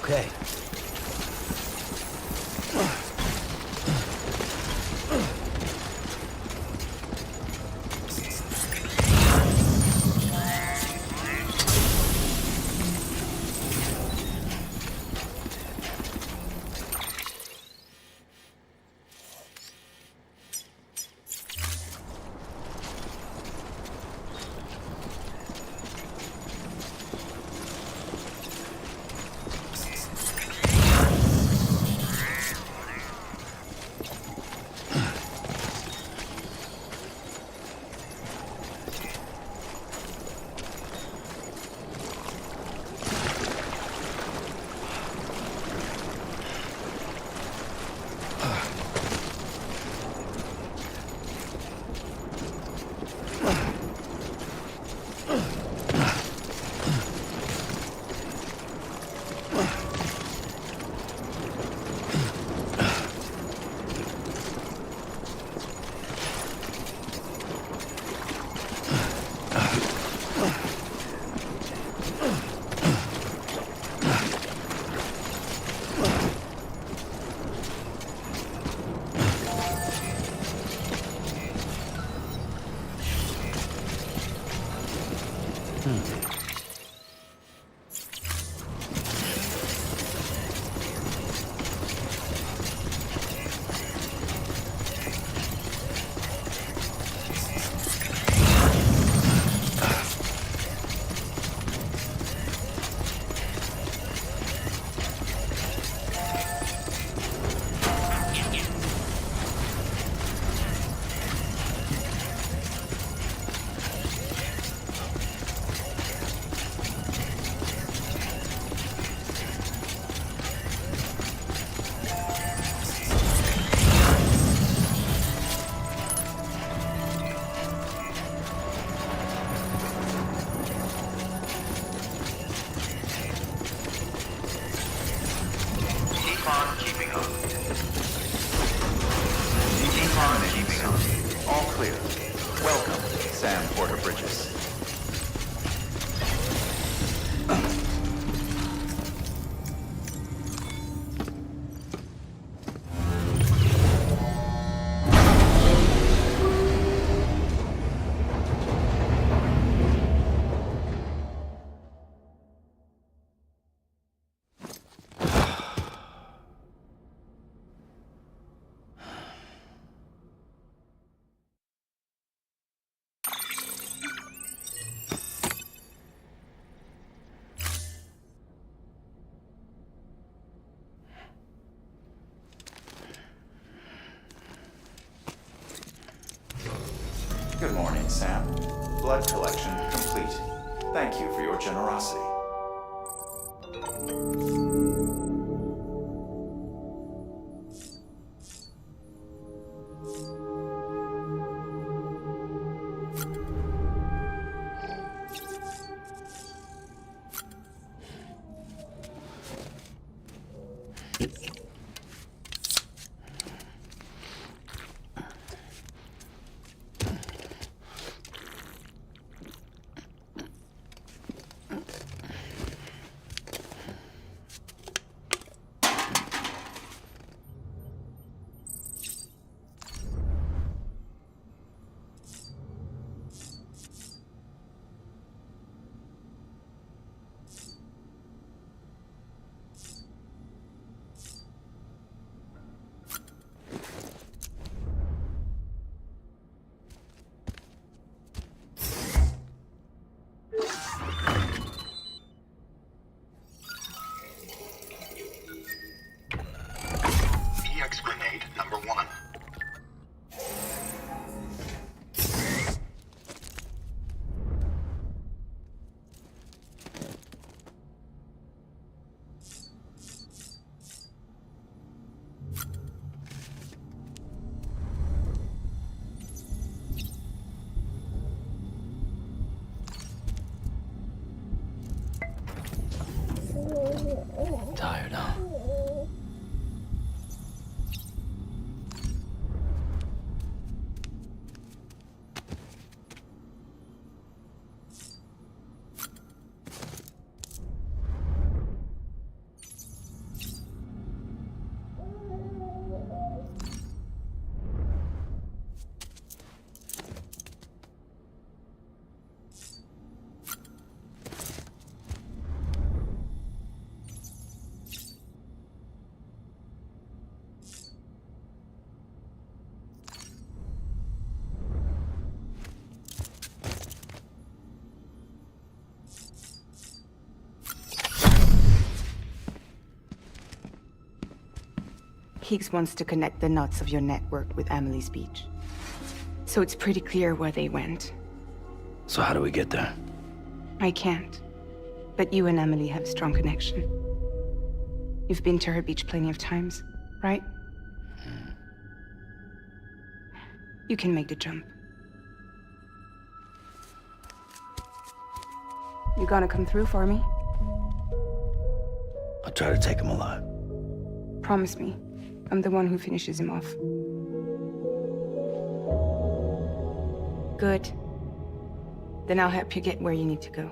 Okay. gorgeous. Good morning, Sam. Blood collection complete. Thank you for your generosity. EX grenade number 1. Tired, huh? Higgs wants to connect the knots of your network with Amelie's beach. So it's pretty clear where they went. So how do we get there? I can't. But you and Emily have a strong connection. You've been to her beach plenty of times, right? You can make the jump. You gonna come through for me? I'll try to take him alive. Promise me. I'm the one who finishes him off. Good. Then I'll help you get where you need to go.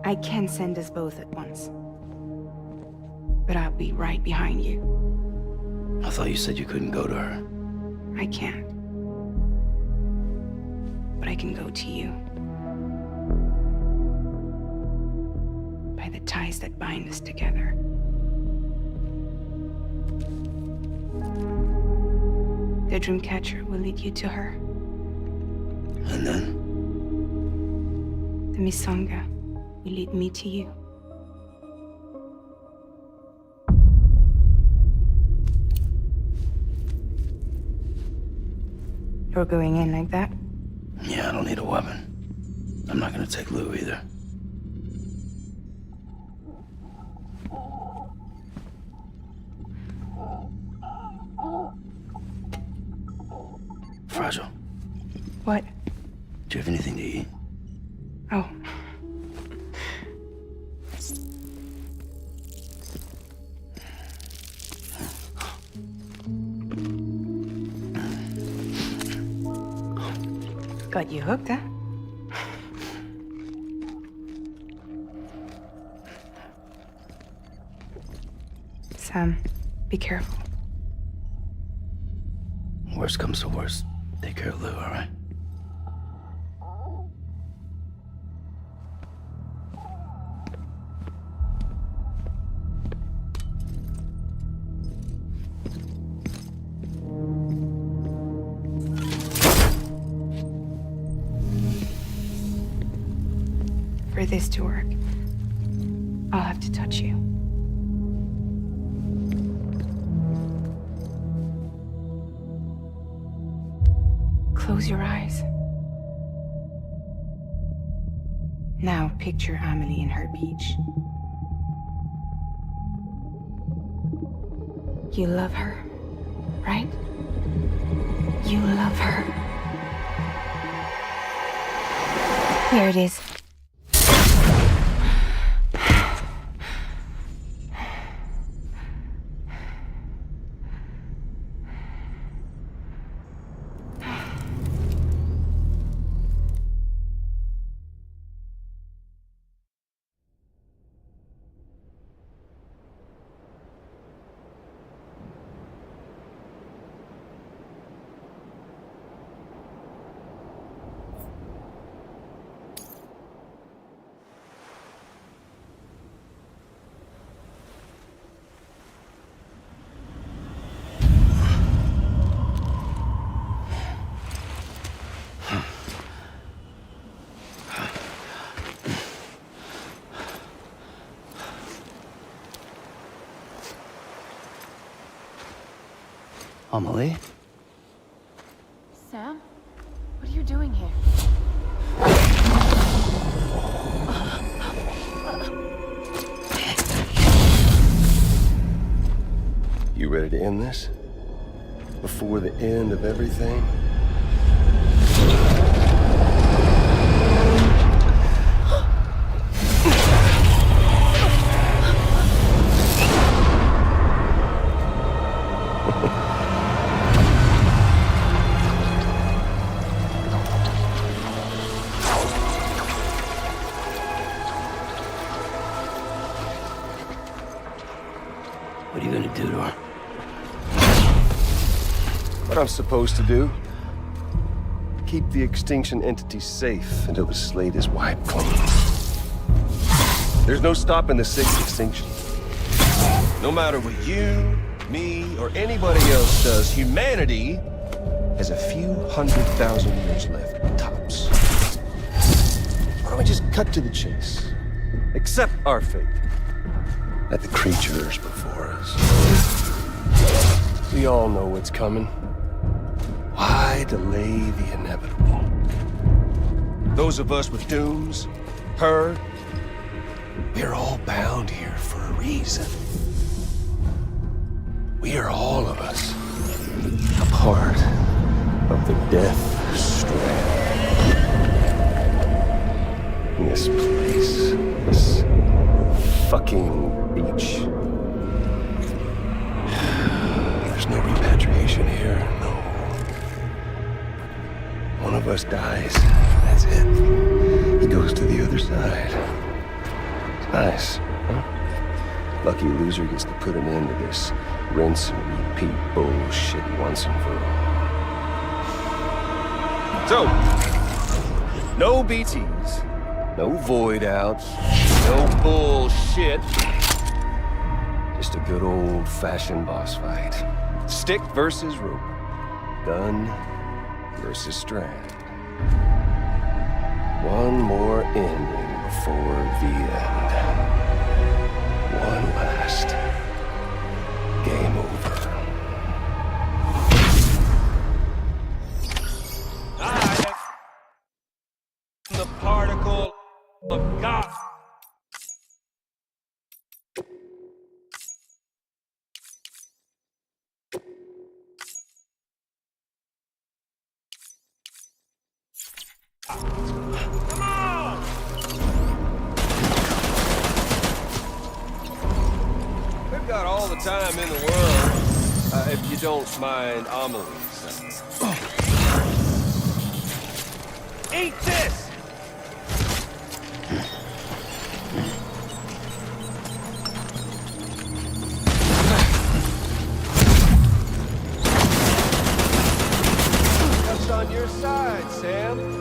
I can send us both at once. But I'll be right behind you. I thought you said you couldn't go to her. I can't. But I can go to you. By the ties that bind us together. The Dreamcatcher will lead you to her. And then? The Misanga will lead me to you. You're going in like that? Yeah, I don't need a weapon. I'm not gonna take Lou either. Fragile. What? Do you have anything to eat? Oh. Got you hooked, huh? Sam, be careful. Worst comes to worst, take care of Lou, all right? For this to work, I'll have to touch you. Close your eyes. Now picture Amelie in her beach. You love her, right? You love her. Here it is. Amelie? Sam? What are you doing here? You ready to end this? Before the end of everything? What are you gonna do to her? What I'm supposed to do? Keep the extinction entity safe until the slate is wiped clean. There's no stopping the sixth extinction. No matter what you, me, or anybody else does, humanity has a few 100,000 years left, tops. Why don't we just cut to the chase? Accept our fate. Let the creatures before us. We all know what's coming. Why delay the inevitable? Those of us with dooms, her, we're all bound here for a reason. We are all of us a part of the death strand. In this place, this fucking beach. There's no repatriation here, no. One of us dies, that's it. He goes to the other side. It's nice, huh? Lucky loser gets to put an end to this rinse and repeat bullshit once and for all. So, no BTs, no void outs, no bullshit. Just a good old-fashioned boss fight. Stick versus rope. Gun versus strand. One more ending before the end. One last game over. I am the particle of God. We've got all the time in the world, if you don't mind Amelie's. Eat this! What's on your side, Sam?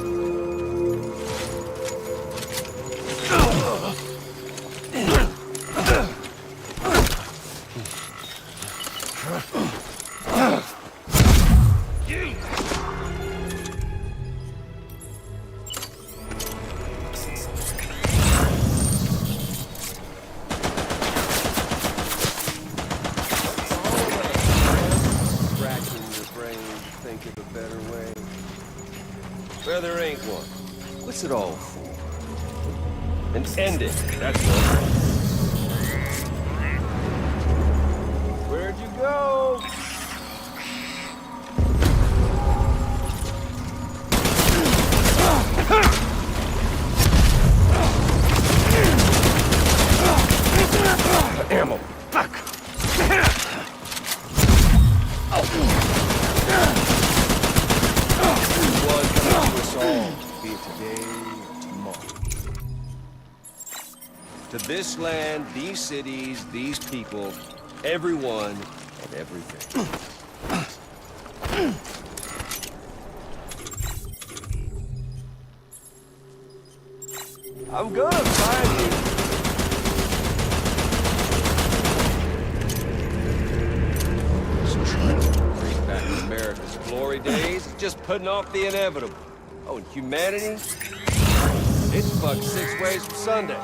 Think of a better way. Well, there ain't one. What's it all for? And end it, that's what. Where'd you go? Ammo. Fuck. One coming to us all, be it today or tomorrow. To this land, these cities, these people, everyone and everything. I'm gonna find you. Bring back America's glory days, just putting off the inevitable. Oh, and humanity? It's fucked 6 ways from Sunday.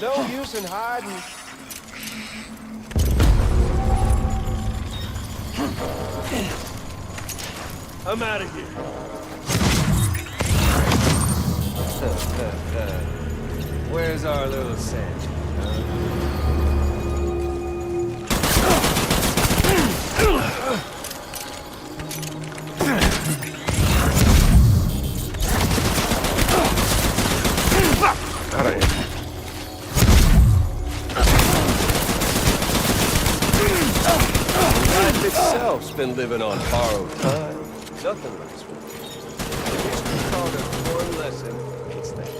No use in hiding. I'm out of here. Where's our little Sandy? Out of here. Life itself's been living on borrowed time. Nothing lasts forever. If history taught us one lesson, it's that.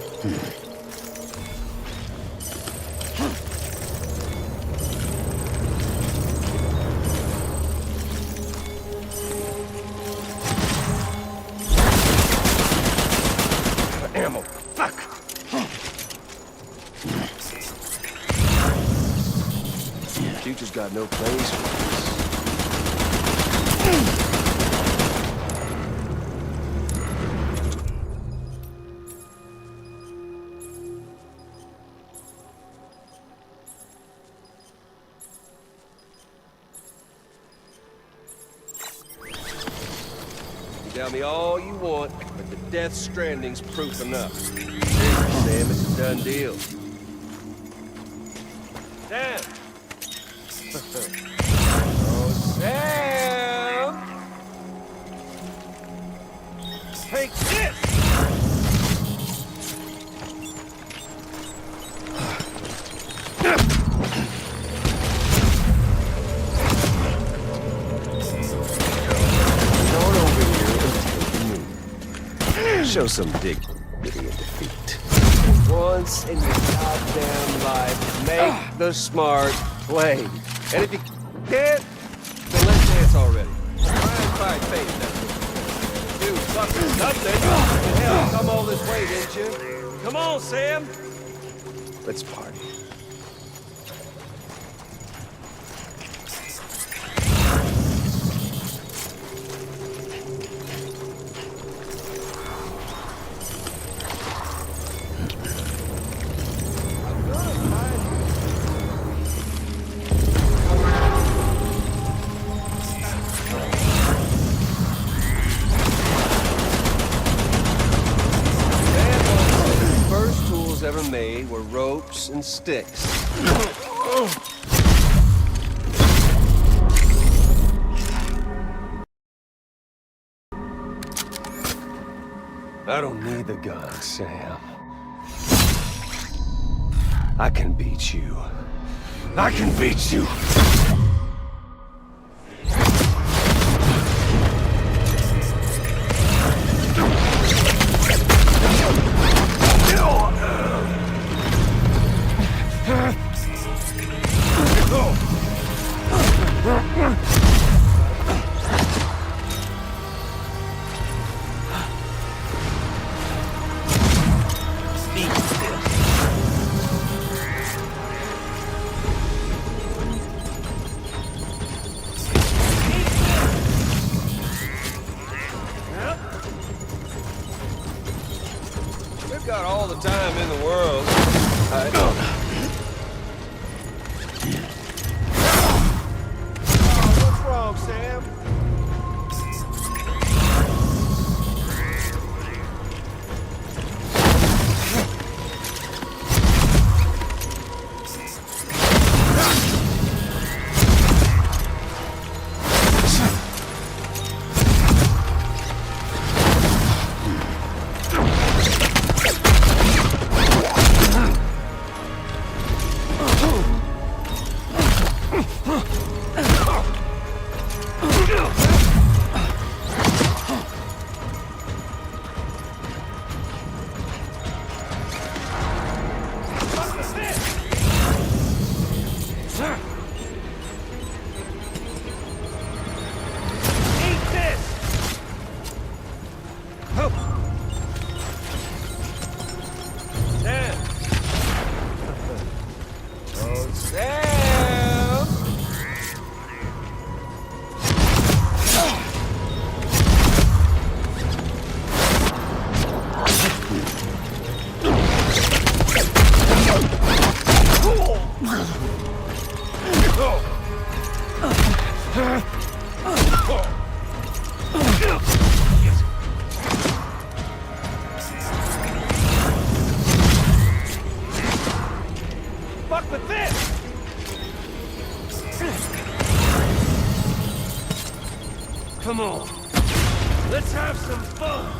Ammo. Fuck. Future's got no place for this. You tell me all you want, but the death stranding's proof enough. Sam, it's a done deal. Sam! Oh, Sam! Take this! Going over here and take me. Show some dignity in defeat. Once in your goddamn life, make the smart play. And if you can't, then let's dance already. Try and fight faith now. Do fucking nothing. Hell, you come all this way, didn't you? Come on, Sam. Let's party. Ever made were ropes and sticks. I don't need the gun, Sam. I can beat you. I can beat you. We've got all the time in the world. What's wrong, Sam? Fuck with this! Come on, let's have some fun!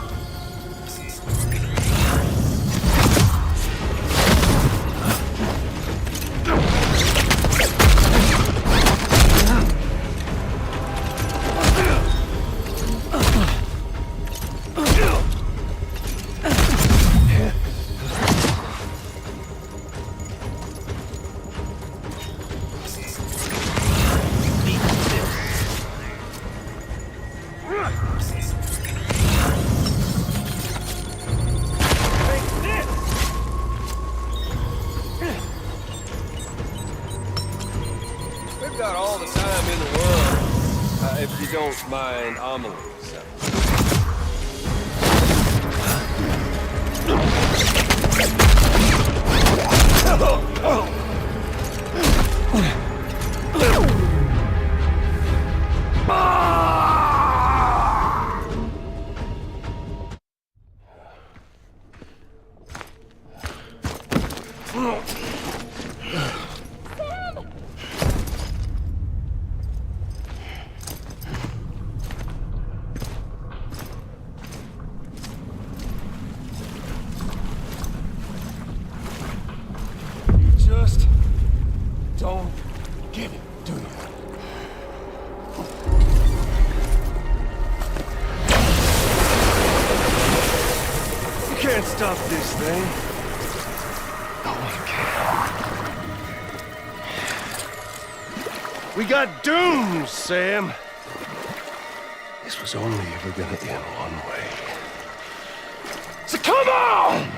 We've got all the time in the world, if you don't mind omelets. Just don't get it, do you? You can't stop this thing. No one can. We got dooms, Sam. This was only ever gonna end one way. So come on!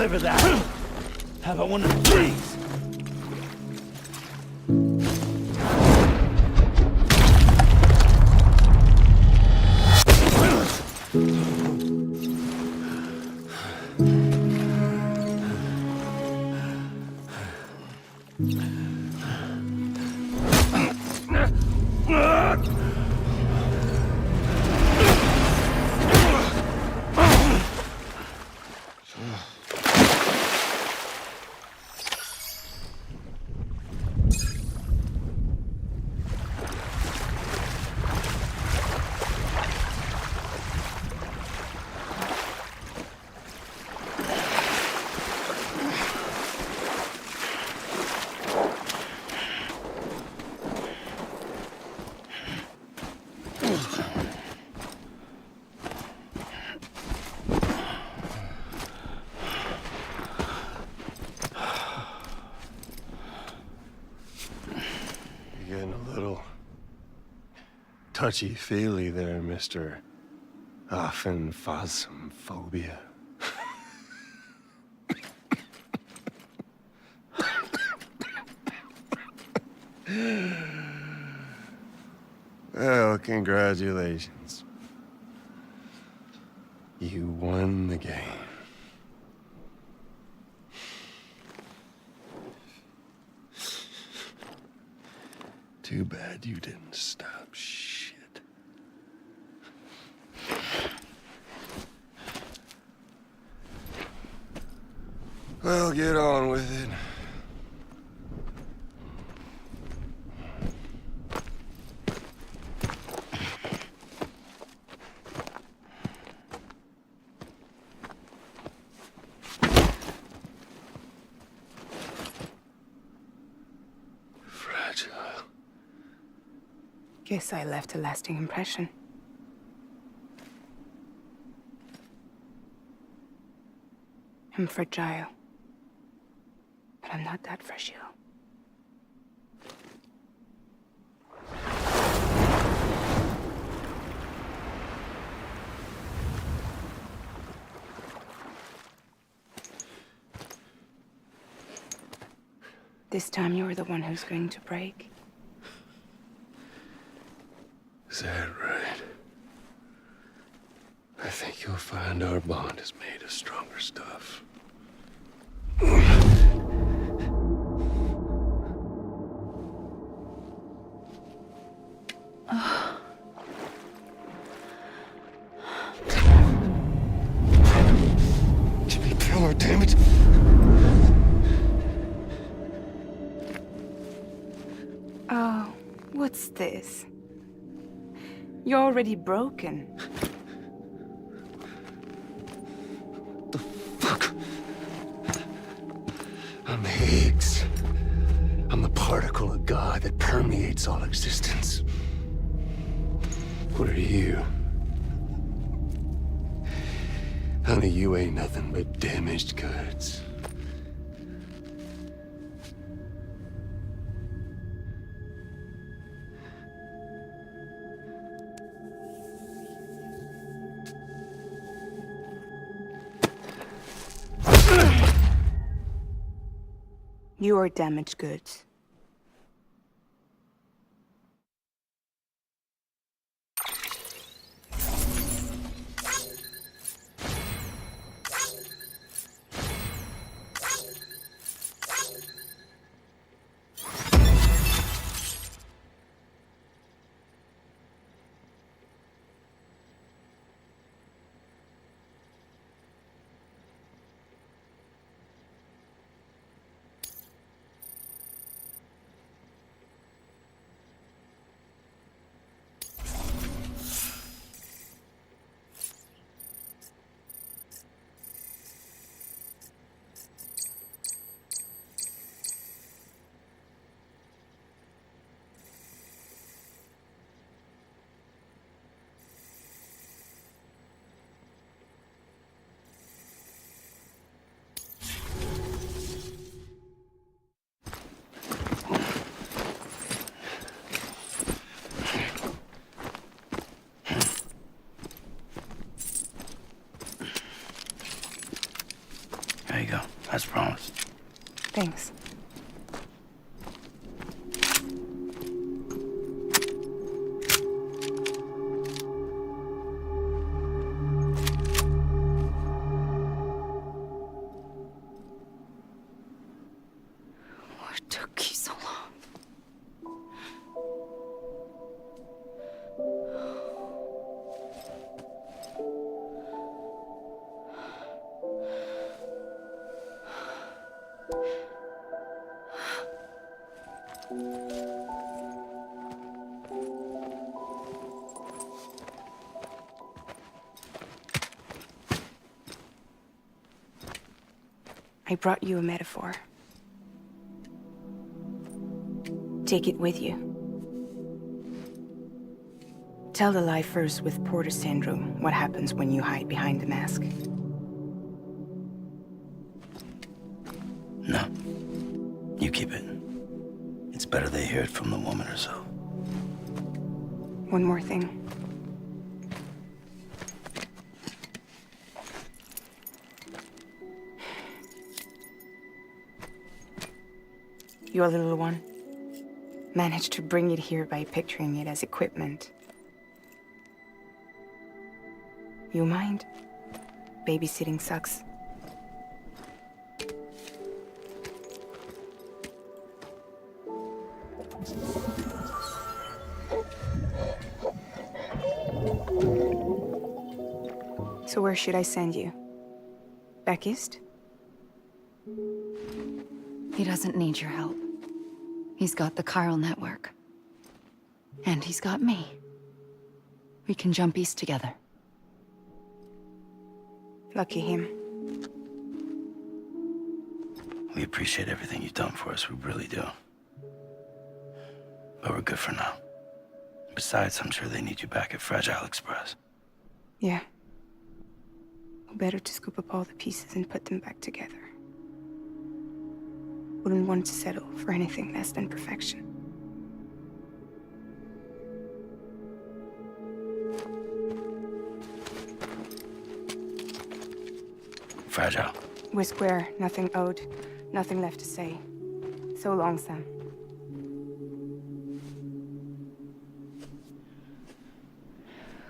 deliver that. How about one of these? You're getting a little touchy-feely there, Mr. Phasmophobia. Well, congratulations. You won the game. Too bad you didn't stop shit. Well, get on with it. Fragile. Guess I left a lasting impression. I'm fragile. But I'm not that fragile. This time you're the one who's going to break. Is that right? I think you'll find our bond is made of stronger stuff. Jimmy Pillar, damn it! Oh, what's this? You're already broken. The fuck? I'm Higgs. I'm the particle of God that permeates all existence. What are you? Honey, you ain't nothing but damaged goods. You are damaged goods. As promised. Thanks. What took you so long? I brought you a metaphor. Take it with you. Tell the lie first with Porter syndrome, what happens when you hide behind the mask. No. You keep it. It's better they hear it from the woman herself. One more thing. Your little one managed to bring it here by picturing it as equipment. You mind? Babysitting sucks. So where should I send you? Back east? He doesn't need your help. He's got the chiral network. And he's got me. We can jump east together. Lucky him. We appreciate everything you've done for us, we really do. But we're good for now. Besides, I'm sure they need you back at Fragile Express. Yeah. Better to scoop up all the pieces and put them back together. Wouldn't want to settle for anything less than perfection. Fragile. We're square, nothing owed, nothing left to say. So long, Sam.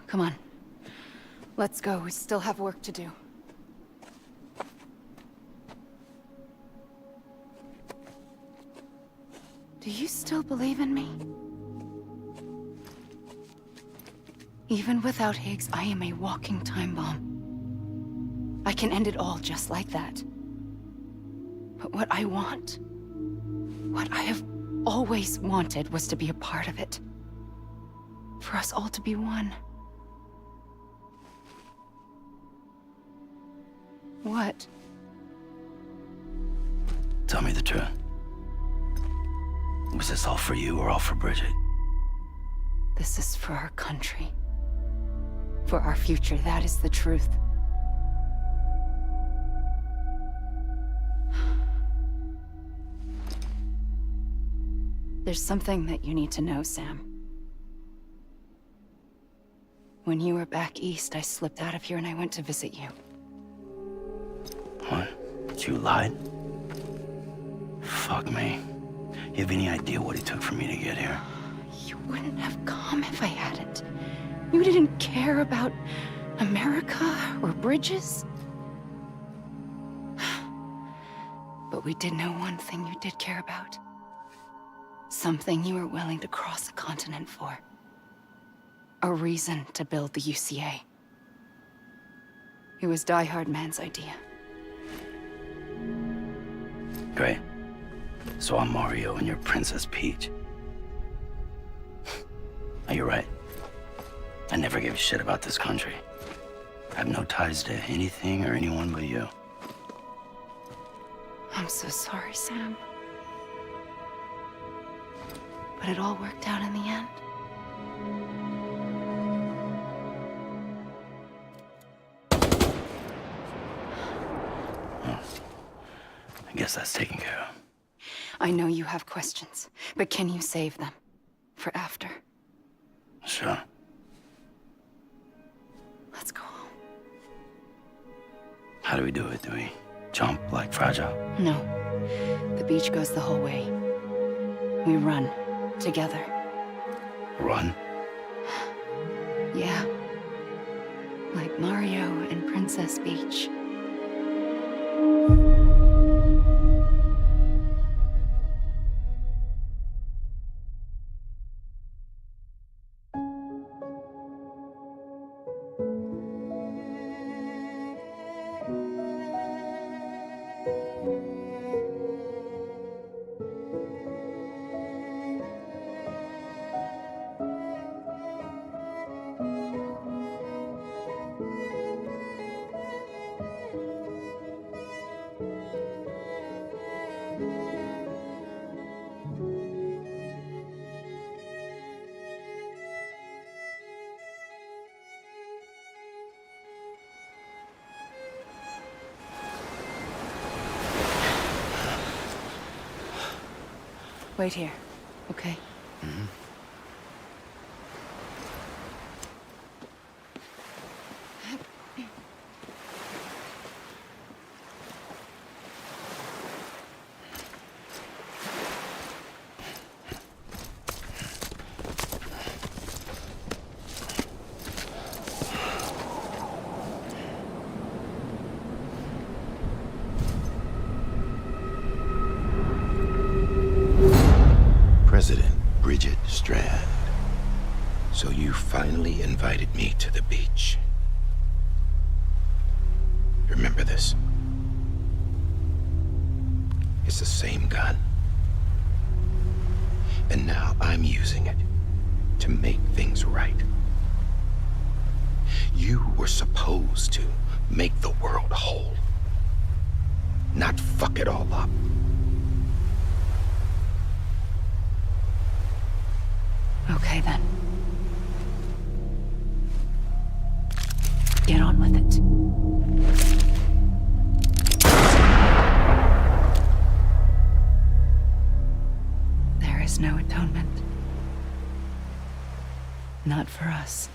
Come on. Let's go. We still have work to do. Do you still believe in me? Even without Higgs, I am a walking time bomb. I can end it all just like that. But what I want, what I have always wanted, was to be a part of it. For us all to be one. What? Tell me the truth. Was this all for you or all for Bridget? This is for our country. For our future, that is the truth. There's something that you need to know, Sam. When you were back east, I slipped out of here and I went to visit you. What? You lied? Fuck me. You have any idea what it took for me to get here? You wouldn't have come if I hadn't. You didn't care about America or bridges. But we did know one thing you did care about. Something you were willing to cross a continent for. A reason to build the UCA. It was Die Hard Man's idea. Great. So I'm Mario and you're Princess Peach. Oh, you're right. I never gave a shit about this country. I have no ties to anything or anyone but you. I'm so sorry, Sam. But it all worked out in the end. I guess that's taken care of. I know you have questions, but can you save them for after? Sure. Let's go home. How do we do it? Do we jump like Fragile? No. The beach goes the whole way. We run. Together. Run? Yeah. Like Mario and Princess Peach. Wait here, okay? Mm-hmm. President Bridget Strand. So you finally invited me to the beach. Remember this? It's the same gun. And now I'm using it to make things right. You were supposed to make the world whole, not fuck it all up. Okay, then. Get on with it. There is no atonement. Not for us.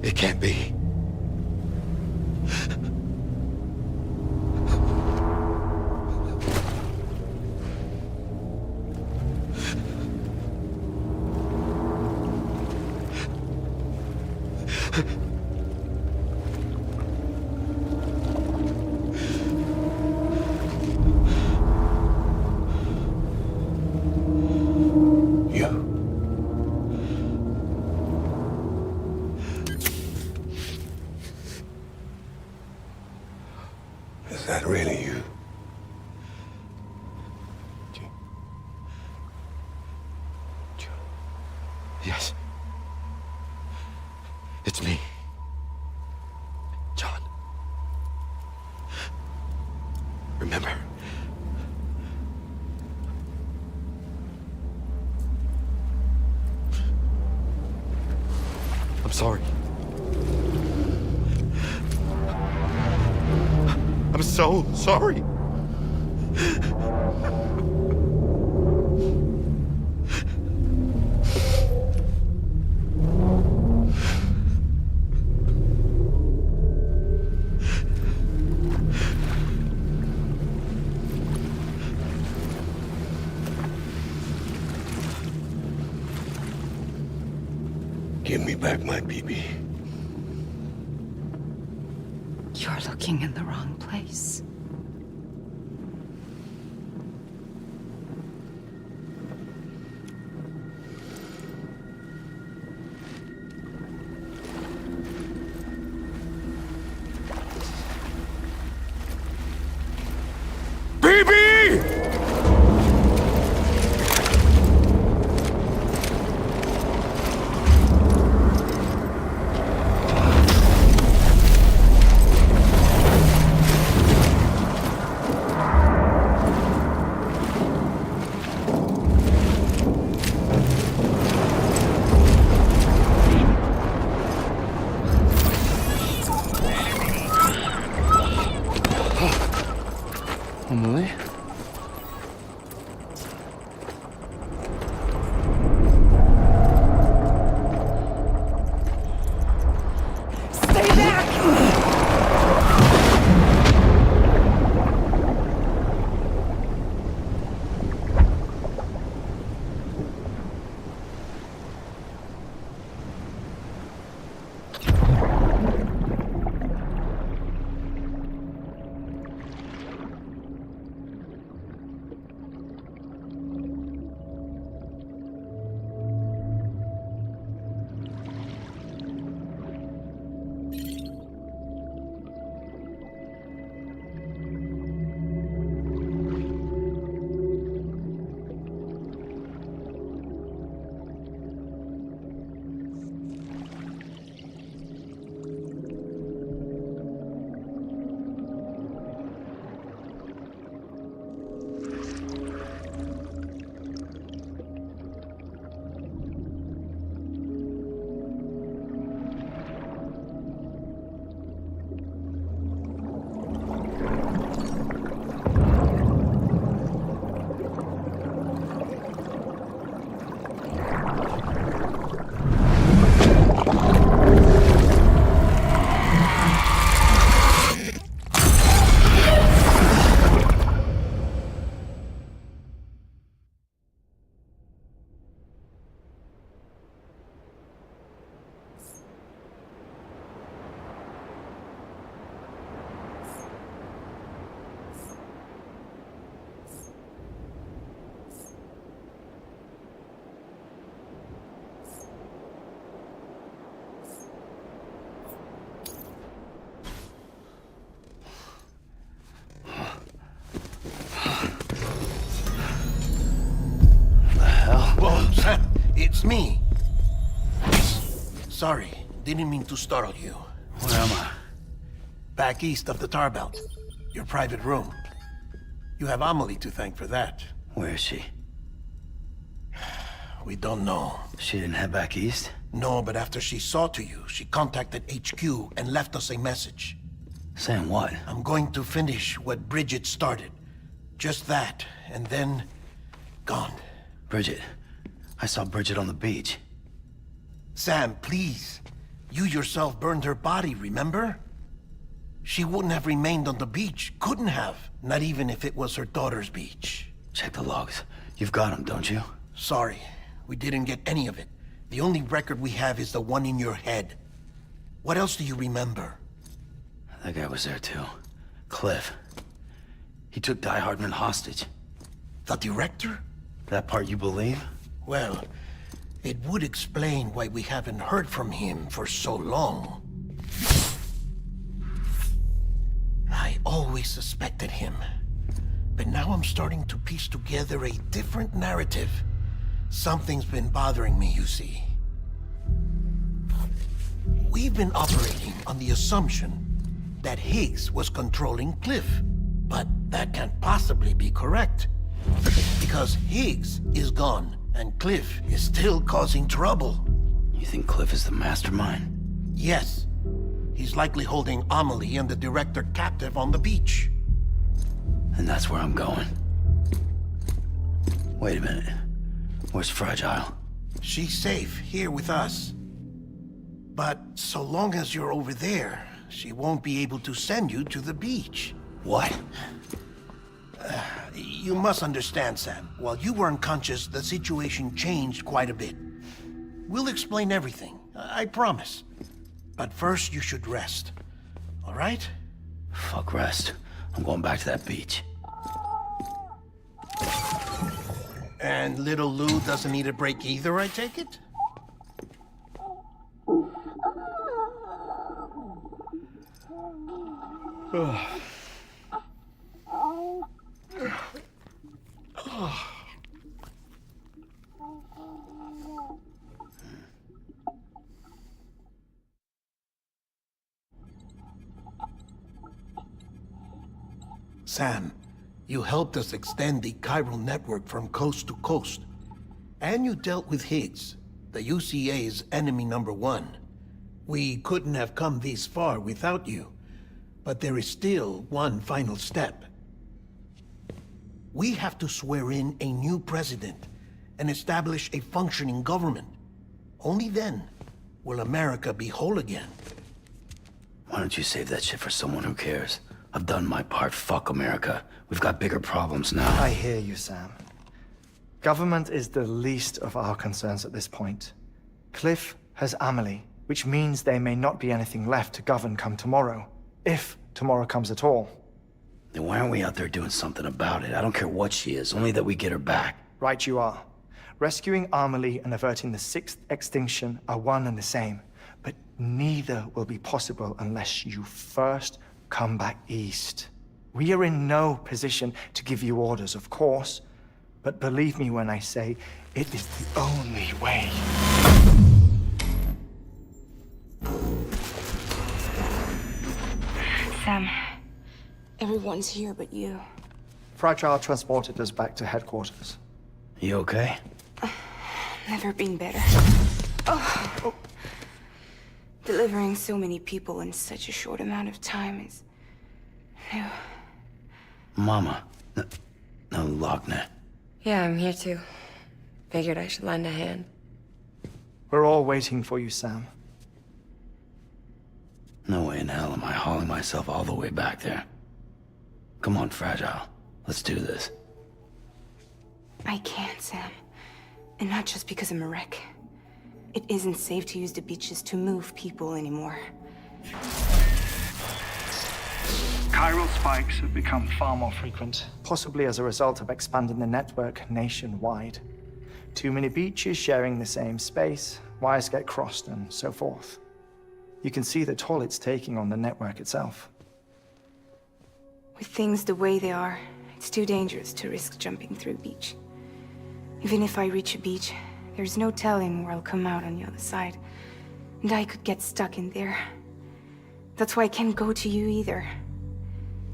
It can't be. Is that really you? Yes. It's me. John. Remember? I'm sorry. I'm so sorry. Give me back my BB. You're looking in the wrong place. BB! It's me. Sorry, didn't mean to startle you. Where am I? Back east of the tar belt. Your private room. You have Amelie to thank for that. Where is she? We don't know. She didn't head back east? No, but after she saw to you, she contacted HQ and left us a message. Saying what? I'm going to finish what Bridget started. Just that, and then... gone. Bridget. I saw Bridget on the beach. Sam, please. You yourself burned her body, remember? She wouldn't have remained on the beach. Couldn't have. Not even if it was her daughter's beach. Check the logs. You've got them, don't you? Sorry. We didn't get any of it. The only record we have is the one in your head. What else do you remember? That guy was there too. Cliff. He took Die Hardman hostage. The director? That part you believe? Well, it would explain why we haven't heard from him for so long. I always suspected him. But now I'm starting to piece together a different narrative. Something's been bothering me, you see. We've been operating on the assumption that Higgs was controlling Cliff. But that can't possibly be correct. Because Higgs is gone, and Cliff is still causing trouble. You think Cliff is the mastermind? Yes. He's likely holding Amelie and the director captive on the beach. And that's where I'm going. Wait a minute. Where's Fragile? She's safe, here with us. But so long as you're over there, she won't be able to send you to the beach. What? You must understand, Sam. While you were unconscious, the situation changed quite a bit. We'll explain everything, I promise. But first, you should rest. All right? Fuck rest. I'm going back to that beach. And little Lou doesn't need a break either, I take it? Sam, you helped us extend the chiral network from coast to coast. And you dealt with Higgs, the UCA's enemy #1. We couldn't have come this far without you. But there is still one final step. We have to swear in a new president and establish a functioning government. Only then will America be whole again. Why don't you save that shit for someone who cares? I've done my part. Fuck America. We've got bigger problems now. I hear you, Sam. Government is the least of our concerns at this point. Cliff has Amelie, which means there may not be anything left to govern come tomorrow. If tomorrow comes at all. Then why aren't we out there doing something about it? I don't care what she is, only that we get her back. Right you are. Rescuing Amelie and averting the 6th extinction are one and the same. But neither will be possible unless you first come back east. We are in no position to give you orders, of course. But believe me when I say, it is the only way. Sam, everyone's here but you. Fragile transported us back to headquarters. You okay? Never been better. Oh. Delivering so many people in such a short amount of time is new. Mama. No, Lochner. Yeah, I'm here too. Figured I should lend a hand. We're all waiting for you, Sam. No way in hell am I hauling myself all the way back there. Come on, Fragile. Let's do this. I can't, Sam. And not just because I'm a wreck. It isn't safe to use the beaches to move people anymore. Chiral spikes have become far more frequent. Possibly as a result of expanding the network nationwide. Too many beaches sharing the same space, wires get crossed, and so forth. You can see the toll it's taking on the network itself. With things the way they are, it's too dangerous to risk jumping through a beach. Even if I reach a beach, There's no telling where I'll come out on the other side. And I could get stuck in there. That's why I can't go to you either.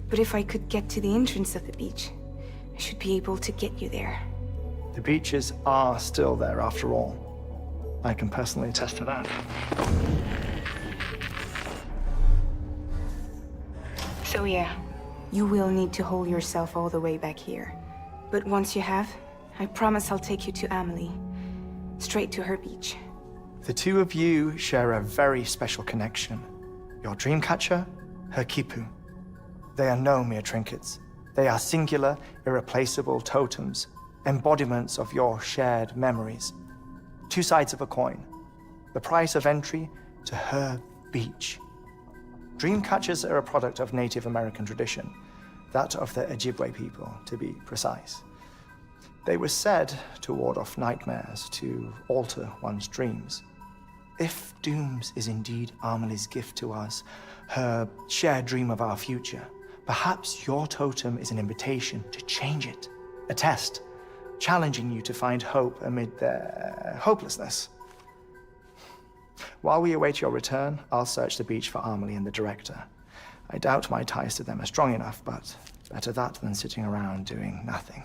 But if I could get to the entrance of the beach, I should be able to get you there. The beaches are still there after all. I can personally attest to that. So yeah, you will need to hold yourself all the way back here. But once you have, I promise I'll take you to Amelie. Straight to her beach. The two of you share a very special connection. Your dreamcatcher, her quipu. They are no mere trinkets. They are singular, irreplaceable totems, embodiments of your shared memories. Two sides of a coin. The price of entry to her beach. Dreamcatchers are a product of Native American tradition, that of the Ojibwe people, to be precise. They were said to ward off nightmares, to alter one's dreams. If Dooms is indeed Amelie's gift to us, her shared dream of our future, perhaps your totem is an invitation to change it. A test, challenging you to find hope amid their hopelessness. While we await your return, I'll search the beach for Amelie and the director. I doubt my ties to them are strong enough, but better that than sitting around doing nothing.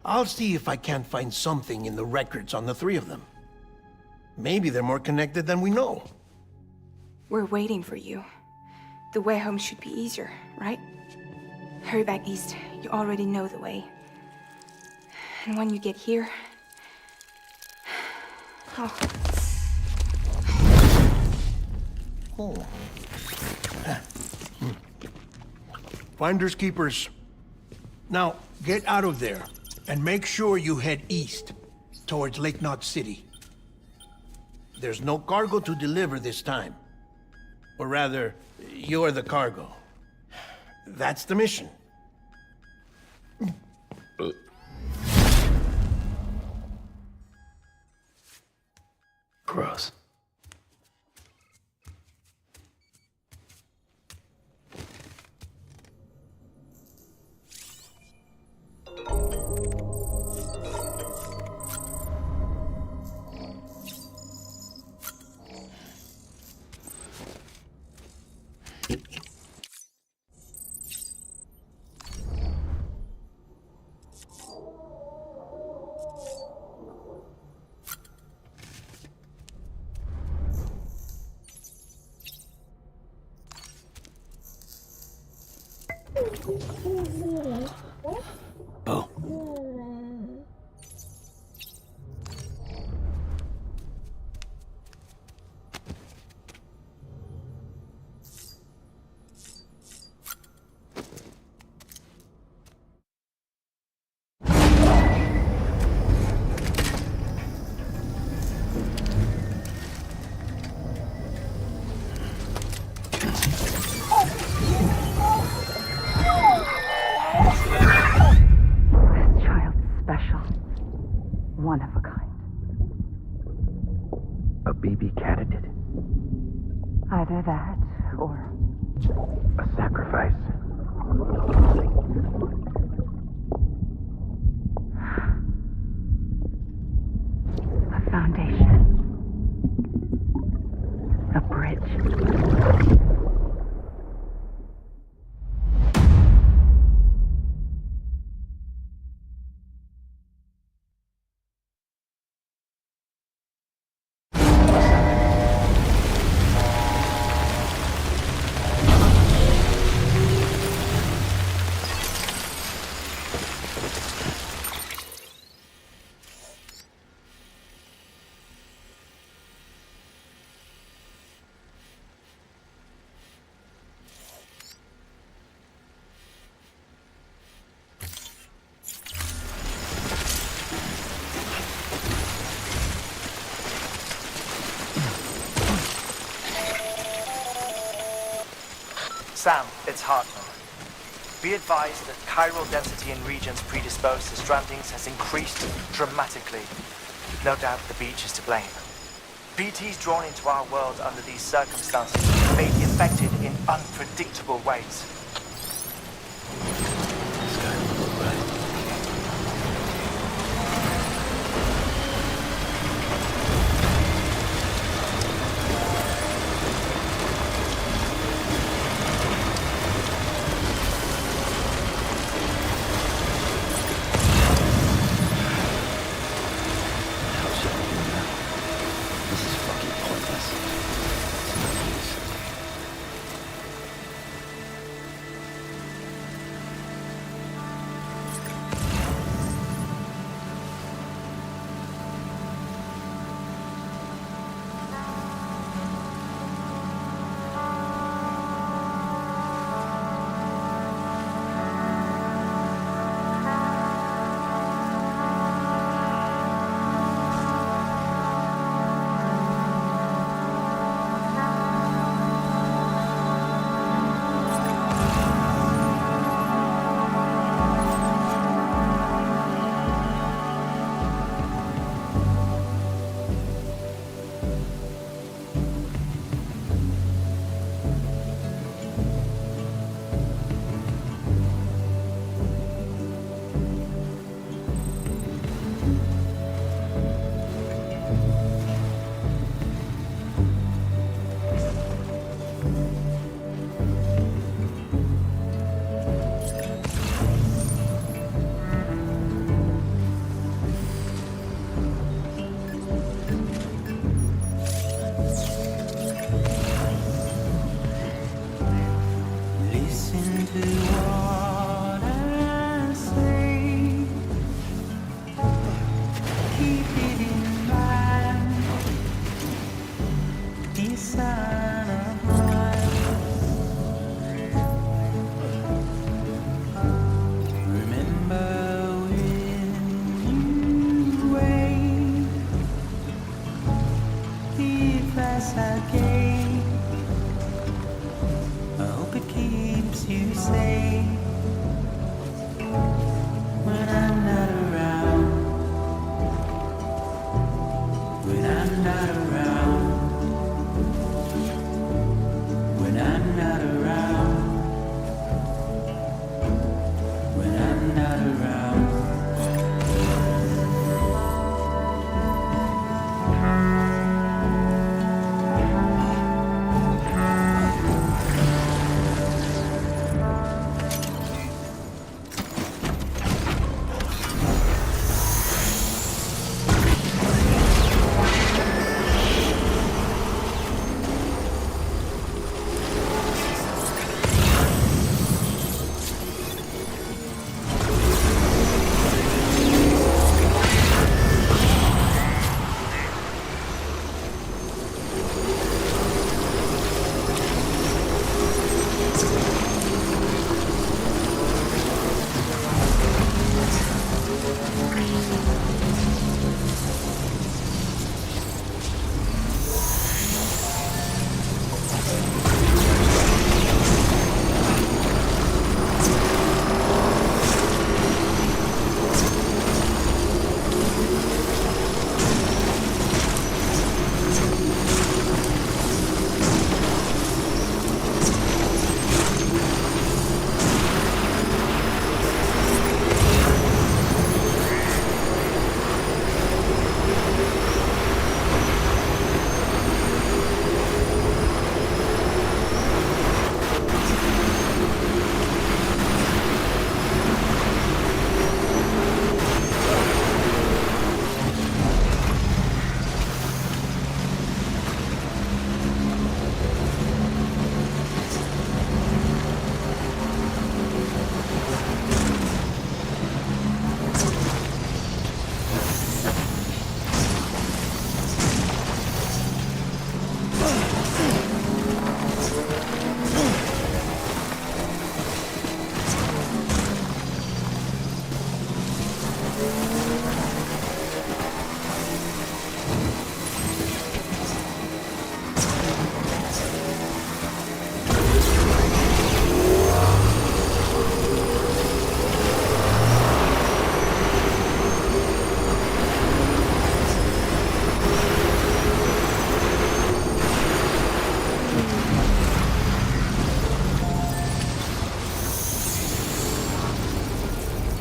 I'll see if I can't find something in the records on the three of them. Maybe they're more connected than we know. We're waiting for you. The way home should be easier, right? Hurry back east. You already know the way. And when you get here... Oh. Finders keepers. Now, get out of there, and make sure you head east, towards Lake Knot City. There's no cargo to deliver this time. Or rather, you're the cargo. That's the mission. Gross. Bo. One of a kind. A baby candidate? Either that, or... a sacrifice? A foundation. A bridge. Sam, it's Hartman. Be advised that chiral density in regions predisposed to strandings has increased dramatically. No doubt the beach is to blame. BTs drawn into our world under these circumstances may be affected in unpredictable ways. This guy look right. sign of life. Remember when you wait, the advice I gave, I hope it keeps you safe when I'm not around. When I'm not around. When I'm not around. When I'm not around.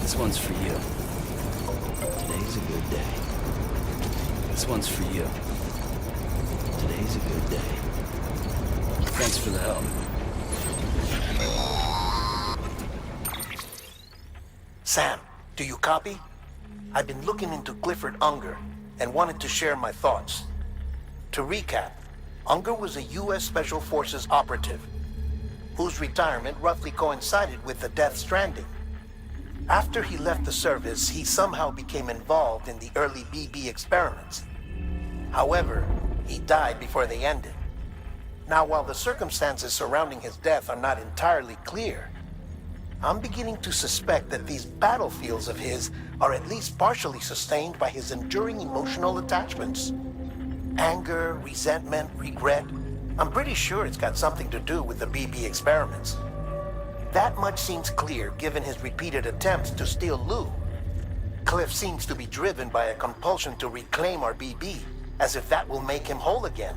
This one's for you. Today's a good day. This one's for you. Today's a good day. Thanks for the help. Sam, do you copy? I've been looking into Clifford Unger and wanted to share my thoughts. To recap, Unger was a U.S. Special Forces operative whose retirement roughly coincided with the Death Stranding. After he left the service, he somehow became involved in the early BB experiments. However, he died before they ended. Now, while the circumstances surrounding his death are not entirely clear, I'm beginning to suspect that these battlefields of his are at least partially sustained by his enduring emotional attachments. Anger, resentment, regret. I'm pretty sure it's got something to do with the BB experiments. That much seems clear given his repeated attempts to steal Lou. Cliff seems to be driven by a compulsion to reclaim our BB, as if that will make him whole again.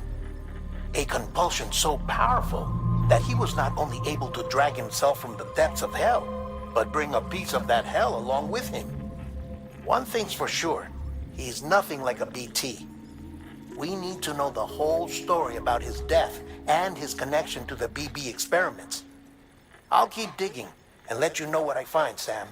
A compulsion so powerful that he was not only able to drag himself from the depths of hell, but bring a piece of that hell along with him. One thing's for sure, he's nothing like a BT. We need to know the whole story about his death and his connection to the BB experiments. I'll keep digging and let you know what I find, Sam.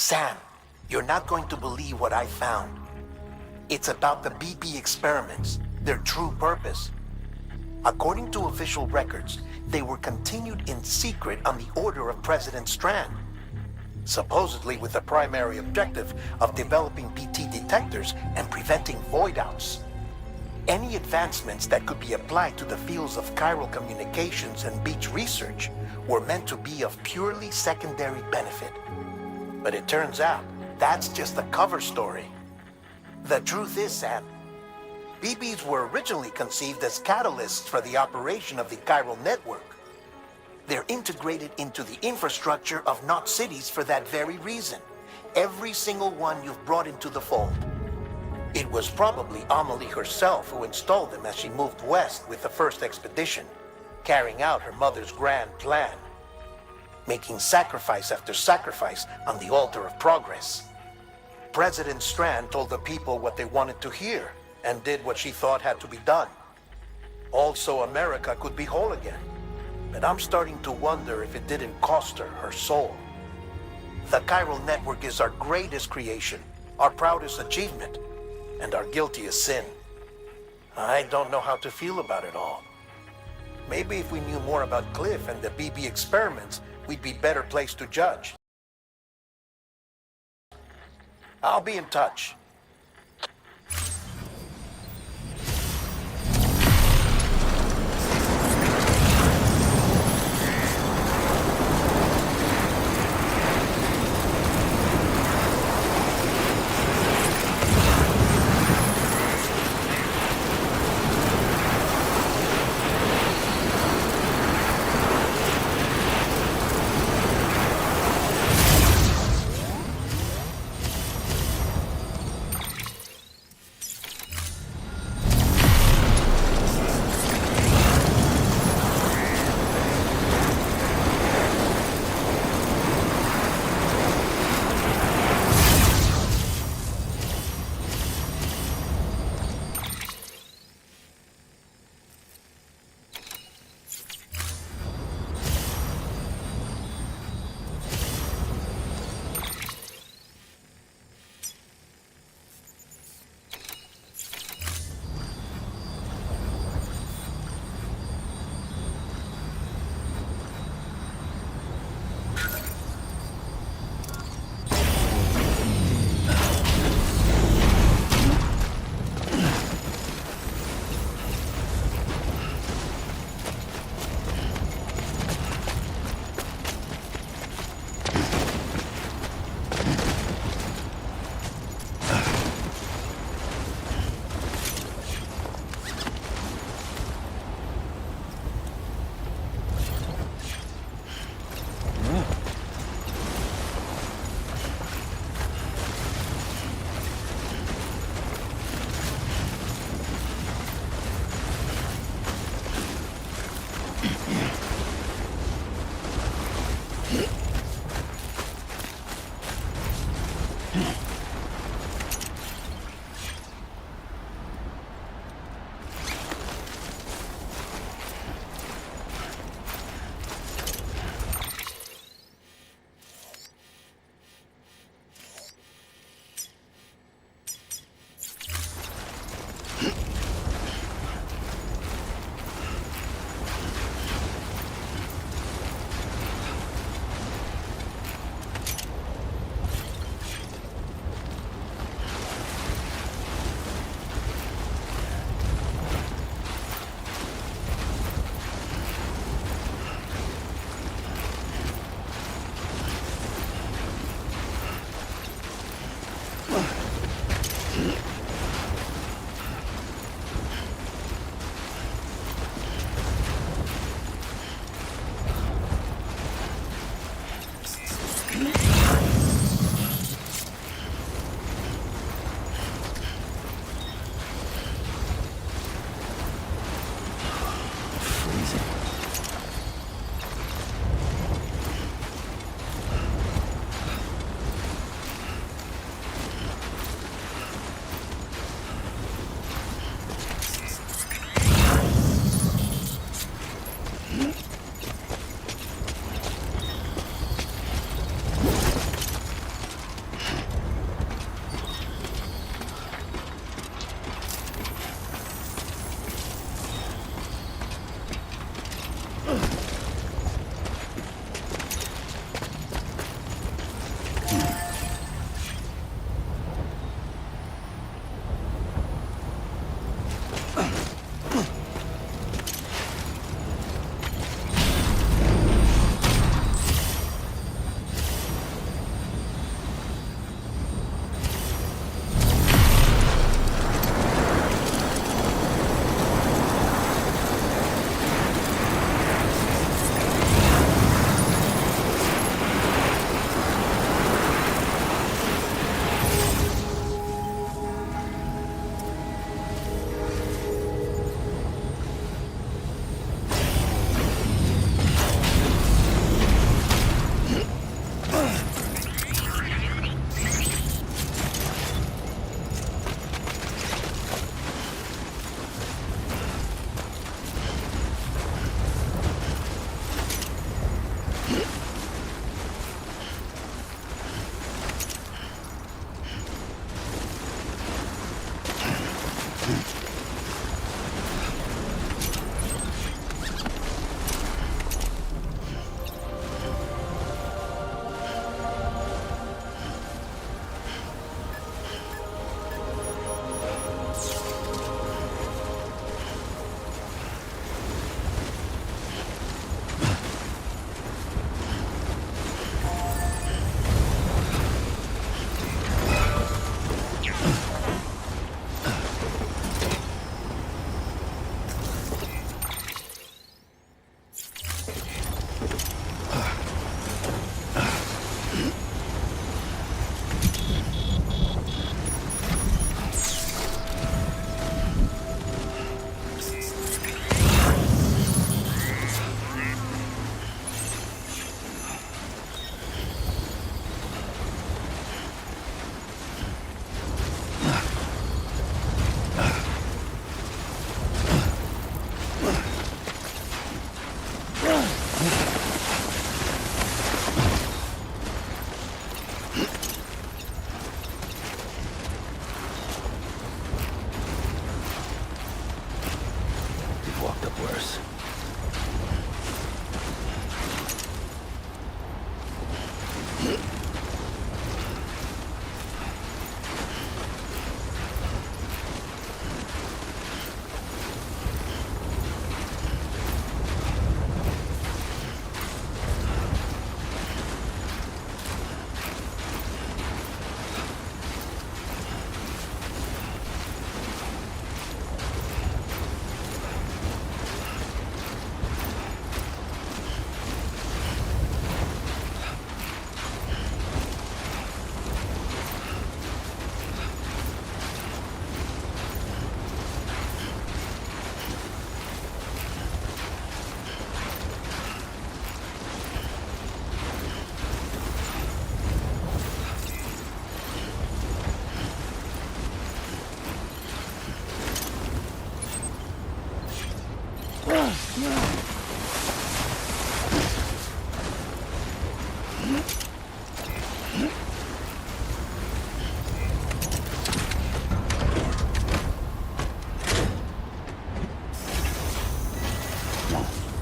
Sam, you're not going to believe what I found. It's about the BP experiments, their true purpose. According to official records, they were continued in secret on the order of President Strand, supposedly with the primary objective of developing BT detectors and preventing void-outs. Any advancements that could be applied to the fields of chiral communications and beach research were meant to be of purely secondary benefit. But it turns out, that's just the cover story. The truth is, Sam, BBs were originally conceived as catalysts for the operation of the chiral network. They're integrated into the infrastructure of Knot cities for that very reason. Every single one you've brought into the fold. It was probably Amelie herself who installed them as she moved west with the first expedition, carrying out her mother's grand plan, making sacrifice after sacrifice on the altar of progress. President Strand told the people what they wanted to hear and did what she thought had to be done. Also, America could be whole again. But I'm starting to wonder if it didn't cost her her soul. The chiral network is our greatest creation, our proudest achievement, and our guiltiest sin. I don't know how to feel about it all. Maybe if we knew more about Cliff and the BB experiments, we'd be better placed to judge. I'll be in touch.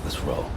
Let's roll.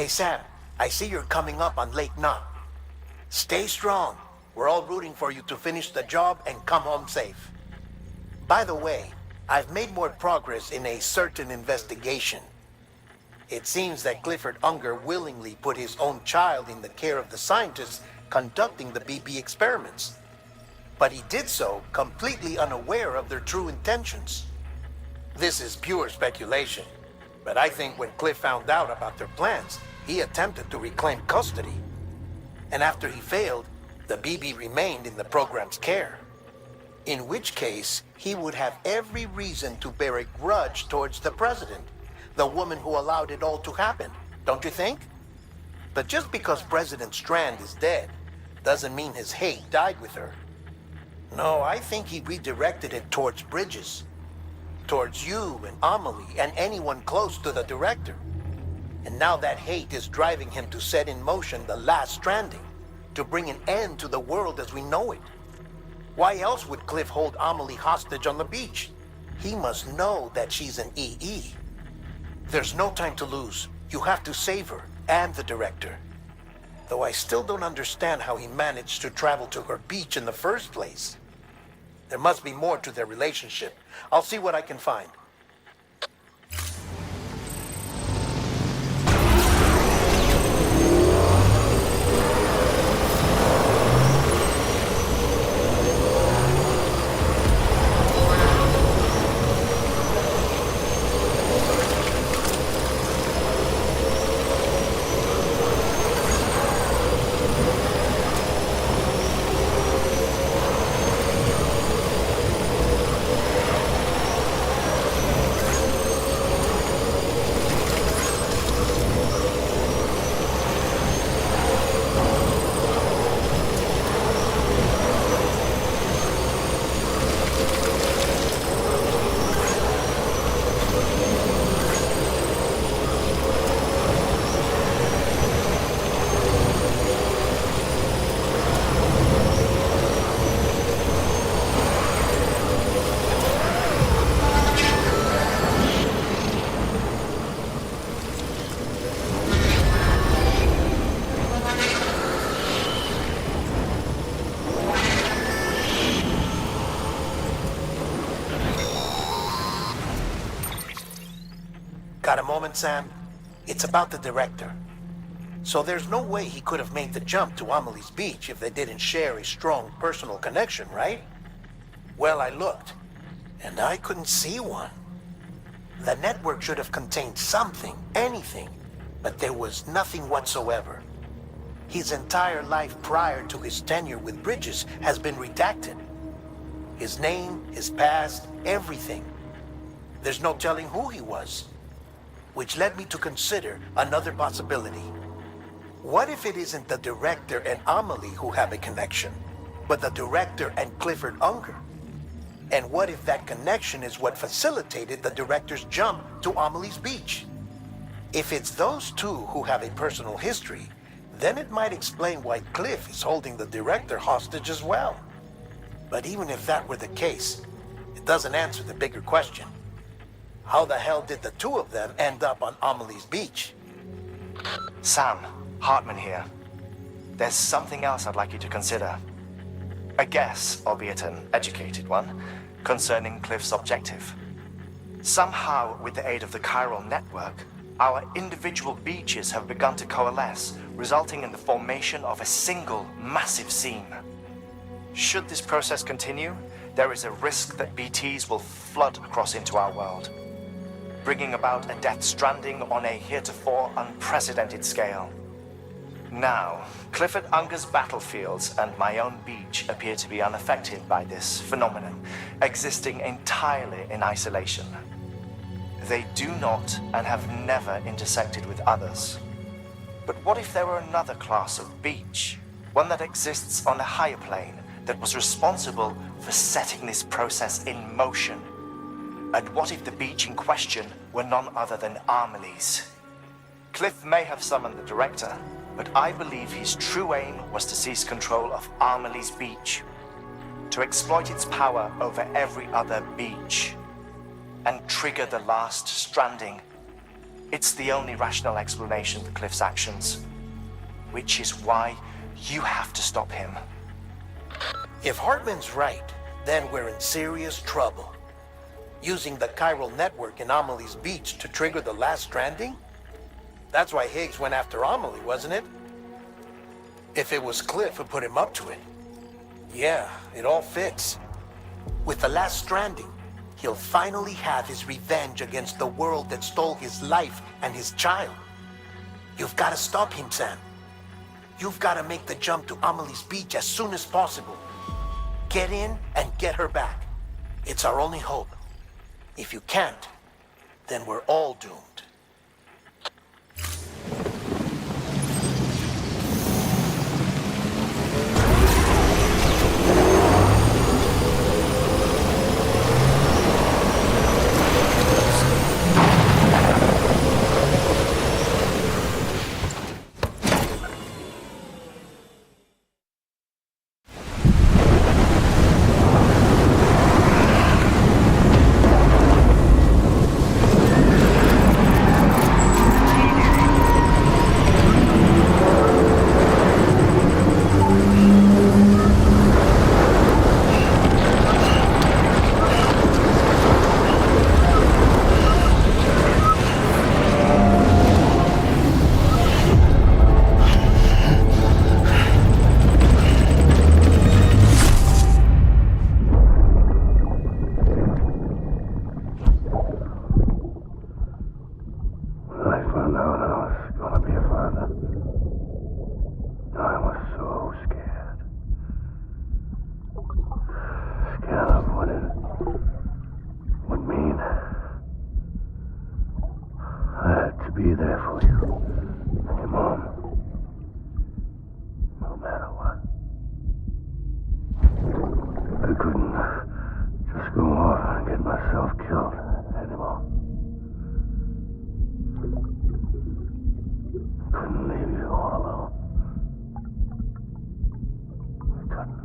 Hey Sam, I see you're coming up on Lake Knot. Stay strong. We're all rooting for you to finish the job and come home safe. By the way, I've made more progress in a certain investigation. It seems that Clifford Unger willingly put his own child in the care of the scientists conducting the BB experiments. But he did so completely unaware of their true intentions. This is pure speculation, but I think when Cliff found out about their plans, he attempted to reclaim custody. And after he failed, the BB remained in the program's care. In which case, he would have every reason to bear a grudge towards the president, the woman who allowed it all to happen, don't you think? But just because President Strand is dead, doesn't mean his hate died with her. No, I think he redirected it towards Bridges. Towards you and Amelie and anyone close to the director. And now that hate is driving him to set in motion the last stranding, to bring an end to the world as we know it. Why else would Cliff hold Amelie hostage on the beach? He must know that she's an EE. There's no time to lose. You have to save her and the director. Though I still don't understand how he managed to travel to her beach in the first place. There must be more to their relationship. I'll see what I can find. Got a moment, Sam? It's about the director. So there's no way he could have made the jump to Amelie's Beach if they didn't share a strong personal connection, right? Well, I looked, and I couldn't see one. The network should have contained something, anything, but there was nothing whatsoever. His entire life prior to his tenure with Bridges has been redacted. His name, his past, everything. There's no telling who he was. Which led me to consider another possibility. What if it isn't the director and Amelie who have a connection, but the director and Clifford Unger? And what if that connection is what facilitated the director's jump to Amelie's Beach? If it's those two who have a personal history, then it might explain why Cliff is holding the director hostage as well. But even if that were the case, it doesn't answer the bigger question. How the hell did the two of them end up on Amelie's Beach? Sam, Hartman here. There's something else I'd like you to consider. A guess, albeit an educated one, concerning Cliff's objective. Somehow, with the aid of the chiral network, our individual beaches have begun to coalesce, resulting in the formation of a single massive seam. Should this process continue, there is a risk that BTs will flood across into our world, bringing about a death stranding on a heretofore unprecedented scale. Now, Clifford Unger's battlefields and my own beach appear to be unaffected by this phenomenon, existing entirely in isolation. They do not and have never intersected with others. But what if there were another class of beach, one that exists on a higher plane, that was responsible for setting this process in motion? And what if the beach in question were none other than Amelie's? Cliff may have summoned the director, but I believe his true aim was to seize control of Amelie's Beach, to exploit its power over every other beach, and trigger the last stranding. It's the only rational explanation for Cliff's actions, which is why you have to stop him. If Hartman's right, then we're in serious trouble. Using the chiral network in Amelie's Beach to trigger the last stranding? That's why Higgs went after Amelie, wasn't it? If it was Cliff who put him up to it. Yeah, it all fits. With the last stranding, he'll finally have his revenge against the world that stole his life and his child. You've got to stop him, Sam. You've got to make the jump to Amelie's Beach as soon as possible. Get in and get her back. It's our only hope. If you can't, then we're all doomed. Be there for you and your mom, no matter what. I couldn't just go off and get myself killed anymore. I couldn't leave you all alone. I couldn't.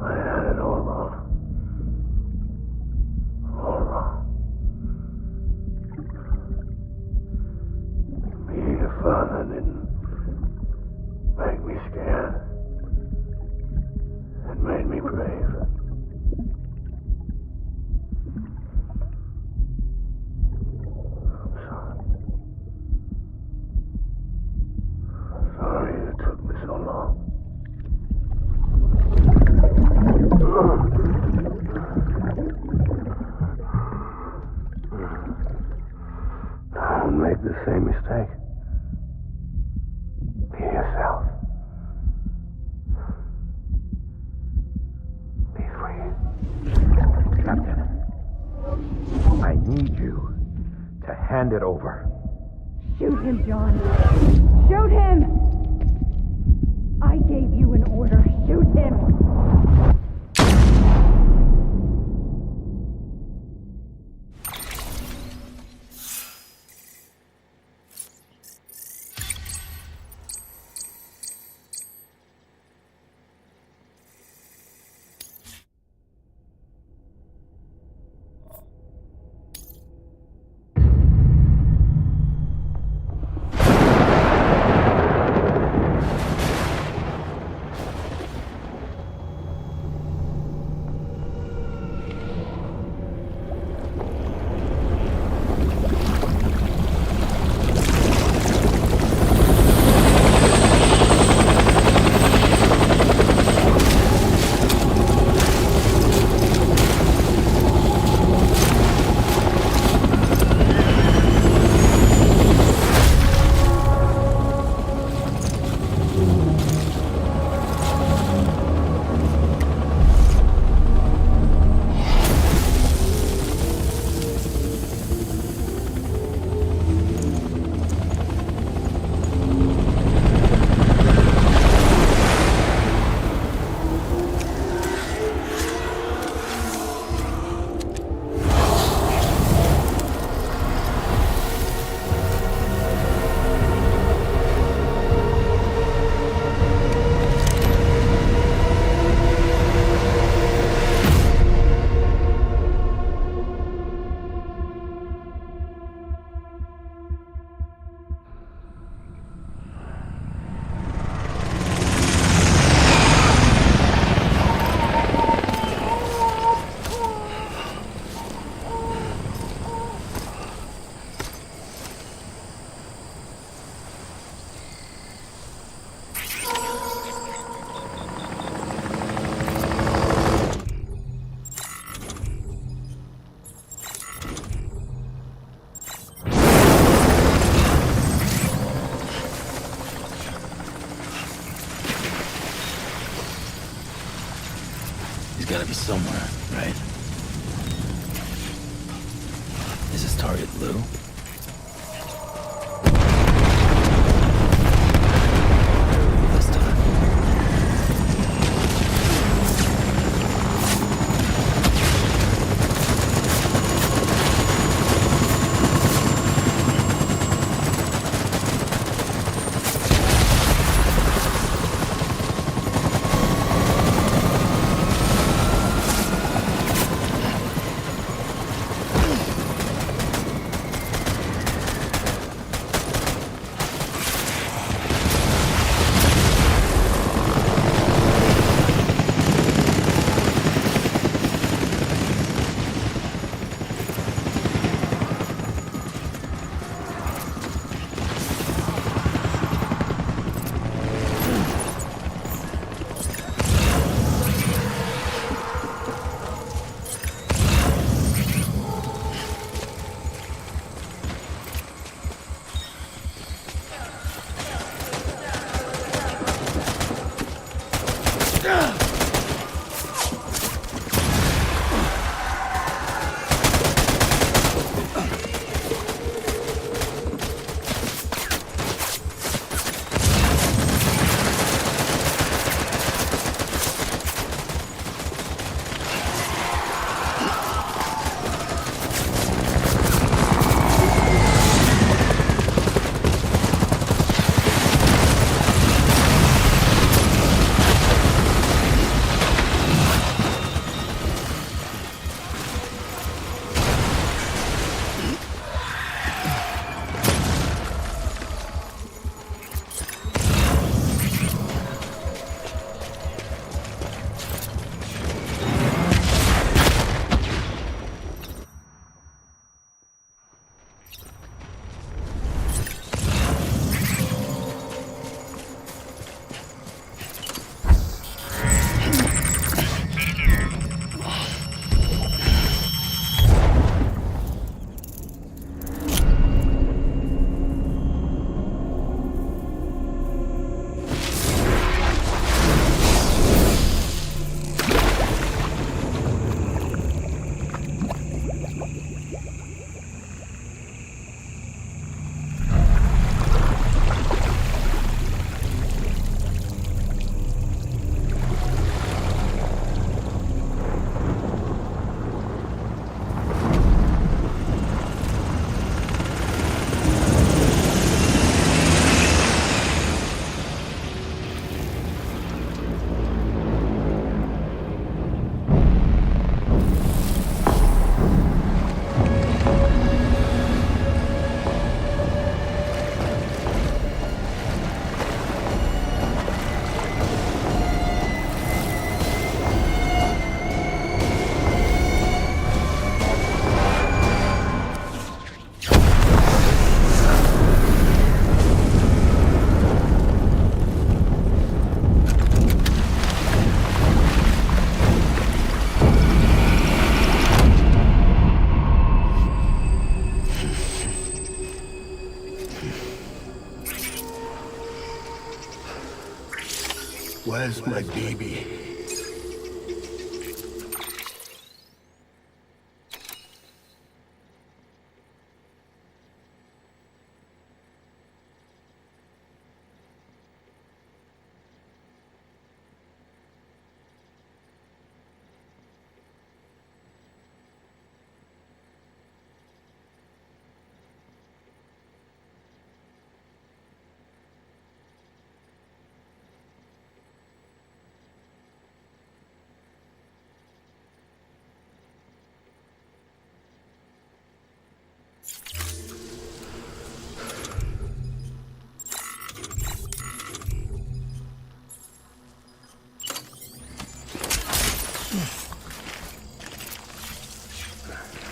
I had it all wrong. All wrong. need you to hand it over. Shoot him, John. Shoot him! I gave you an order. Shoot him! He's gotta be somewhere, right? Is his target Lou? This time. Where's my baby?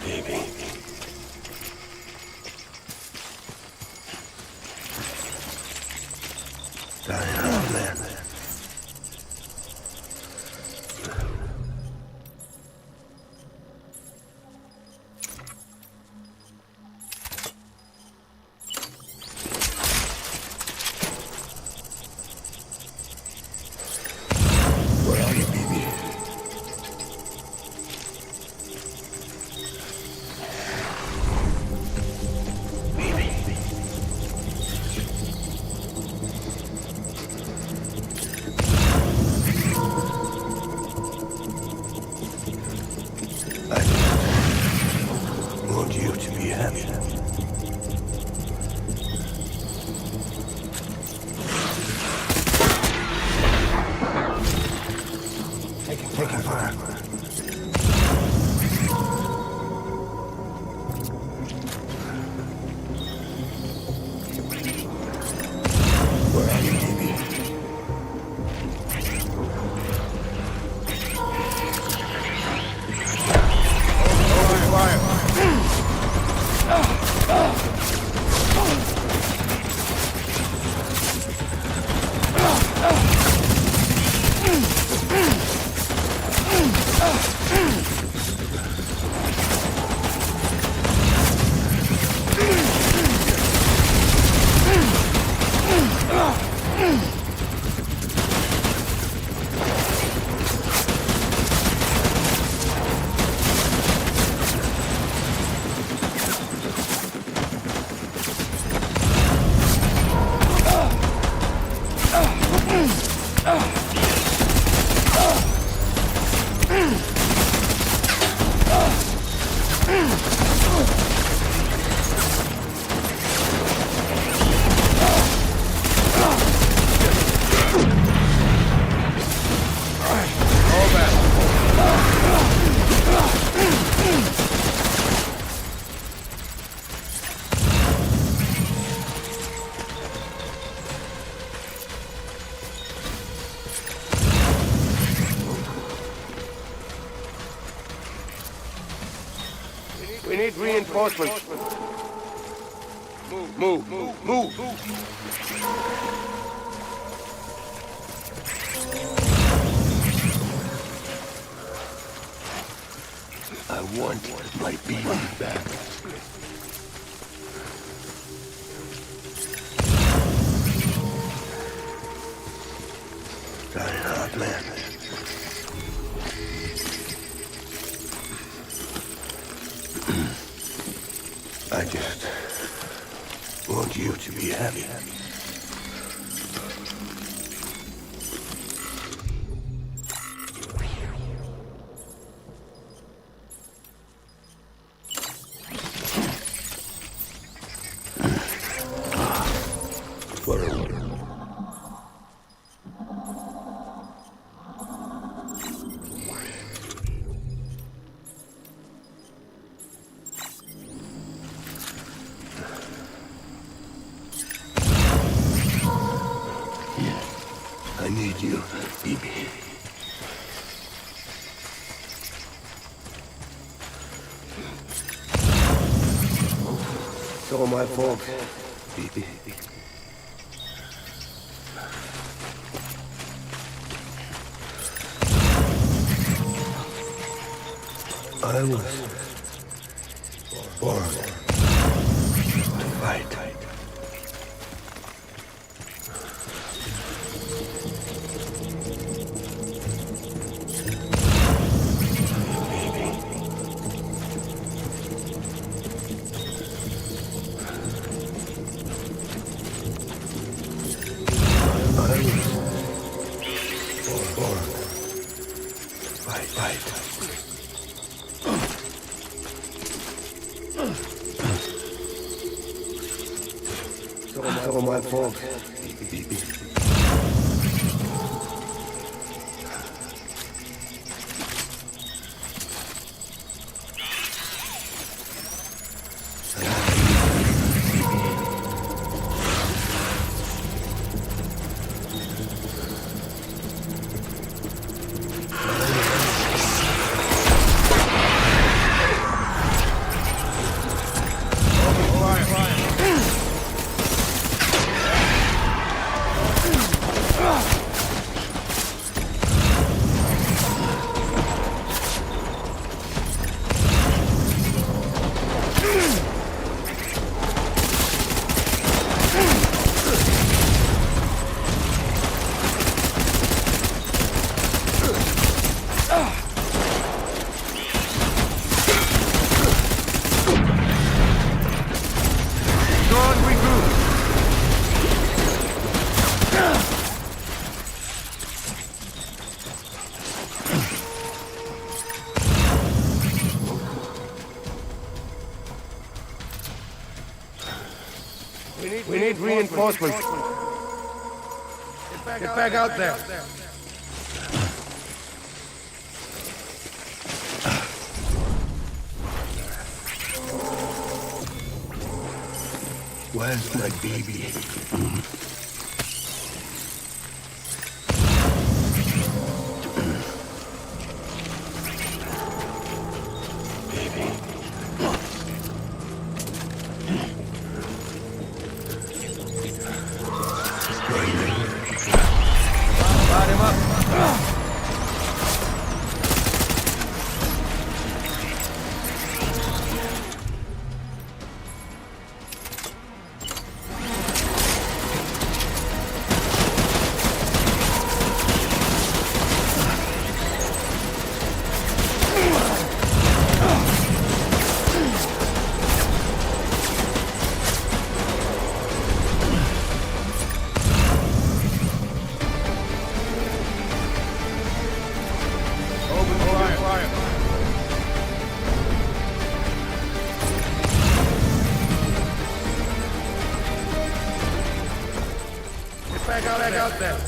Baby. Diana, man. Where are you, baby? I want you to be happy. Take it fire. Where are you, baby? We need reinforcements. Move. I want my baby back. Diana, man. I just want you to be happy. I need you, baby. It's all my fault, baby. I was born to fight. It's all my fault. We need reinforcements. Get back out there. Where's my baby? Back out there.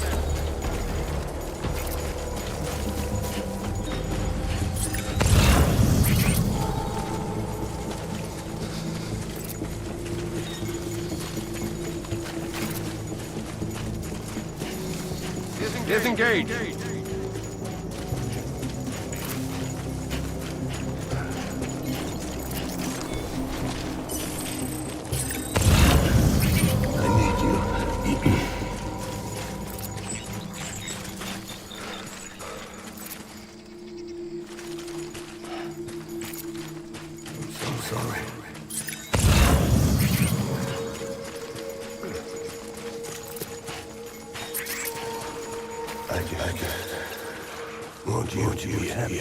Disengage. Want you to be happy.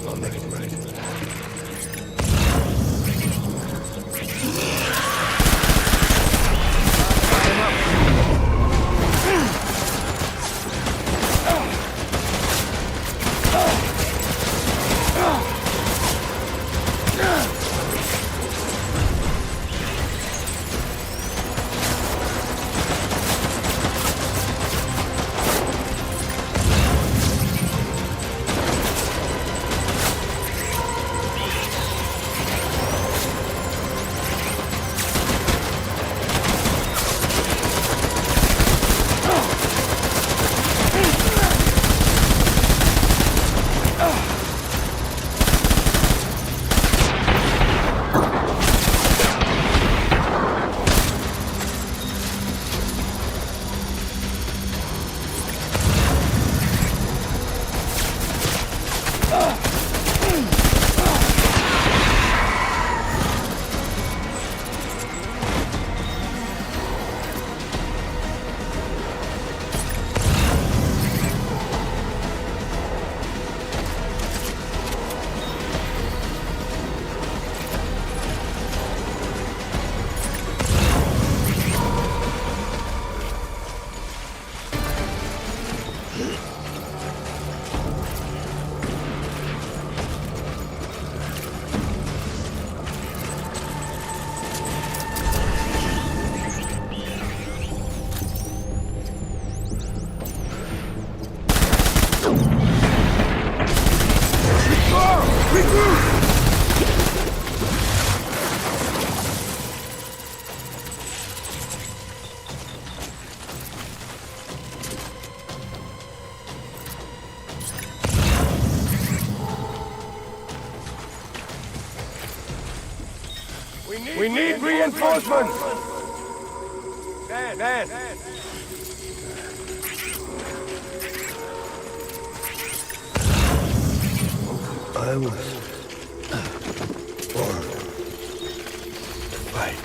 I'll make it right. We need reinforcements! Dan! I was born to fight.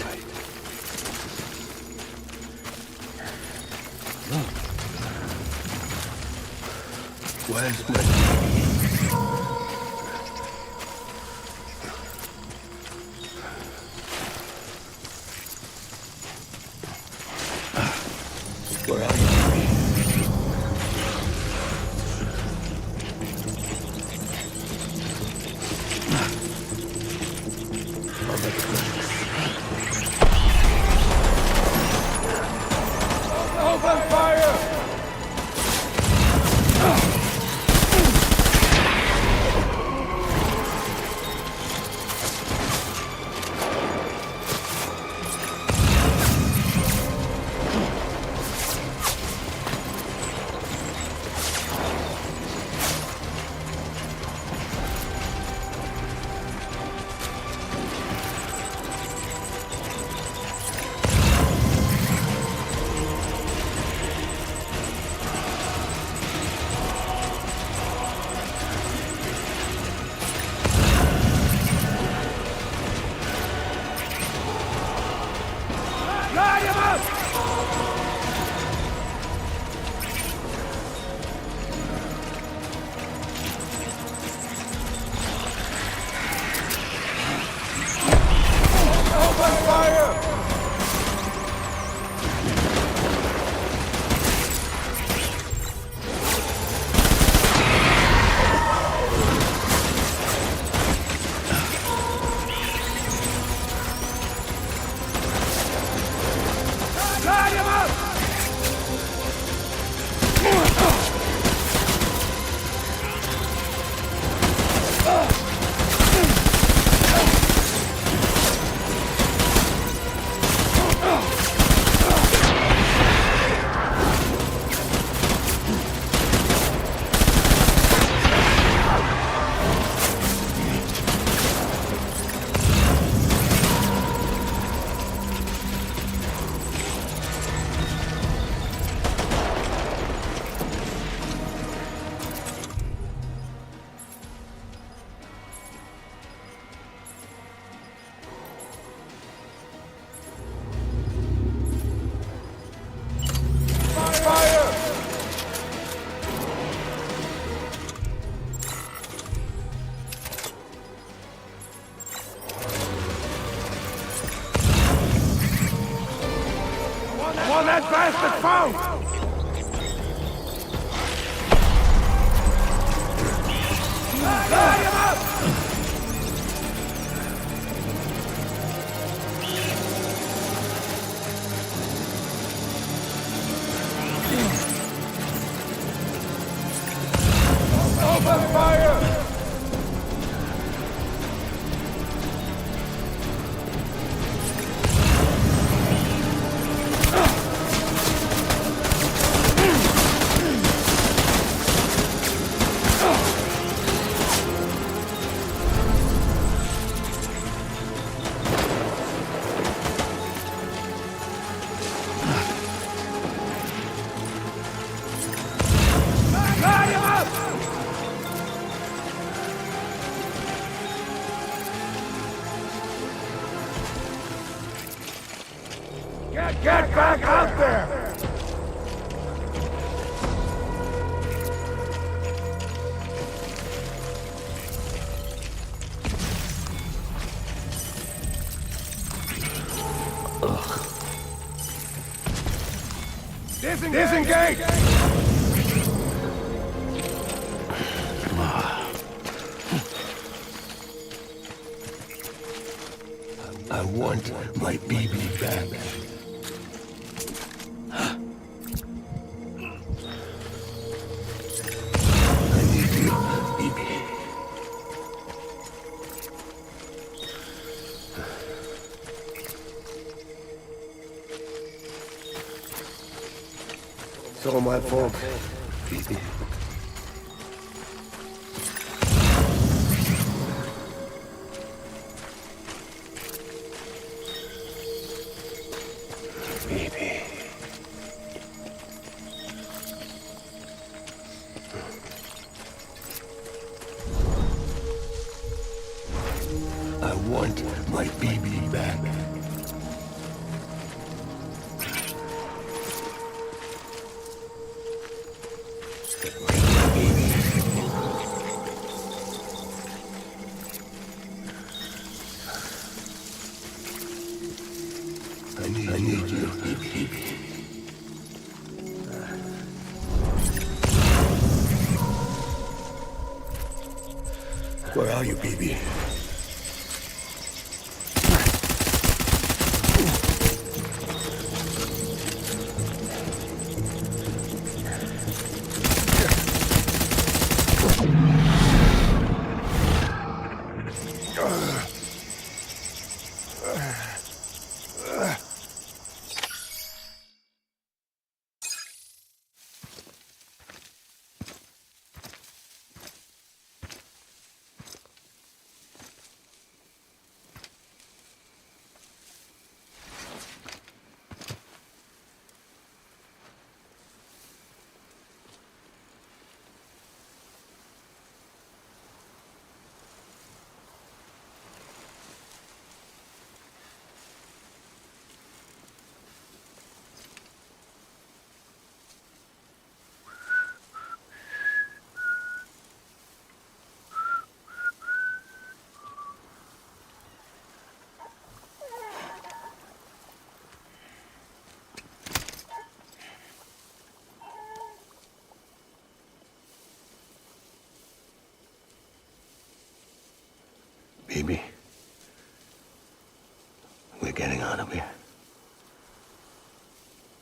Where's my baby? Where are you? Open fire! Light him up! Open fire! Light him up! Fire! Want that bastard found! Light him up! Open fire! Light him up! Get back out there! Disengage! I want my baby back. I need you, baby. It's all my fault. Baby. baby back. I need you, baby. Where are you, baby? Baby, we're getting out of here.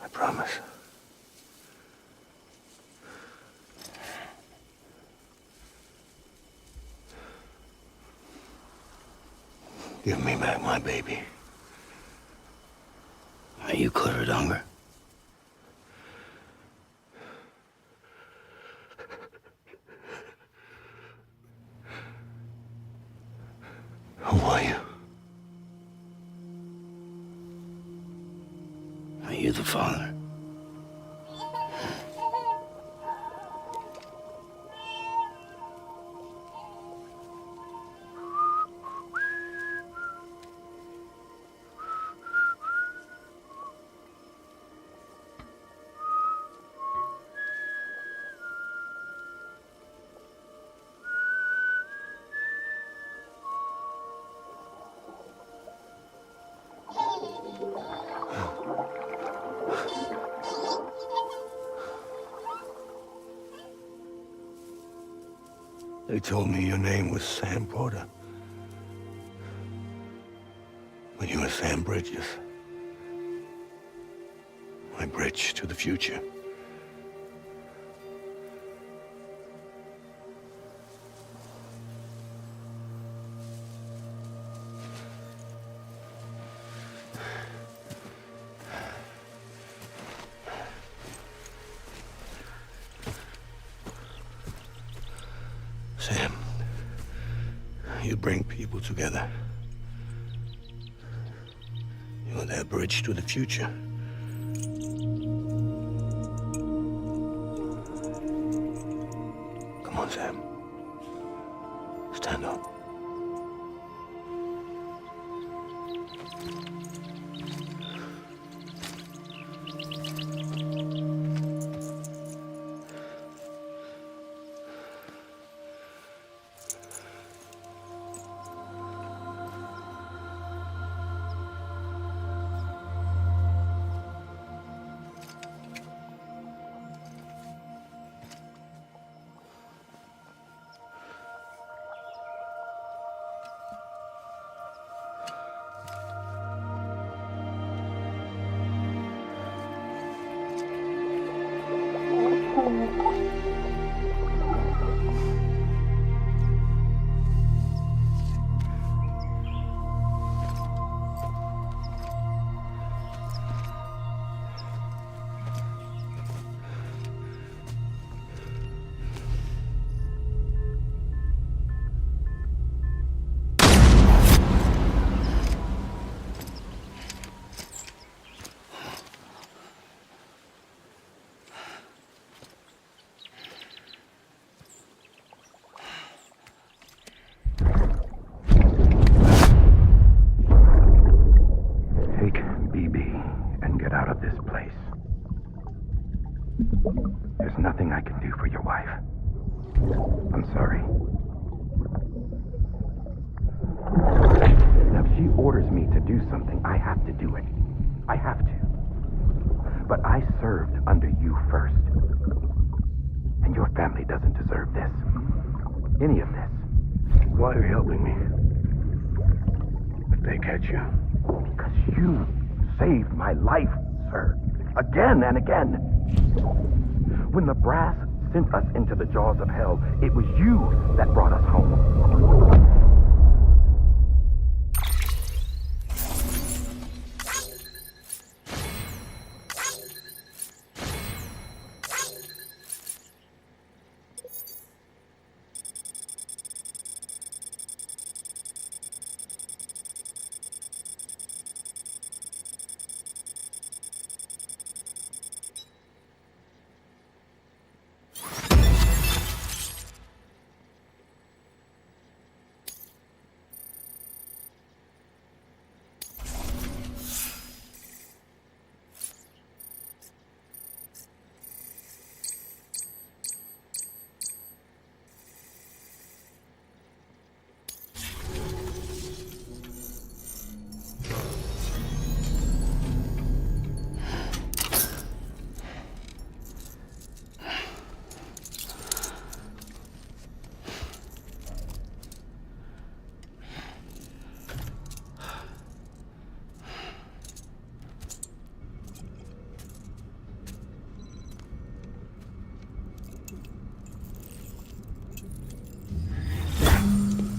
I promise. Give me back my baby. Are you clear of hunger? Who are you? Are you the father? They told me your name was Sam Porter. But you were Sam Bridges. My bridge to the future. Sam, you bring people together. You're their bridge to the future. Come on, Sam. Stand up. There's nothing I can do for your wife. I'm sorry. Now, if she orders me to do something, I have to do it. I have to. But I served under you first. And your family doesn't deserve this. Any of this. Why are you helping me? If they catch you. Because you saved my life, sir. Again and again. When the brass sent us into the jaws of hell, it was you that brought us home.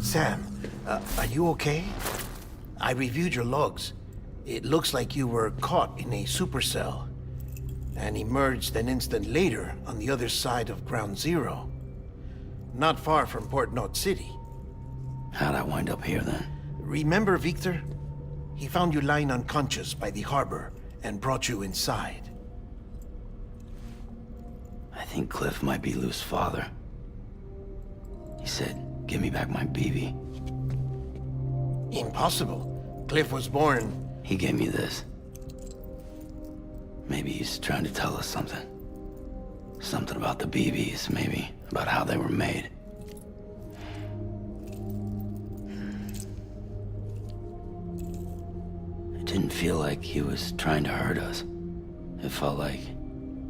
Sam, are you okay? I reviewed your logs. It looks like you were caught in a supercell and emerged an instant later on the other side of Ground Zero. Not far from Port Knot City. How'd I wind up here then? Remember Victor? He found you lying unconscious by the harbor and brought you inside. I think Cliff might be Lou's father. He said, give me back my BB. Impossible. Cliff was born... He gave me this. Maybe he's trying to tell us something. Something about the BBs, maybe. About how they were made. It didn't feel like he was trying to hurt us. It felt like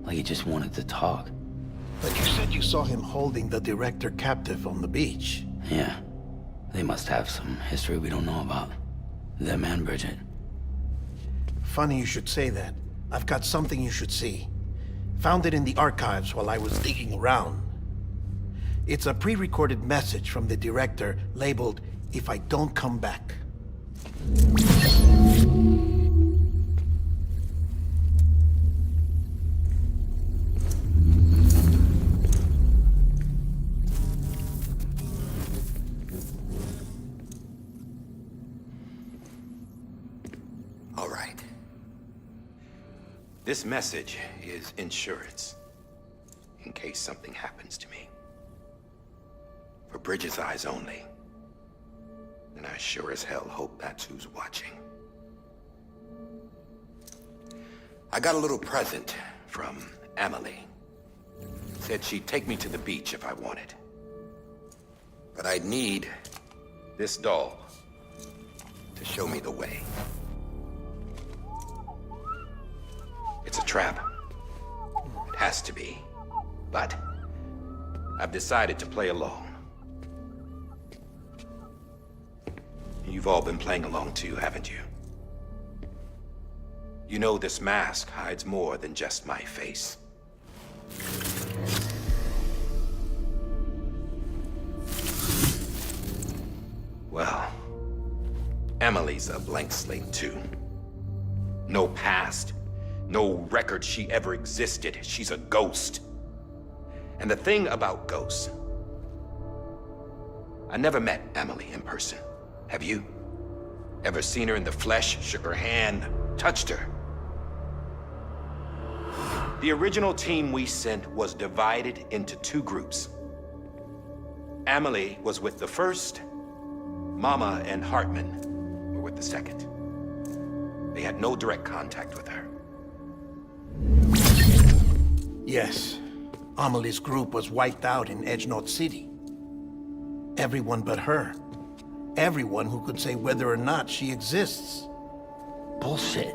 he just wanted to talk. But you said you saw him holding the director captive on the beach. Yeah. They must have some history we don't know about. Them and Bridget. Funny you should say that. I've got something you should see. Found it in the archives while I was digging around. It's a pre-recorded message from the director labeled, "If I don't come back." All right. This message is insurance. In case something happens to me. For Bridget's eyes only. And I sure as hell hope that's who's watching. I got a little present from Emily. Said she'd take me to the beach if I wanted. But I'd need this doll to show me the way. It's a trap. It has to be. But I've decided to play along. You've all been playing along too, haven't you? You know this mask hides more than just my face. Well, Emily's a blank slate too. No past. No record she ever existed. She's a ghost. And the thing about ghosts, I never met Emily in person. Have you? Ever seen her in the flesh, shook her hand, touched her? The original team we sent was divided into two groups. Emily was with the first. Mama and Hartman were with the second. They had no direct contact with her. Yes. Amelie's group was wiped out in Edgenot City. Everyone but her. Everyone who could say whether or not she exists. Bullshit.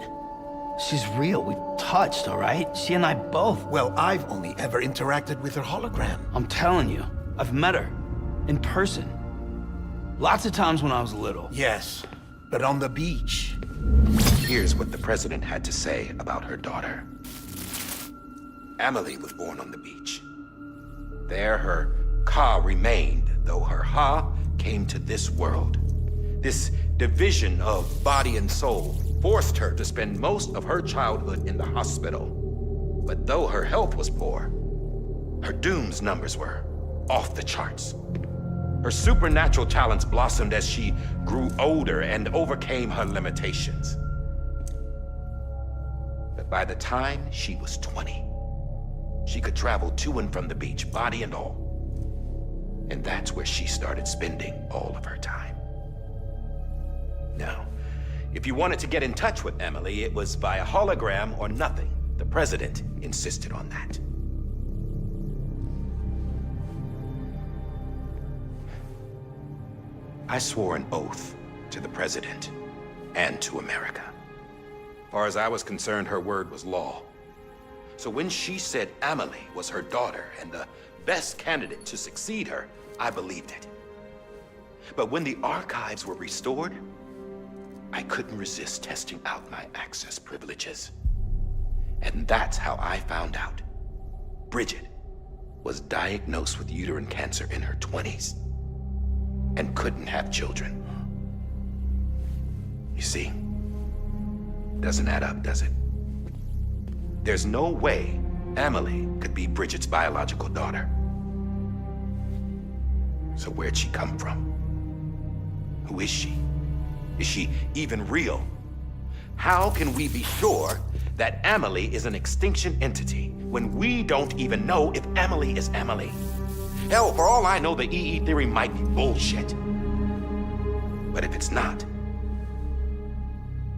She's real. We touched, all right? She and I both. Well, I've only ever interacted with her hologram. I'm telling you, I've met her. In person. Lots of times when I was little. Yes, but on the beach. Here's what the president had to say about her daughter. Amelie was born on the beach. There her Ka remained, though her Ha came to this world. This division of body and soul forced her to spend most of her childhood in the hospital. But though her health was poor, her Doom's numbers were off the charts. Her supernatural talents blossomed as she grew older and overcame her limitations. But by the time she was 20, she could travel to and from the beach, body and all. And that's where she started spending all of her time. Now, if you wanted to get in touch with Emily, it was via hologram or nothing. The president insisted on that. I swore an oath to the president and to America. As far as I was concerned, her word was law. So when she said Amelie was her daughter and the best candidate to succeed her, I believed it. But when the archives were restored, I couldn't resist testing out my access privileges. And that's how I found out Bridget was diagnosed with uterine cancer in her 20s and couldn't have children. You see, doesn't add up, does it? There's no way Amelie could be Bridget's biological daughter. So where'd she come from? Who is she? Is she even real? How can we be sure that Amelie is an extinction entity when we don't even know if Amelie is Amelie? Hell, for all I know, the EE theory might be bullshit. But if it's not,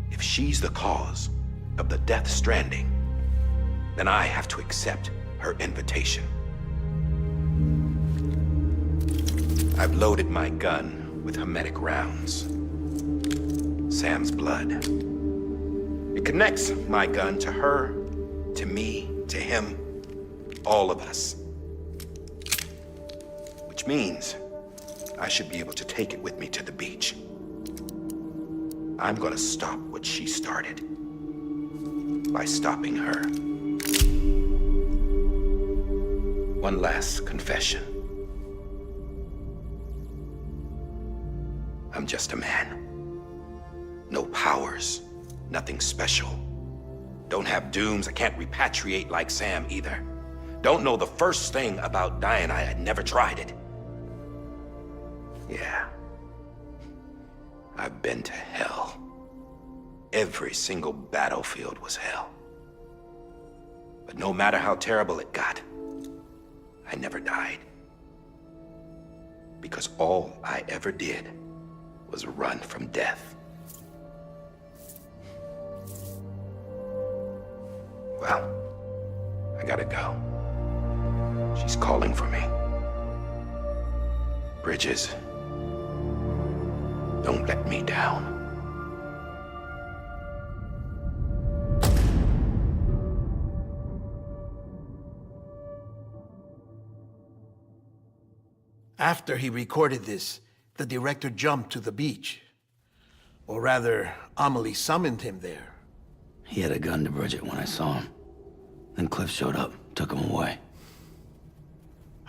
if she's the cause of the death stranding, then I have to accept her invitation. I've loaded my gun with hermetic rounds. Sam's blood. It connects my gun to her, to me, to him, all of us. Which means I should be able to take it with me to the beach. I'm gonna stop what she started by stopping her. One last confession. I'm just a man. No powers, nothing special. Don't have dooms, I can't repatriate like Sam either. Don't know the first thing about dying, I had never tried it. Yeah. I've been to hell. Every single battlefield was hell. But no matter how terrible it got, I never died. Because all I ever did was run from death. Well, I gotta go. She's calling for me. Bridges, don't let me down. After he recorded this, the director jumped to the beach. Or rather, Amelie summoned him there. He had a gun to Bridget when I saw him. Then Cliff showed up, took him away.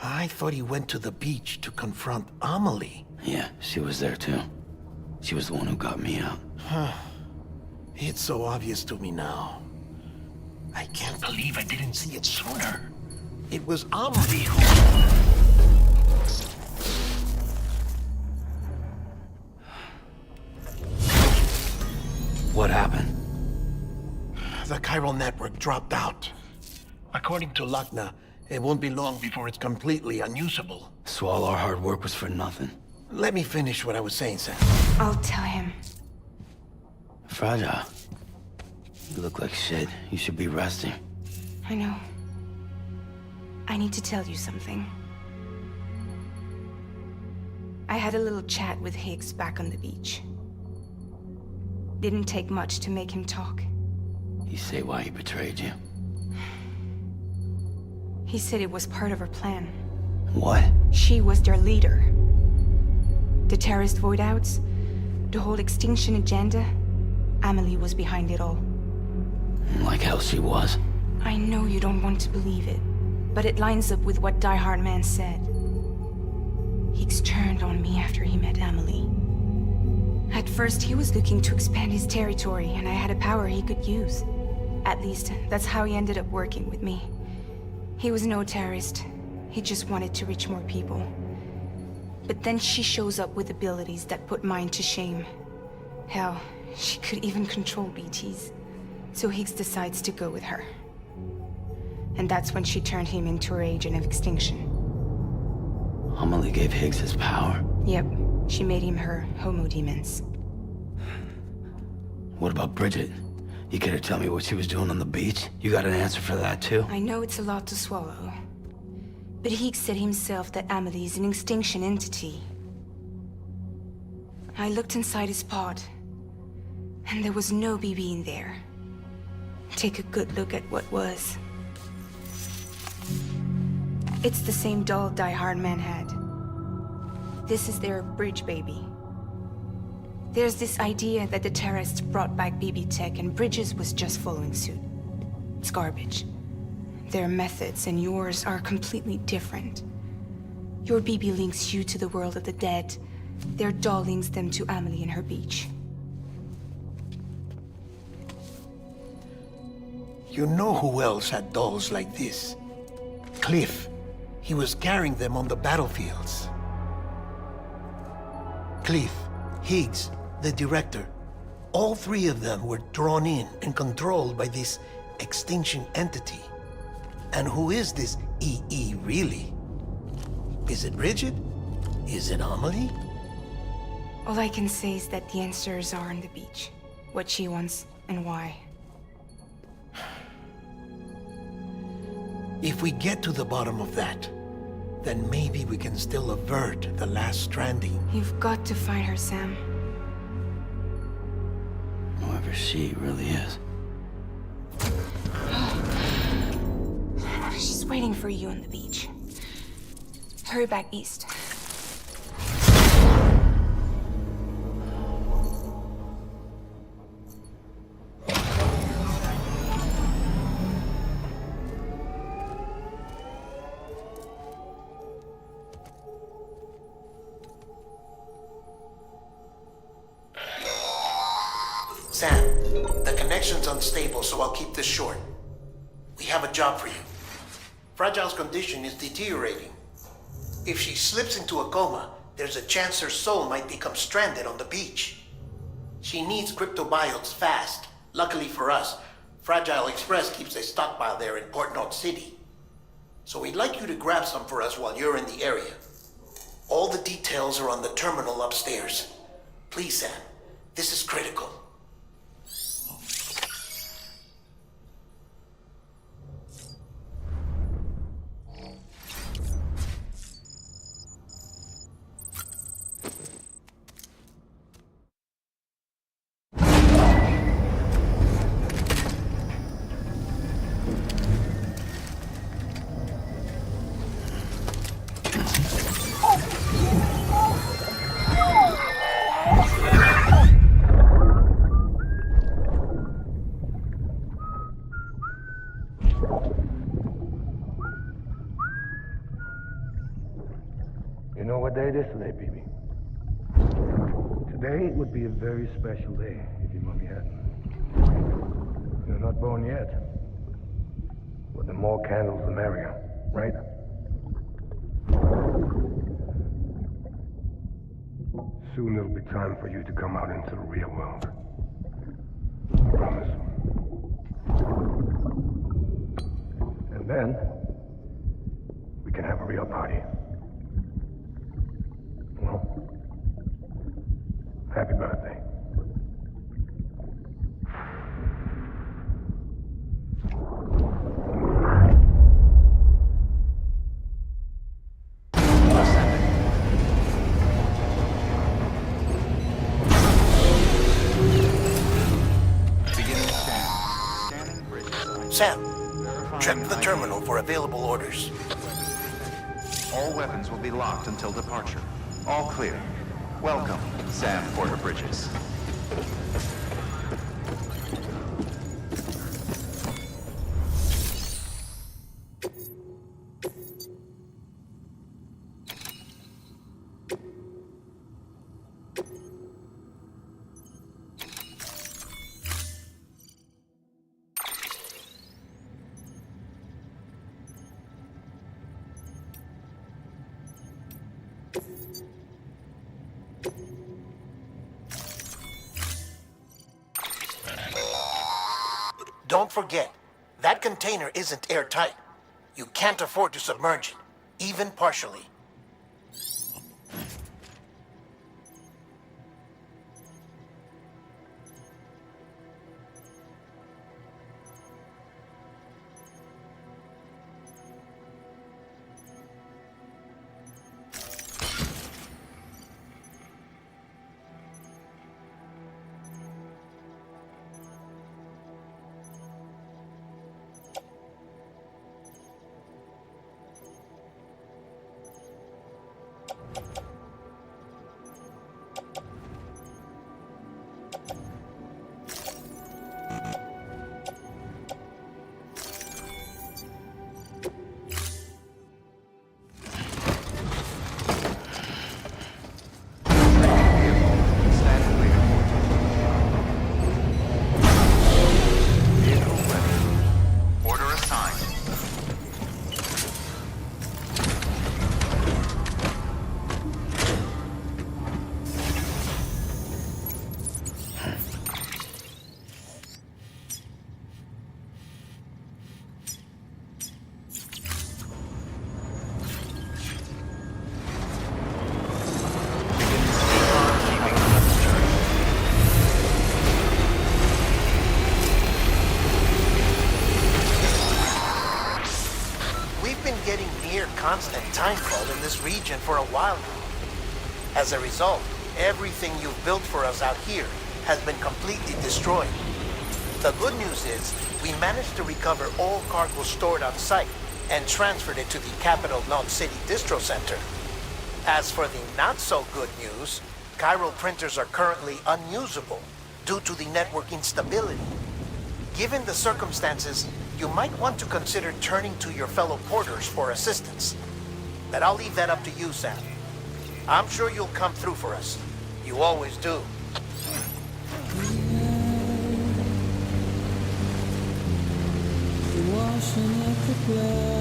I thought he went to the beach to confront Amelie. Yeah, she was there too. She was the one who got me out. It's so obvious to me now. I can't believe I didn't see it sooner. It was Amelie who... What happened? The chiral network dropped out. According to Lakna, it won't be long before it's completely unusable. So all our hard work was for nothing. Let me finish what I was saying, Sam. I'll tell him. Fragile. You look like shit. You should be resting. I know. I need to tell you something. I had a little chat with Higgs back on the beach. Didn't take much to make him talk. You say why he betrayed you? He said it was part of her plan. What? She was their leader. The terrorist void-outs, the whole extinction agenda, Amelie was behind it all. Like hell she was. I know you don't want to believe it, but it lines up with what Die Hard Man said. Higgs turned on me after he met Amelie. At first, he was looking to expand his territory, and I had a power he could use. At least, that's how he ended up working with me. He was no terrorist. He just wanted to reach more people. But then she shows up with abilities that put mine to shame. Hell, she could even control BTs. So Higgs decides to go with her. And that's when she turned him into her agent of extinction. Amelie gave Higgs his power? Yep, she made him her homo demons. What about Bridget? You care to tell me what she was doing on the beach? You got an answer for that too? I know it's a lot to swallow. But Higgs said himself that Amelie is an extinction entity. I looked inside his pod, and there was no BB in there. Take a good look at what was. It's the same doll Die Hard Man had. This is their bridge baby. There's this idea that the terrorists brought back BB tech and Bridges was just following suit. It's garbage. Their methods and yours are completely different. Your BB links you to the world of the dead. Their doll links them to Amelie and her beach. You know who else had dolls like this? Cliff. He was carrying them on the battlefields. Cliff, Higgs, the director. All three of them were drawn in and controlled by this extinction entity. And who is this EE really? Is it Bridget? Is it Amelie? All I can say is that the answers are on the beach. What she wants and why. If we get to the bottom of that, then maybe we can still avert the last stranding. You've got to find her, Sam. Whoever she really is. She's waiting for you on the beach. Hurry back east. Sam, the connection's unstable, so I'll keep this short. We have a job for you. Fragile's condition is deteriorating. If she slips into a coma, there's a chance her soul might become stranded on the beach. She needs cryptobiotes fast. Luckily for us, Fragile Express keeps a stockpile there in Port North City. So we'd like you to grab some for us while you're in the area. All the details are on the terminal upstairs. Please, Sam, this is critical. You know what day it is today, BB? Today would be a very special day if your mommy hadn't. You're not born yet. But the more candles, the merrier, right? Soon it'll be time for you to come out into the real world. I promise. And then, we can have a real party. Well, happy birthday. Sam, check the terminal for available orders. All weapons will be locked until departure. All clear. Welcome, Sam Porter Bridges. Don't forget, that container isn't airtight. You can't afford to submerge it, even partially. Constant timefall in this region for a while now. As a result, everything you've built for us out here has been completely destroyed. The good news is, we managed to recover all cargo stored on site and transferred it to the Capital Knot City Distro Center. As for the not-so-good news, chiral printers are currently unusable due to the network instability. Given the circumstances, you might want to consider turning to your fellow porters for assistance. But I'll leave that up to you, Sam. I'm sure you'll come through for us. You always do. Washing up the blood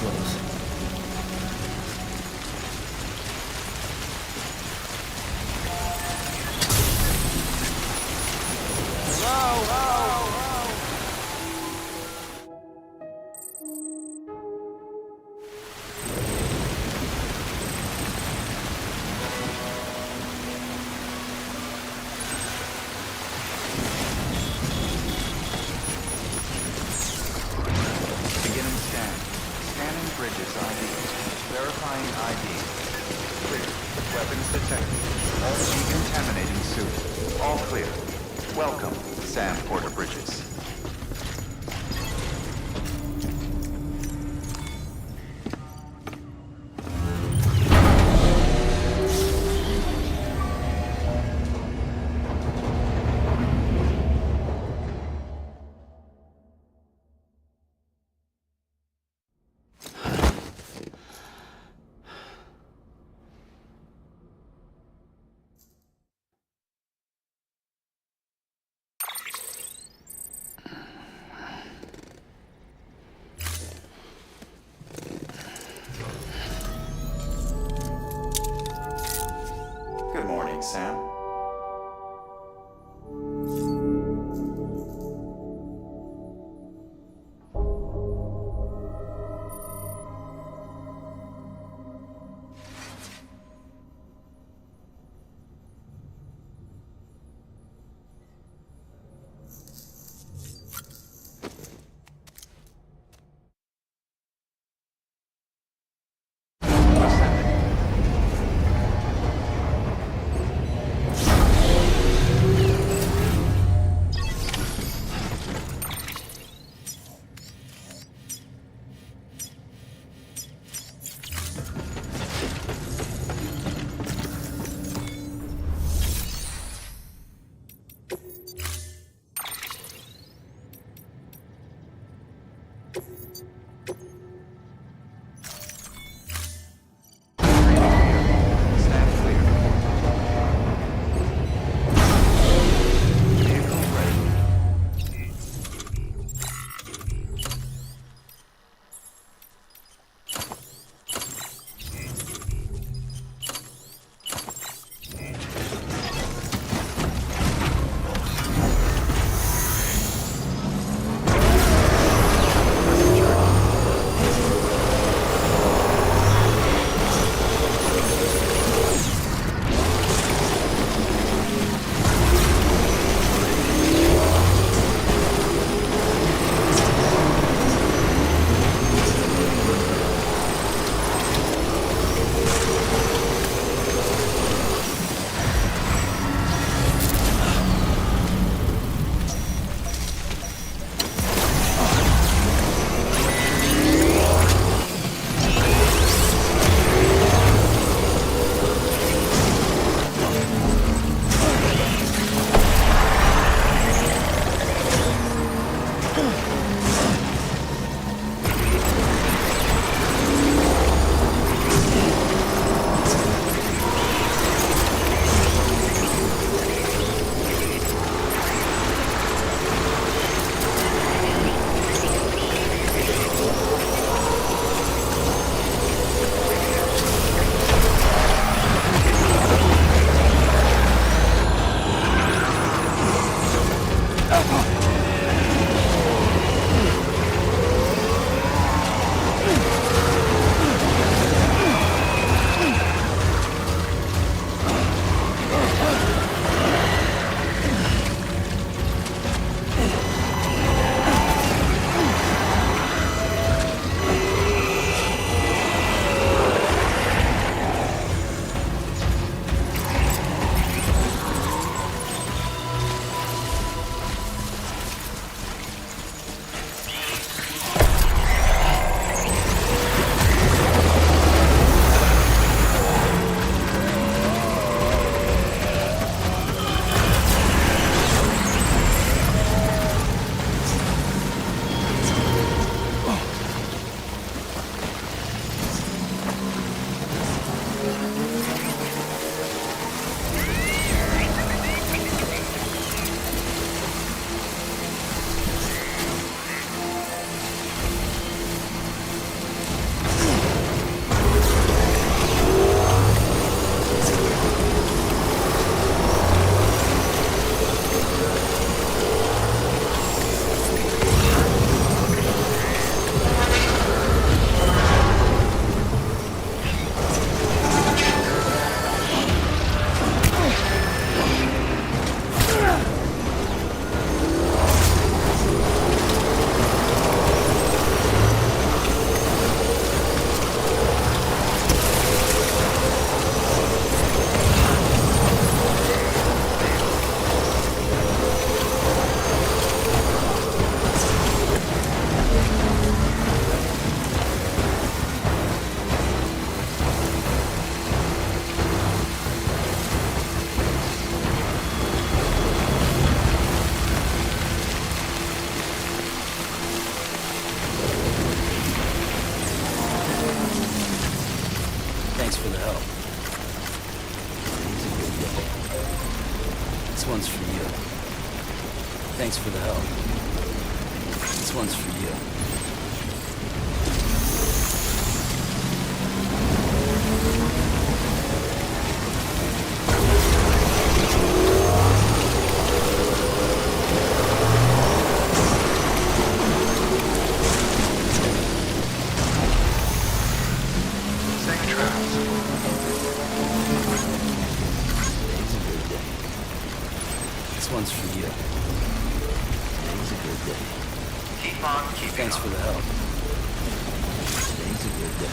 close. Beginning scan. Scanning bridges ID. Verifying ID. Clear. Weapons detected. All decontaminating suit. All clear. Welcome, Sam Porter Bridges. Good morning, Sam. Stand clear. Vehicle ready. Thanks for the help. This one's for you. Safe travels. Today's a good day. This one's for you. Today's a good day. Keep on keeping Thanks on. for the help. Today's a good day.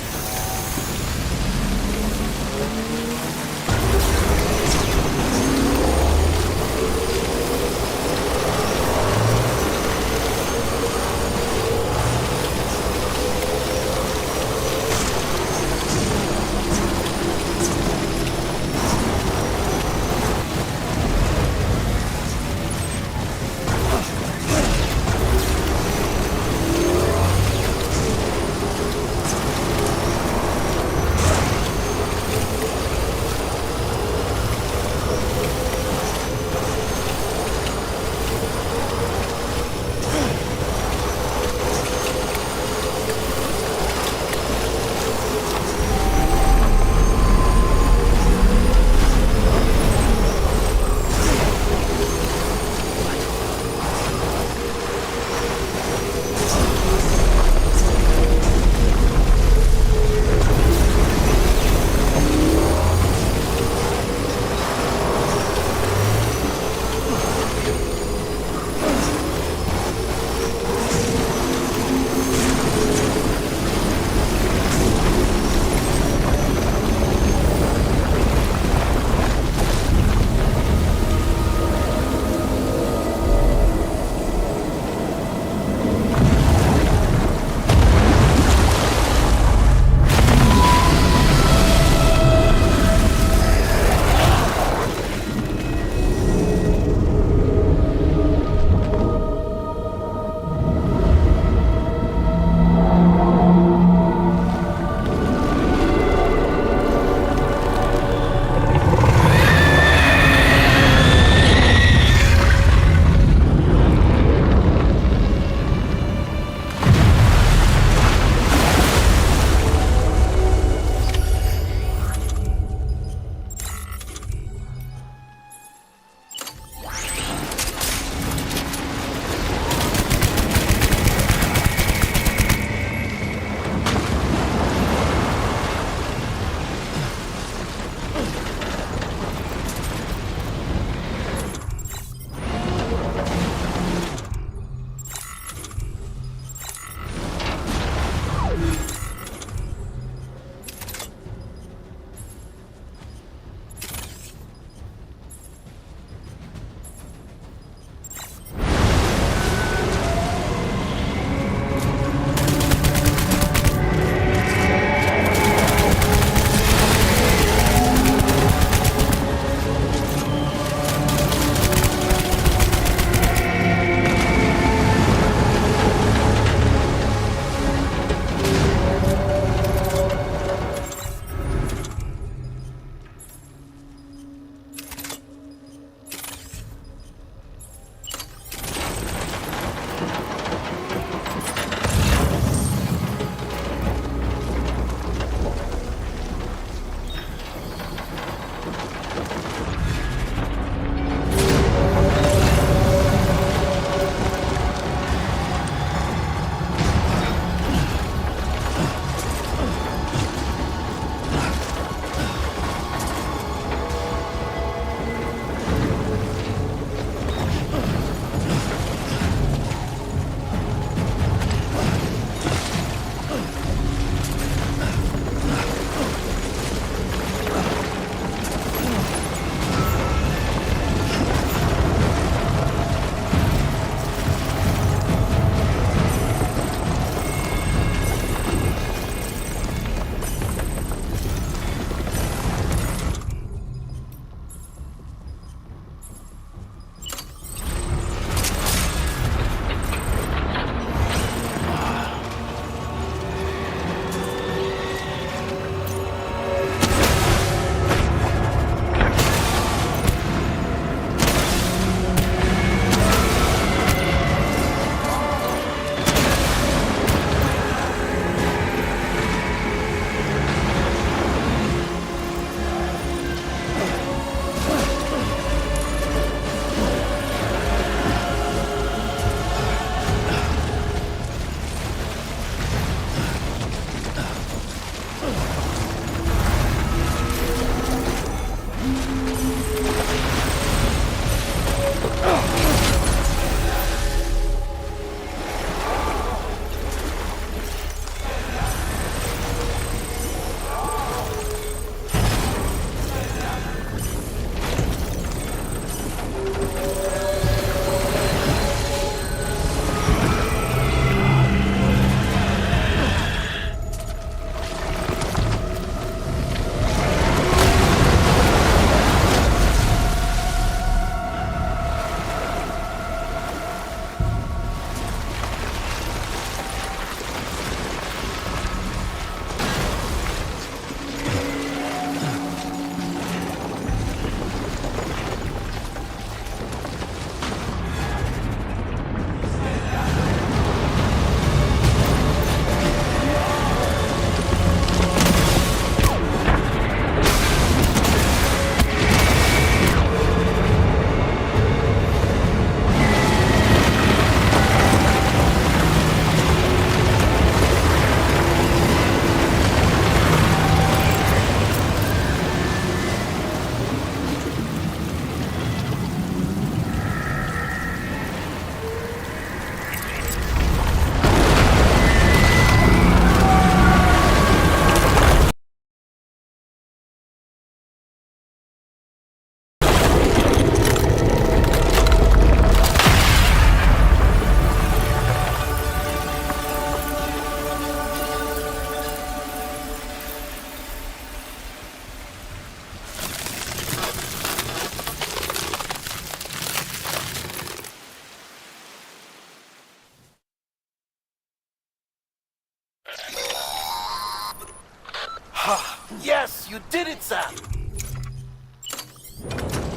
Yes, you did it, Sam!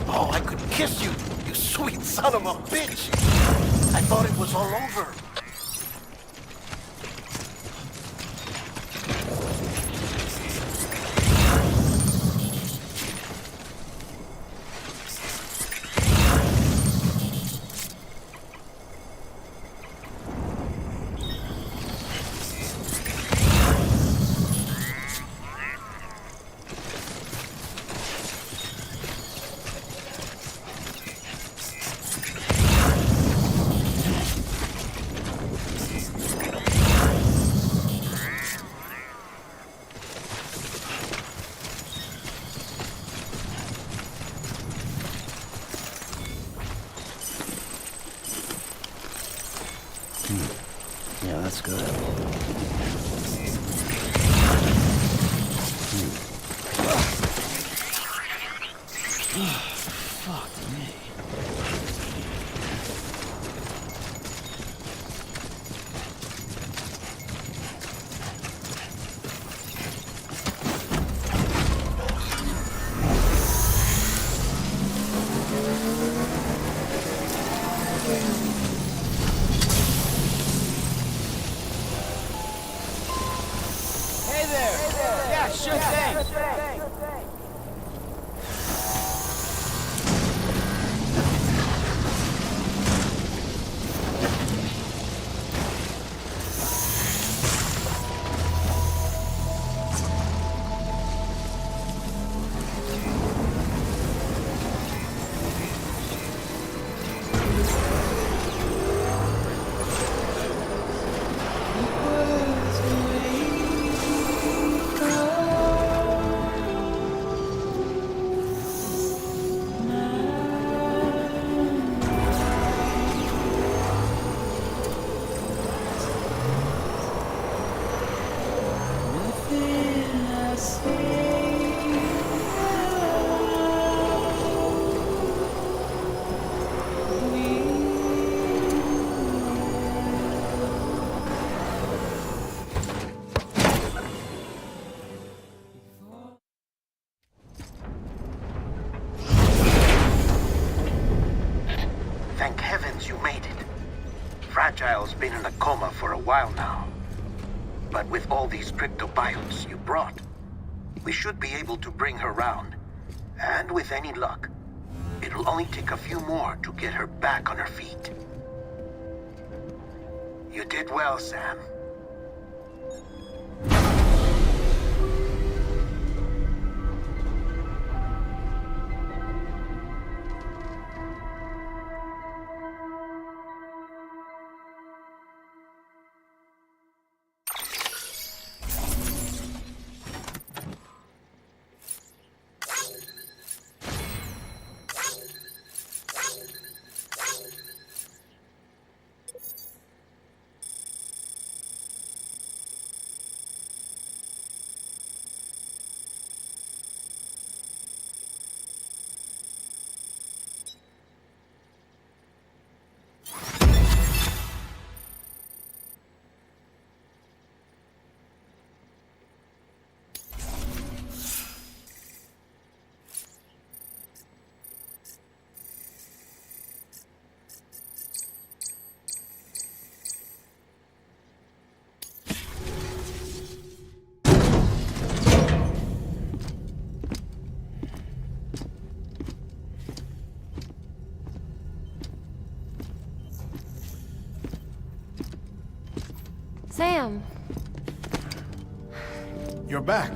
Oh, I could kiss you, you sweet son of a bitch! I thought it was all over. Yeah, that's good. Fuck me. Hey there! Yeah, sure thing! Thank heavens you made it. Fragile's been in a coma for a while now. But with all these cryptobiotes you brought, we should be able to bring her round. And with any luck, it'll only take a few more to get her back on her feet. You did well, Sam. Sam. You're back.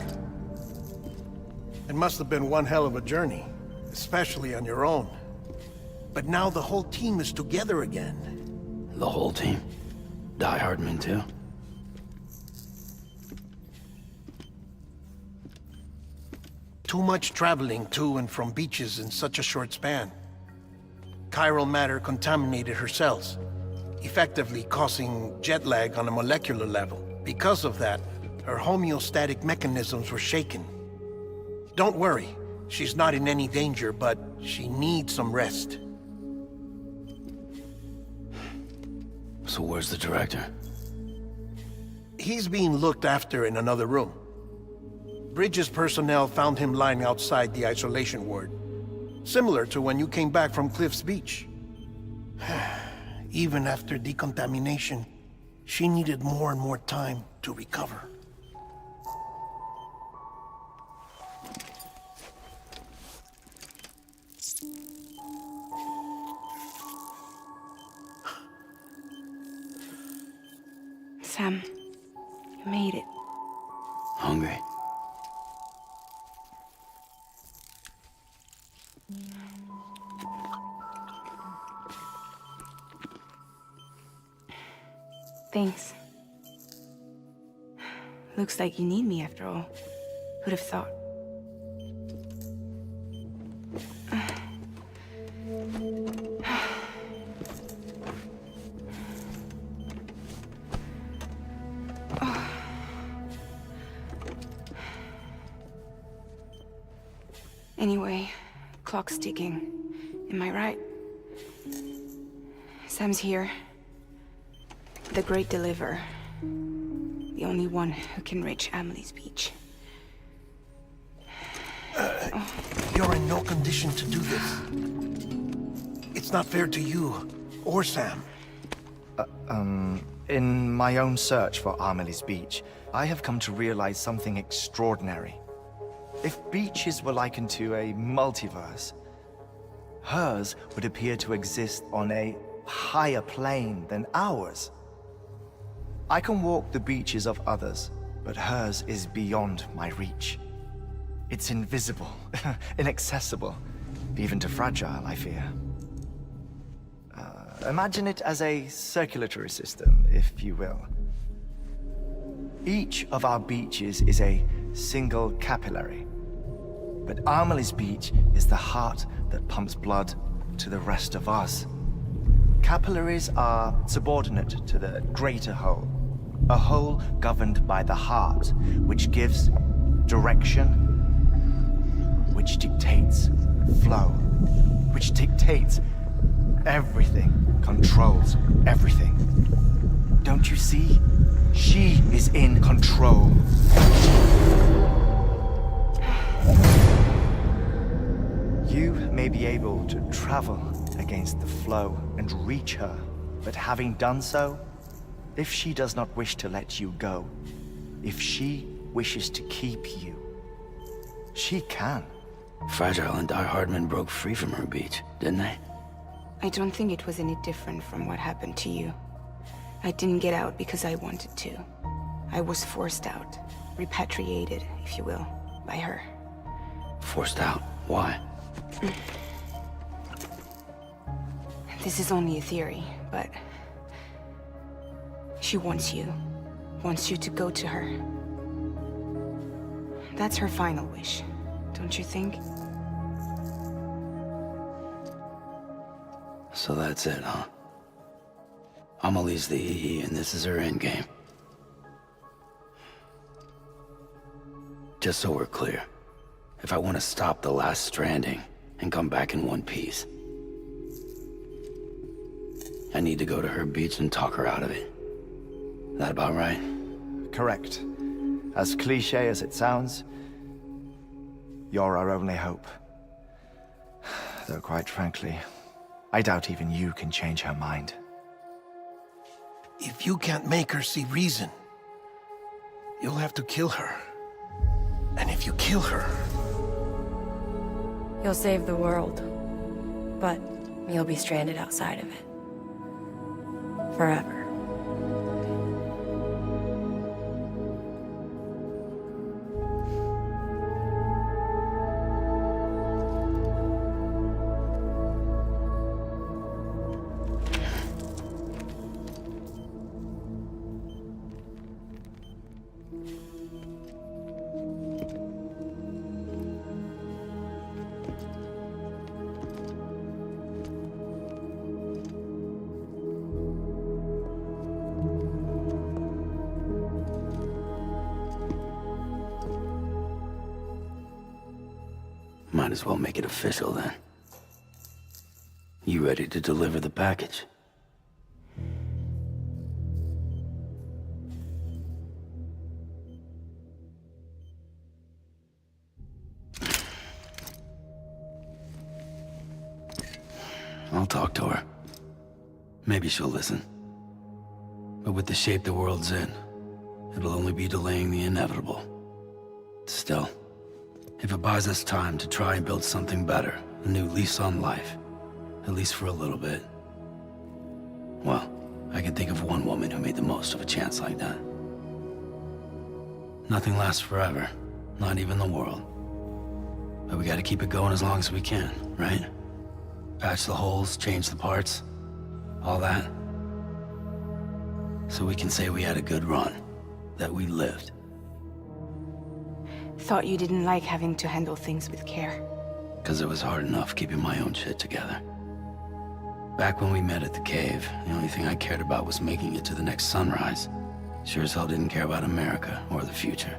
It must have been one hell of a journey, especially on your own. But now the whole team is together again. The whole team? Die Hardman too? Too much traveling to and from beaches in such a short span. Chiral matter contaminated her cells, effectively causing jet lag on a molecular level. Because of that, her homeostatic mechanisms were shaken. Don't worry, she's not in any danger, but she needs some rest. So where's the director? He's being looked after in another room. Bridges personnel found him lying outside the isolation ward. Similar to when you came back from Cliff's Beach. Even after decontamination, she needed more and more time to recover. Sam, you made it. Hungry? Thanks. Looks like you need me after all. Who'd have thought? Anyway, clock's ticking. Am I right? Sam's here. The Great Deliverer. The only one who can reach Amelie's beach. You're in no condition to do this. It's not fair to you, or Sam. In my own search for Amelie's beach, I have come to realize something extraordinary. If beaches were likened to a multiverse, hers would appear to exist on a higher plane than ours. I can walk the beaches of others, but hers is beyond my reach. It's invisible, inaccessible, even to fragile, I fear. Imagine it as a circulatory system, if you will. Each of our beaches is a single capillary, but Amelie's beach is the heart that pumps blood to the rest of us. Capillaries are subordinate to the greater whole, a whole governed by the heart, which gives direction, which dictates flow, which dictates everything, controls everything. Don't you see? She is in control. You may be able to travel against the flow and reach her, but having done so, if she does not wish to let you go, if she wishes to keep you, she can. Fragile and Die Hardman broke free from her beach, didn't they? I don't think it was any different from what happened to you. I didn't get out because I wanted to. I was forced out. Repatriated, if you will, by her. Forced out? Why? This is only a theory, but... she wants you. Wants you to go to her. That's her final wish, don't you think? So that's it, huh? Amelie's the EE, and this is her endgame. Just so we're clear, if I want to stop the last stranding and come back in one piece, I need to go to her beach and talk her out of it. That about right? Correct. As cliché as it sounds, you're our only hope. Though quite frankly, I doubt even you can change her mind. If you can't make her see reason, you'll have to kill her. And if you kill her... You'll save the world, but you'll be stranded outside of it. Forever. Might as well make it official then. You ready to deliver the package? I'll talk to her. Maybe she'll listen. But with the shape the world's in, it'll only be delaying the inevitable. Still, if it buys us time to try and build something better, a new lease on life, at least for a little bit, well, I can think of one woman who made the most of a chance like that. Nothing lasts forever, not even the world. But we gotta keep it going as long as we can, right? Patch the holes, change the parts, all that. So we can say we had a good run, that we lived. Thought you didn't like having to handle things with care. 'Cause it was hard enough keeping my own shit together. Back when we met at the cave, the only thing I cared about was making it to the next sunrise. Sure as hell didn't care about America or the future.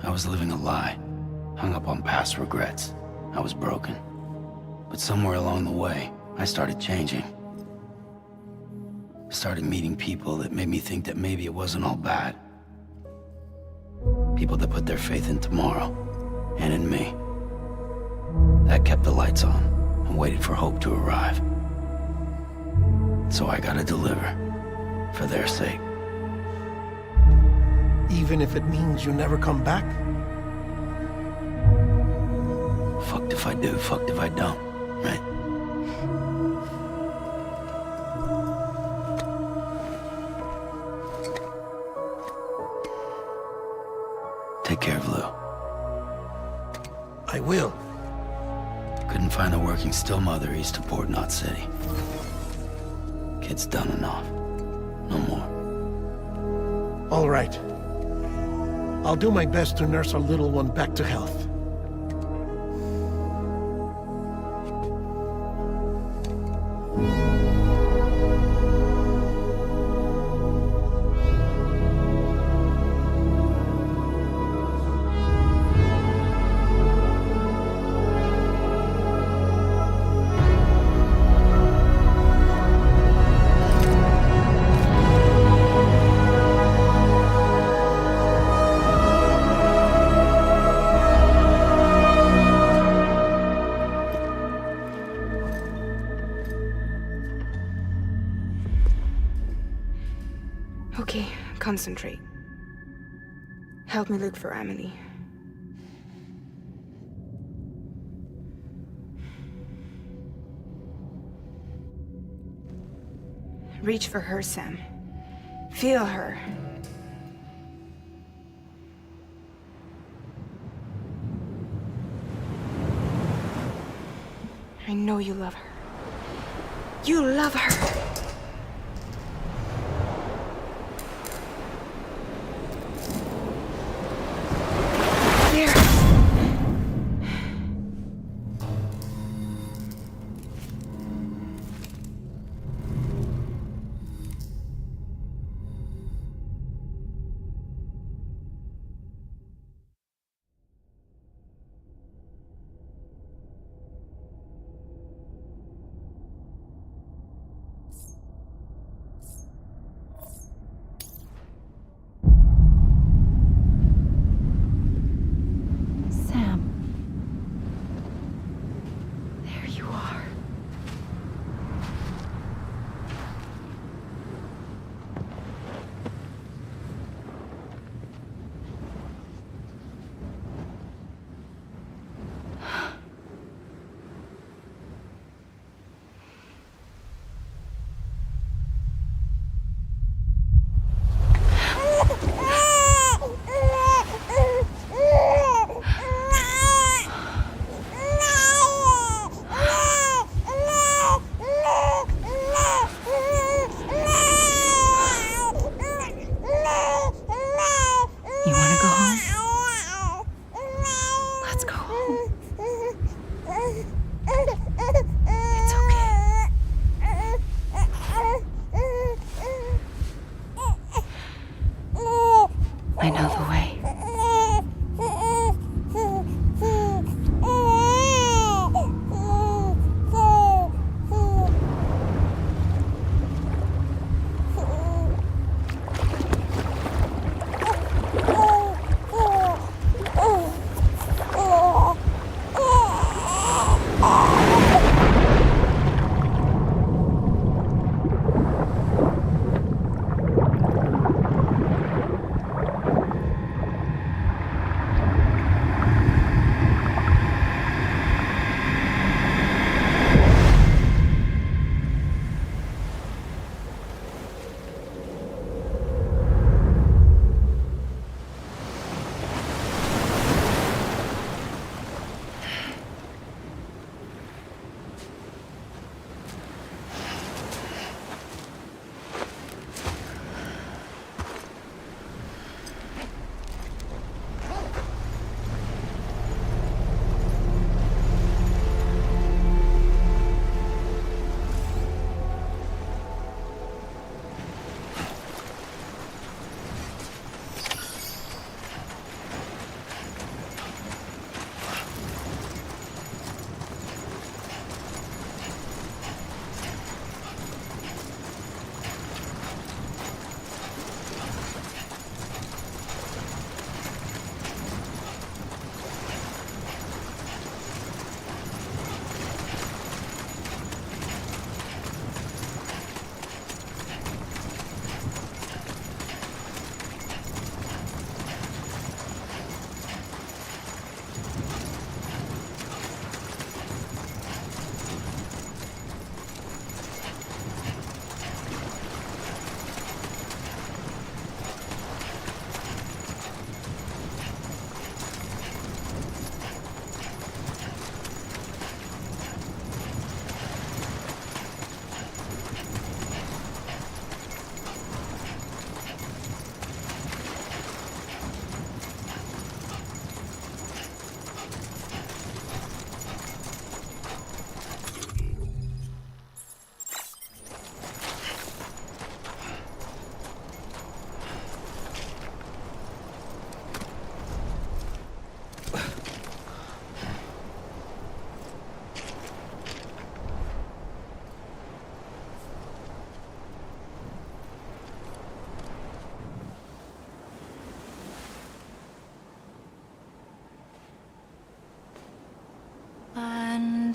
I was living a lie, hung up on past regrets. I was broken. But somewhere along the way, I started changing. Started meeting people that made me think that maybe it wasn't all bad. People that put their faith in tomorrow, and in me. That kept the lights on, and waited for hope to arrive. So I gotta deliver, for their sake. Even if it means you never come back? Fucked if I do, fucked if I don't, right? Take care of Lou. I will. Couldn't find a working still mother east of Port Knot City. Kid's done enough. No more. All right. I'll do my best to nurse our little one back to health. Okay, concentrate. Help me look for Emily. Reach for her, Sam. Feel her. I know you love her. You love her!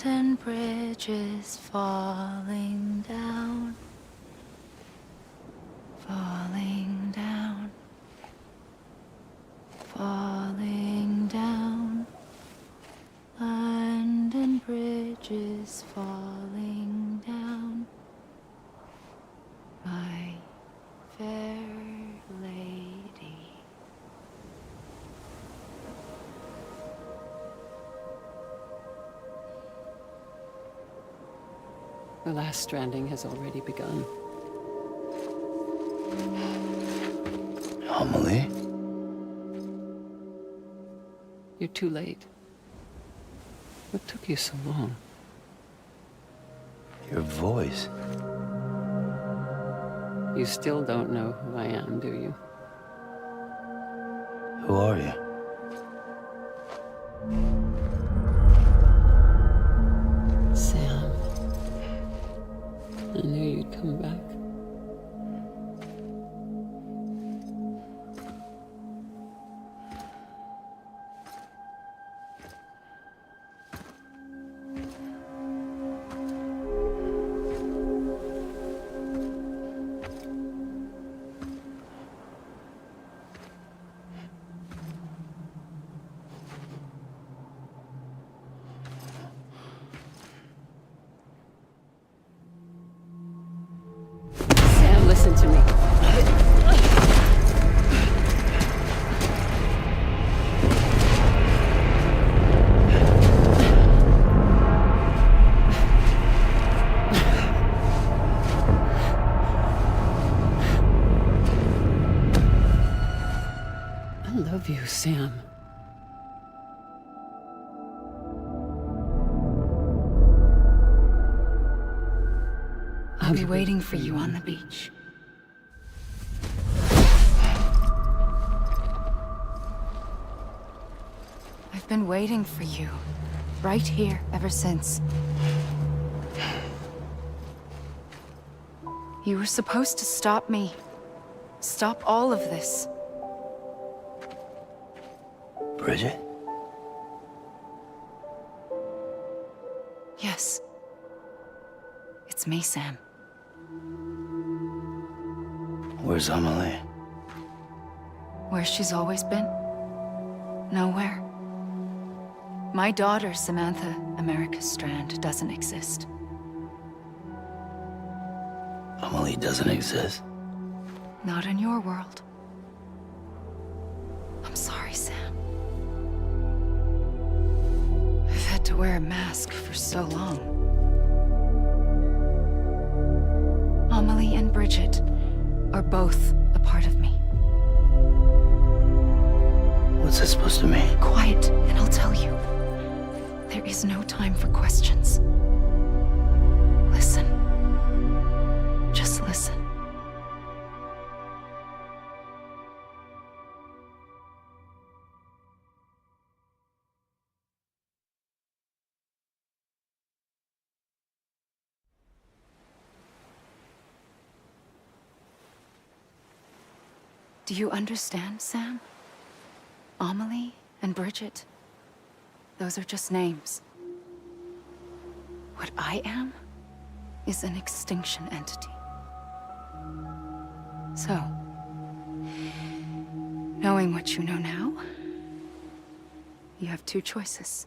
London Bridge is falling down. Falling down. Falling down. London Bridge is falling down. My fair lady. The last stranding has already begun. Amelie? You're too late. What took you so long? Your voice. You still don't know who I am, do you? Who are you? Sam. I knew you'd come back. Sam, listen to me. I love you, Sam. I'll be waiting for you on the beach. I've been waiting for you, right here, ever since. You were supposed to stop me. Stop all of this. Bridget? Yes. It's me, Sam. Where's Amelie? Where she's always been. Nowhere. My daughter, Samantha America Strand, doesn't exist. Amelie doesn't exist? Not in your world. I'm sorry, Sam. I've had to wear a mask for so long. Amelie and Bridget are both a part of me. What's that supposed to mean? Quiet, and I'll tell you. There is no time for questions. Listen. Just listen. Do you understand, Sam? Amelie and Bridget, those are just names. What I am is an extinction entity. So, knowing what you know now, you have two choices.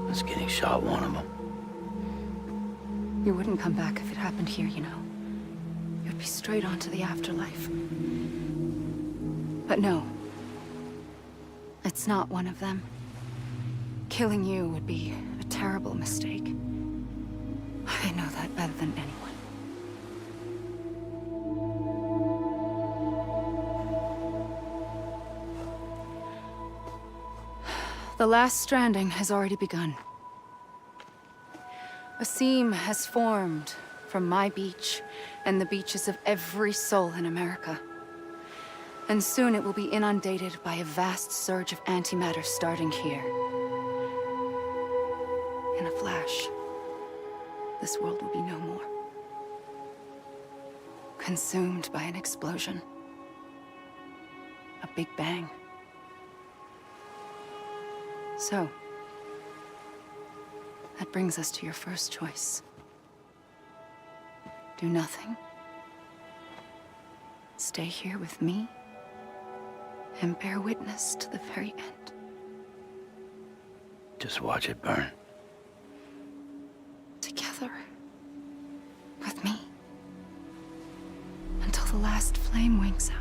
Is getting shot one of them? You wouldn't come back if it happened here, you know. You'd be straight on to the afterlife. But no. It's not one of them. Killing you would be a terrible mistake. I know that better than anyone. The last stranding has already begun. A seam has formed from my beach and the beaches of every soul in America. And soon it will be inundated by a vast surge of antimatter starting here. In a flash, this world will be no more. Consumed by an explosion. A big bang. So, that brings us to your first choice. Do nothing. Stay here with me and bear witness to the very end. Just watch it burn. Together. With me. Until the last flame winks out.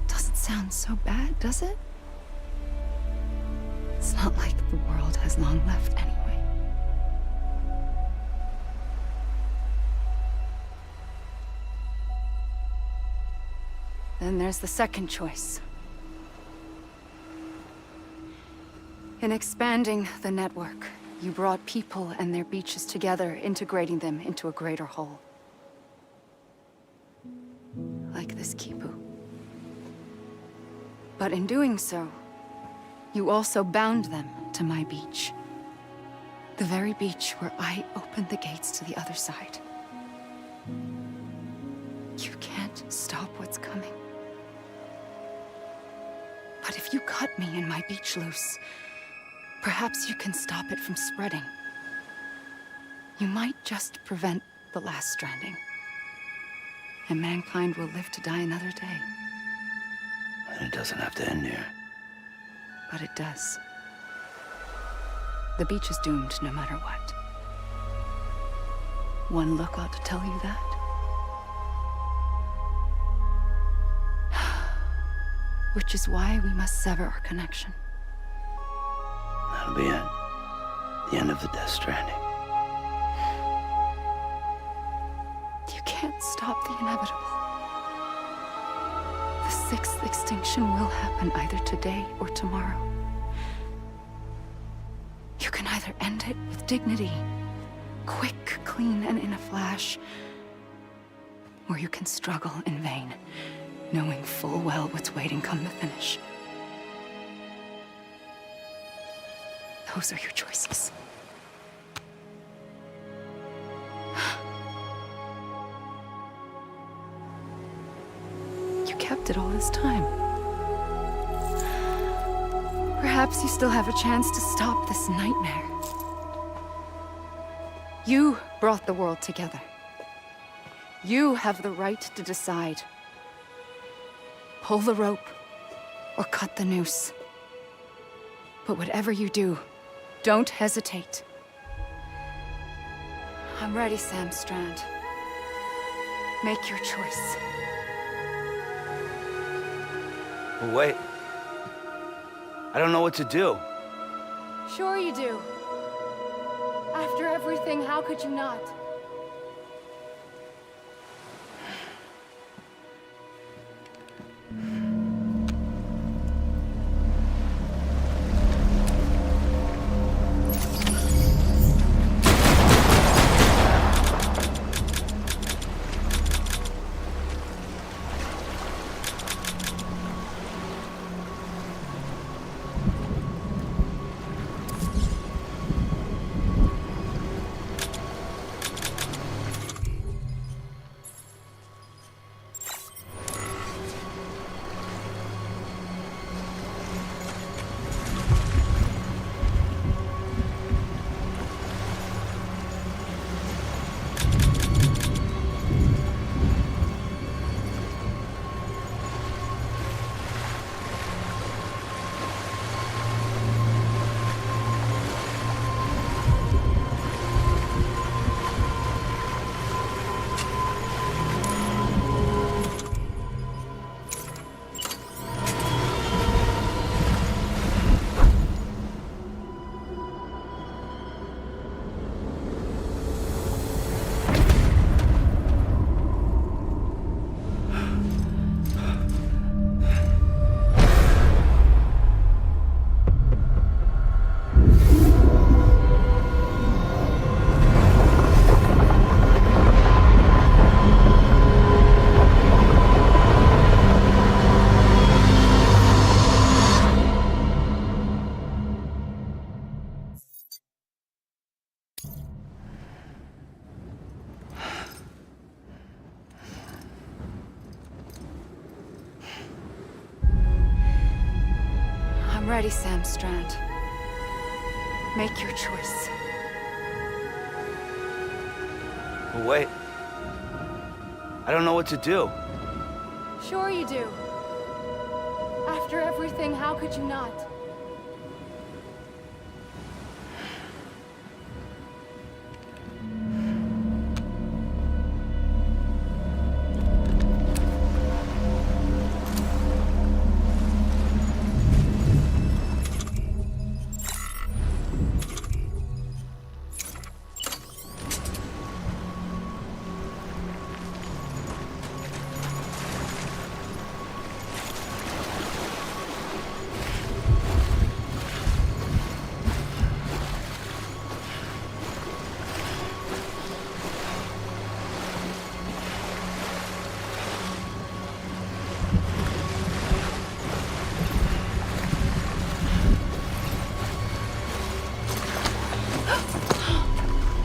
Doesn't sound so bad, does it? It's not like the world has long left anyway. Then there's the second choice. In expanding the network, you brought people and their beaches together, integrating them into a greater whole. Like this Kipu. But in doing so, you also bound them to my beach. The very beach where I opened the gates to the other side. You can't stop what's coming. But if you cut me and my beach loose, perhaps you can stop it from spreading. You might just prevent the last stranding. And mankind will live to die another day. And it doesn't have to end here. But it does. The beach is doomed no matter what. One look ought to tell you that. Which is why we must sever our connection. That'll be it. The end of the Death Stranding. You can't stop the inevitable. The sixth extinction will happen either today or tomorrow. You can either end it with dignity, quick, clean, and in a flash, or you can struggle in vain, knowing full well what's waiting come the finish. Those are your choices. You kept it all this time. Perhaps you still have a chance to stop this nightmare. You brought the world together. You have the right to decide. Pull the rope, or cut the noose. But whatever you do, don't hesitate. I'm ready, Sam Strand. Make your choice. But wait. I don't know what to do. Sure you do. After everything, how could you not? ready, Sam Strand. Make your choice. But wait. I don't know what to do. Sure you do. After everything, how could you not?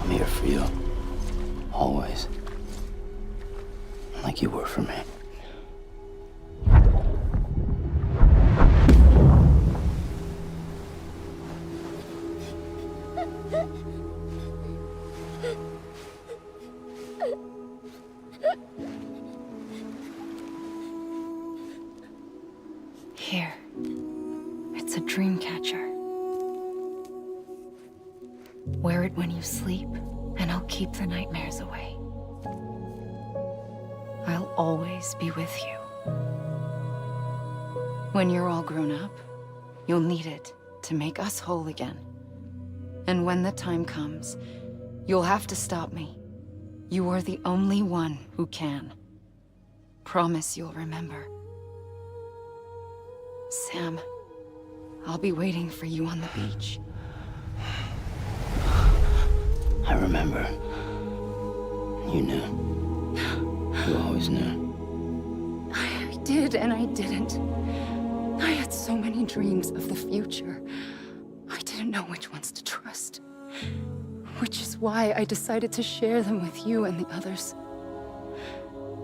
I'm here for you. Always. Like you were for me. Here. It's a dream catcher. Wear it when you sleep, and I'll keep the nightmares away. I'll always be with you. When you're all grown up, you'll need it to make us whole again. And when the time comes, you'll have to stop me. You are the only one who can. Promise you'll remember. Sam, I'll be waiting for you on the beach. I remember. You knew. You always knew. I did and I didn't. I had so many dreams of the future. I didn't know which ones to trust. Which is why I decided to share them with you and the others.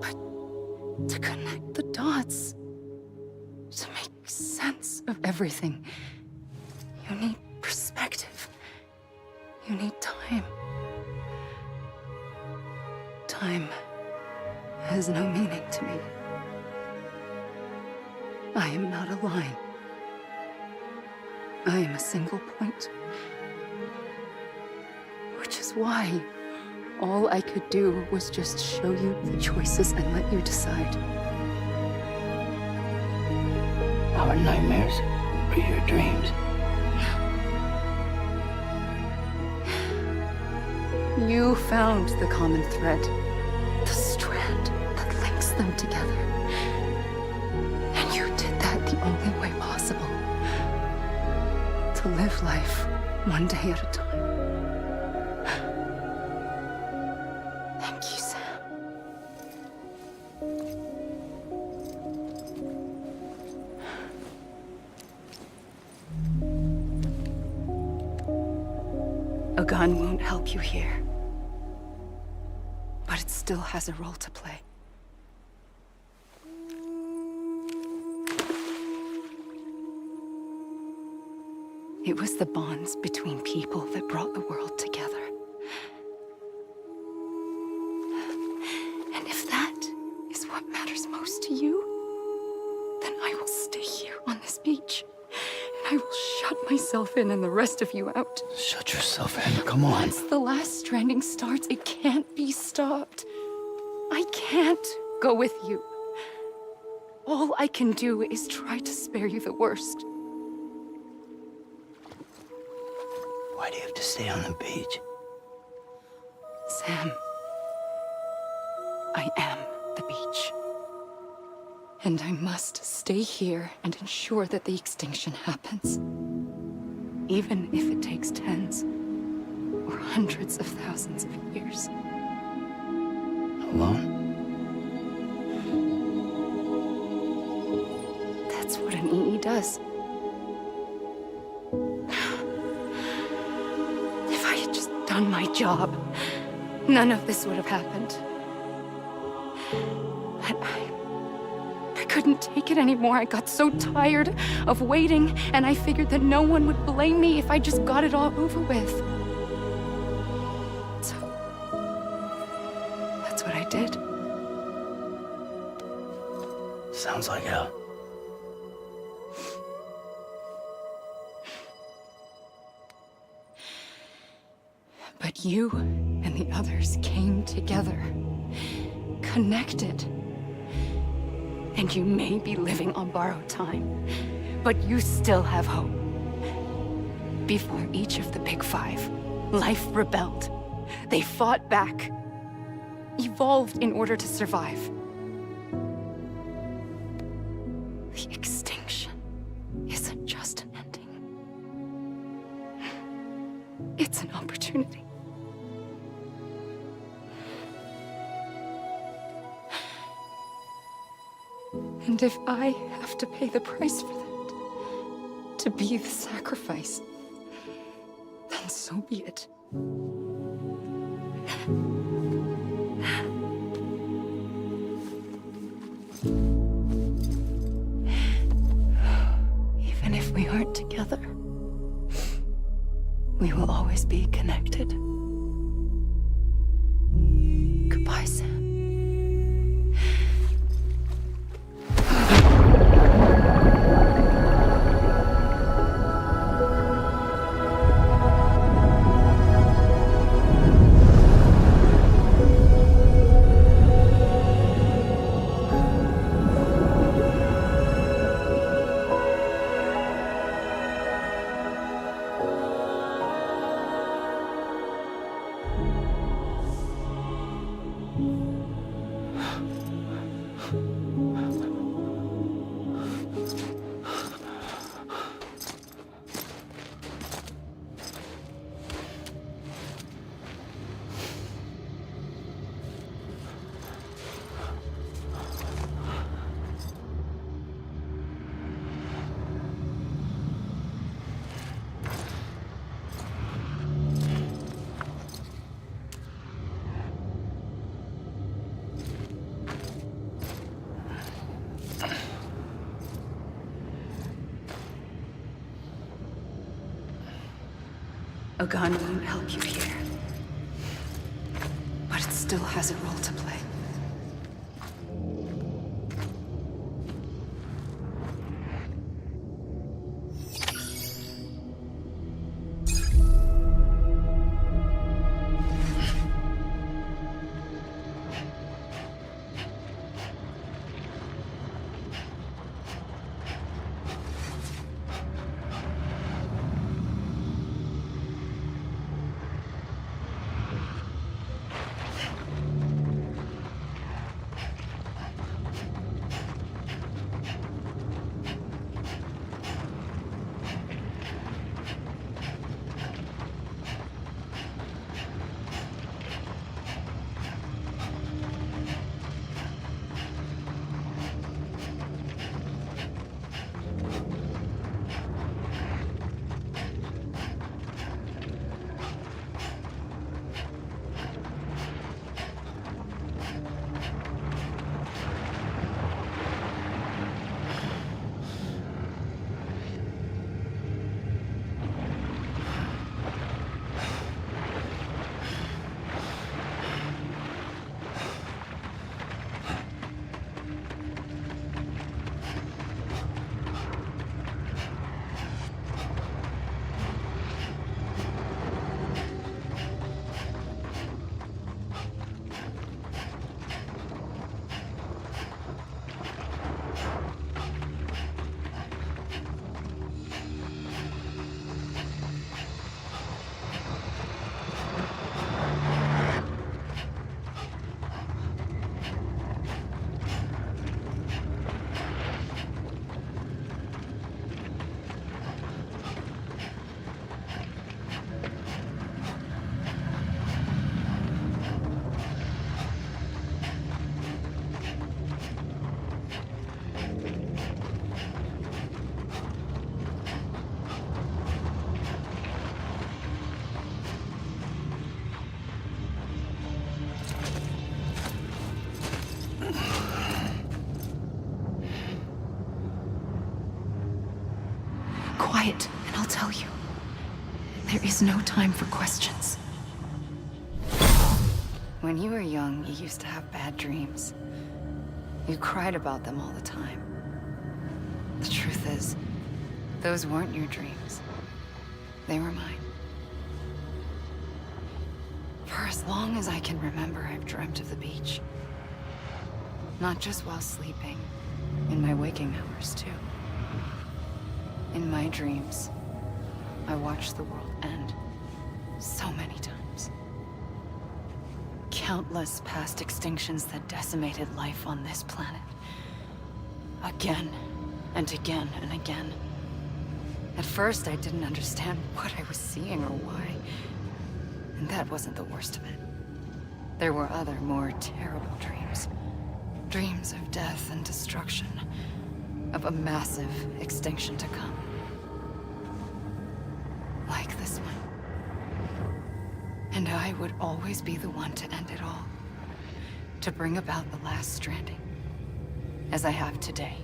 But to connect the dots, to make sense of everything, you need perspective. You need time. Time has no meaning to me. I am not a line. I am a single point. Which is why all I could do was just show you the choices and let you decide. Our nightmares are your dreams. You found the common thread, the strand that links them together. And you did that the only way possible. To live life one day at a time. Thank you, Sam. A gun won't help you here. But it still has a role to play. It was the bonds between people that brought the world together. And if that is what matters most to you, then I will stay here on this beach. And I will shut myself in and the rest of you out. Shut yourself in, come on. Once the last stranding starts, it can't be stopped. I can't go with you. All I can do is try to spare you the worst. Why do you have to stay on the beach? Sam, I am the beach. And I must stay here and ensure that the extinction happens. Even if it takes tens or hundreds of thousands of years. Alone? That's what an EE does. If I had just done my job, none of this would have happened. But I couldn't take it anymore. I got so tired of waiting, and I figured that no one would blame me if I just got it all over with. So, that's what I did. Sounds like hell. But you and the others came together, connected. And you may be living on borrowed time, but you still have hope. Before each of the Big Five, life rebelled. They fought back, evolved in order to survive. The extinction isn't just an ending. It's an opportunity. And if I have to pay the price for that, to be the sacrifice, then so be it. Even if we aren't together, we will always be connected. Goodbye, Sam. A gun won't help you here, but it still has a role to play. tell you. There is no time for questions. When you were young, you used to have bad dreams. You cried about them all the time. The truth is, those weren't your dreams. They were mine. For as long as I can remember, I've dreamt of the beach. Not just while sleeping, in my waking hours too. In my dreams, I watched the world end so many times. Countless past extinctions that decimated life on this planet. Again, and again, and again. At first, I didn't understand what I was seeing or why. And that wasn't the worst of it. There were other, more terrible dreams. Dreams of death and destruction. Of a massive extinction to come. Like this one. And I would always be the one to end it all. To bring about the last stranding. As I have today.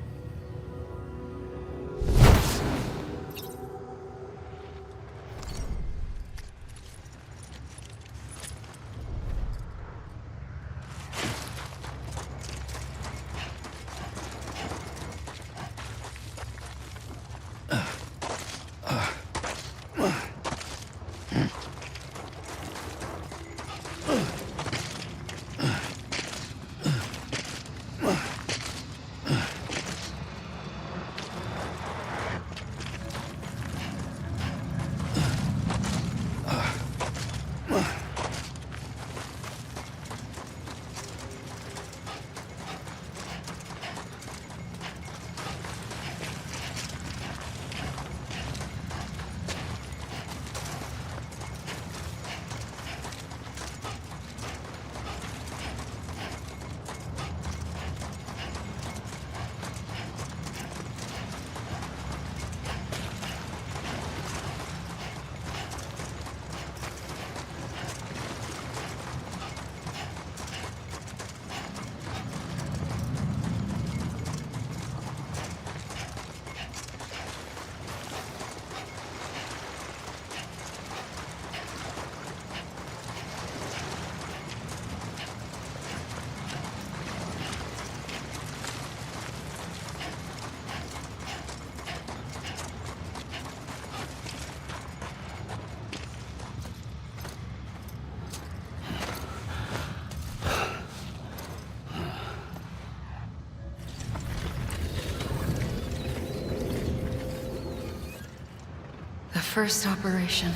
The first operation,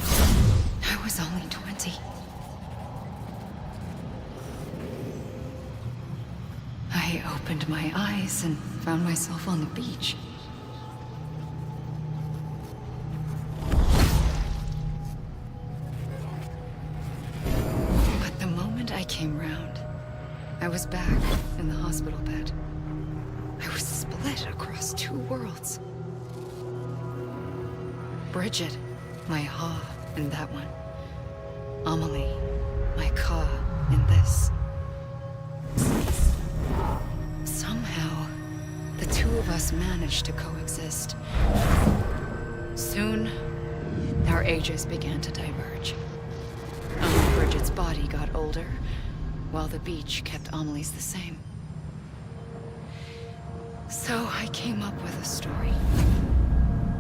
I was only 20. I opened my eyes and found myself on the beach. But the moment I came round, I was back in the hospital bed. I was split across two worlds. Bridget, my Ha in that one. Amelie, my Ka in this. Somehow, the two of us managed to coexist. Soon, our ages began to diverge. Bridget's body got older, while the beach kept Amelie's the same. So I came up with a story.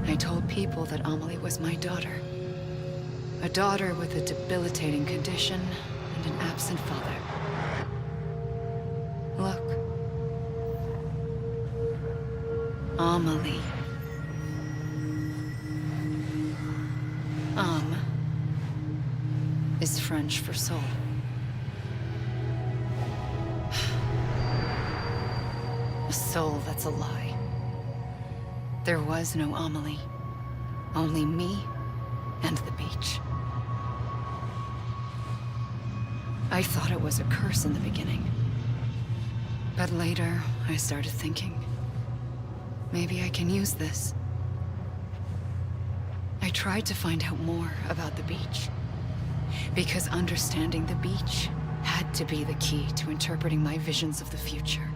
I told people that Amelie was my daughter. A daughter with a debilitating condition and an absent father. Look. Amelie. Is French for soul. A soul that's a lie. There was no Amelie. Only me and the beach. I thought it was a curse in the beginning. But later, I started thinking, maybe I can use this. I tried to find out more about the beach. Because understanding the beach had to be the key to interpreting my visions of the future.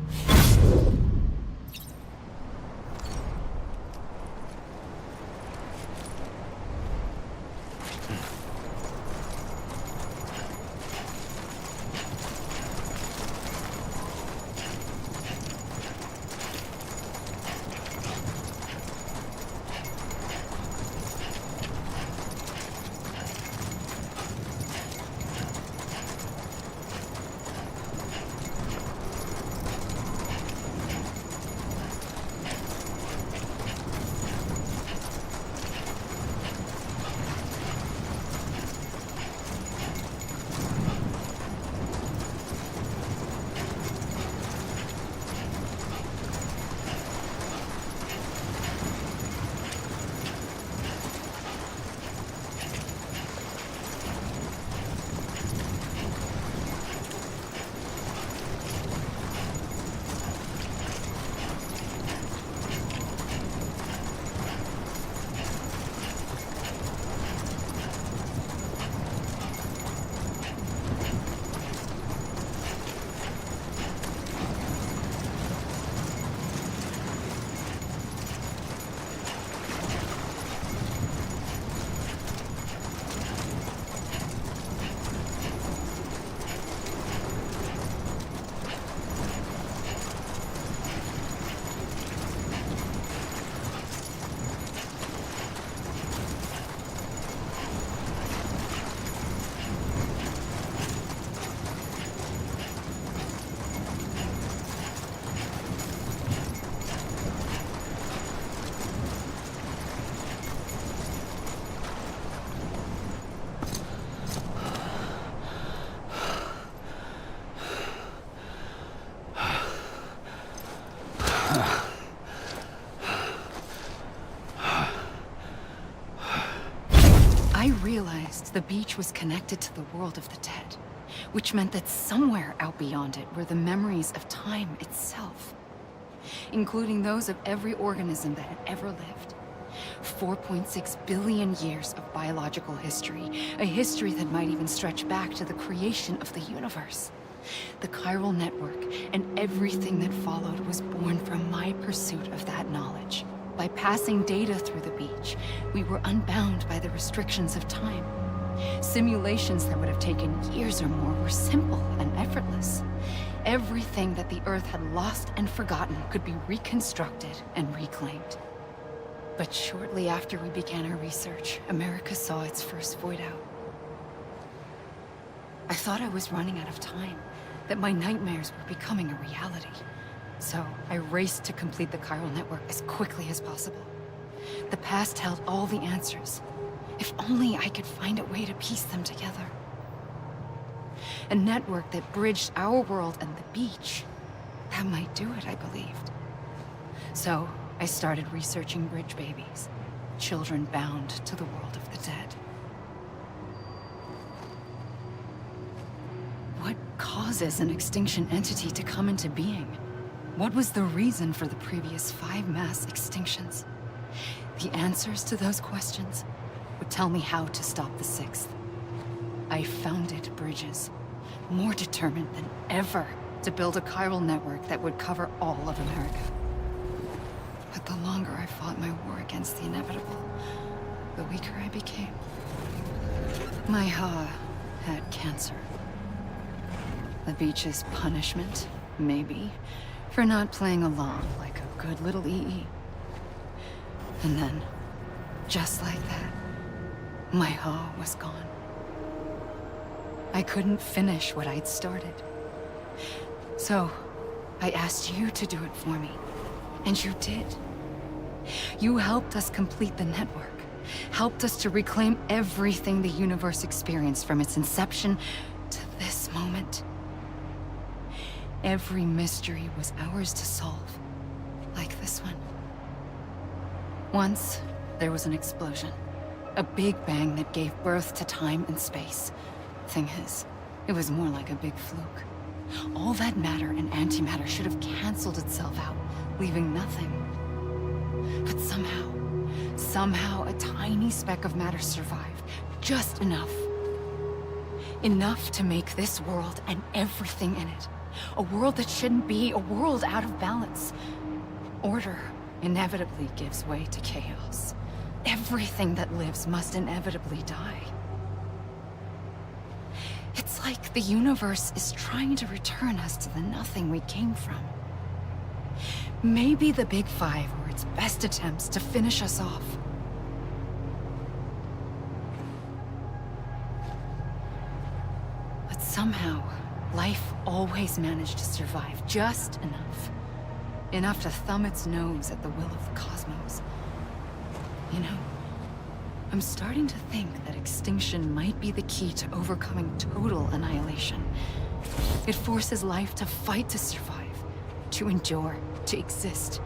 I realized the beach was connected to the world of the dead, which meant that somewhere out beyond it were the memories of time itself, including those of every organism that had ever lived. 4.6 billion years of biological history, a history that might even stretch back to the creation of the universe. The chiral network and everything that followed was born from my pursuit of that knowledge. By passing data through the beach, we were unbound by the restrictions of time. Simulations that would have taken years or more were simple and effortless. Everything that the Earth had lost and forgotten could be reconstructed and reclaimed. But shortly after we began our research, America saw its first void out. I thought I was running out of time, that my nightmares were becoming a reality. So I raced to complete the chiral network as quickly as possible. The past held all the answers. If only I could find a way to piece them together. A network that bridged our world and the beach. That might do it, I believed. So I started researching bridge babies, children bound to the world of the dead. What causes an extinction entity to come into being? What was the reason for the previous 5 mass extinctions? The answers to those questions would tell me how to stop the 6th. I founded bridges, more determined than ever to build a chiral network that would cover all of America. But the longer I fought my war against the inevitable, the weaker I became. My Ha had cancer. The beach's punishment, maybe, for not playing along like a good little EE. And then, just like that, my Ha was gone. I couldn't finish what I'd started. So, I asked you to do it for me. And you did. You helped us complete the network. Helped us to reclaim everything the universe experienced from its inception to this moment. Every mystery was ours to solve. Like this one. Once, there was an explosion. A big bang that gave birth to time and space. Thing is, it was more like a big fluke. All that matter and antimatter should have canceled itself out, leaving nothing. But somehow a tiny speck of matter survived. Just enough. Enough to make this world and everything in it. A world that shouldn't be, a world out of balance. Order inevitably gives way to chaos. Everything that lives must inevitably die. It's like the universe is trying to return us to the nothing we came from. Maybe the Big Five were its best attempts to finish us off. But somehow, life always managed to survive just enough. Enough to thumb its nose at the will of the cosmos. You know, I'm starting to think that extinction might be the key to overcoming total annihilation. It forces life to fight to survive, to endure, to exist.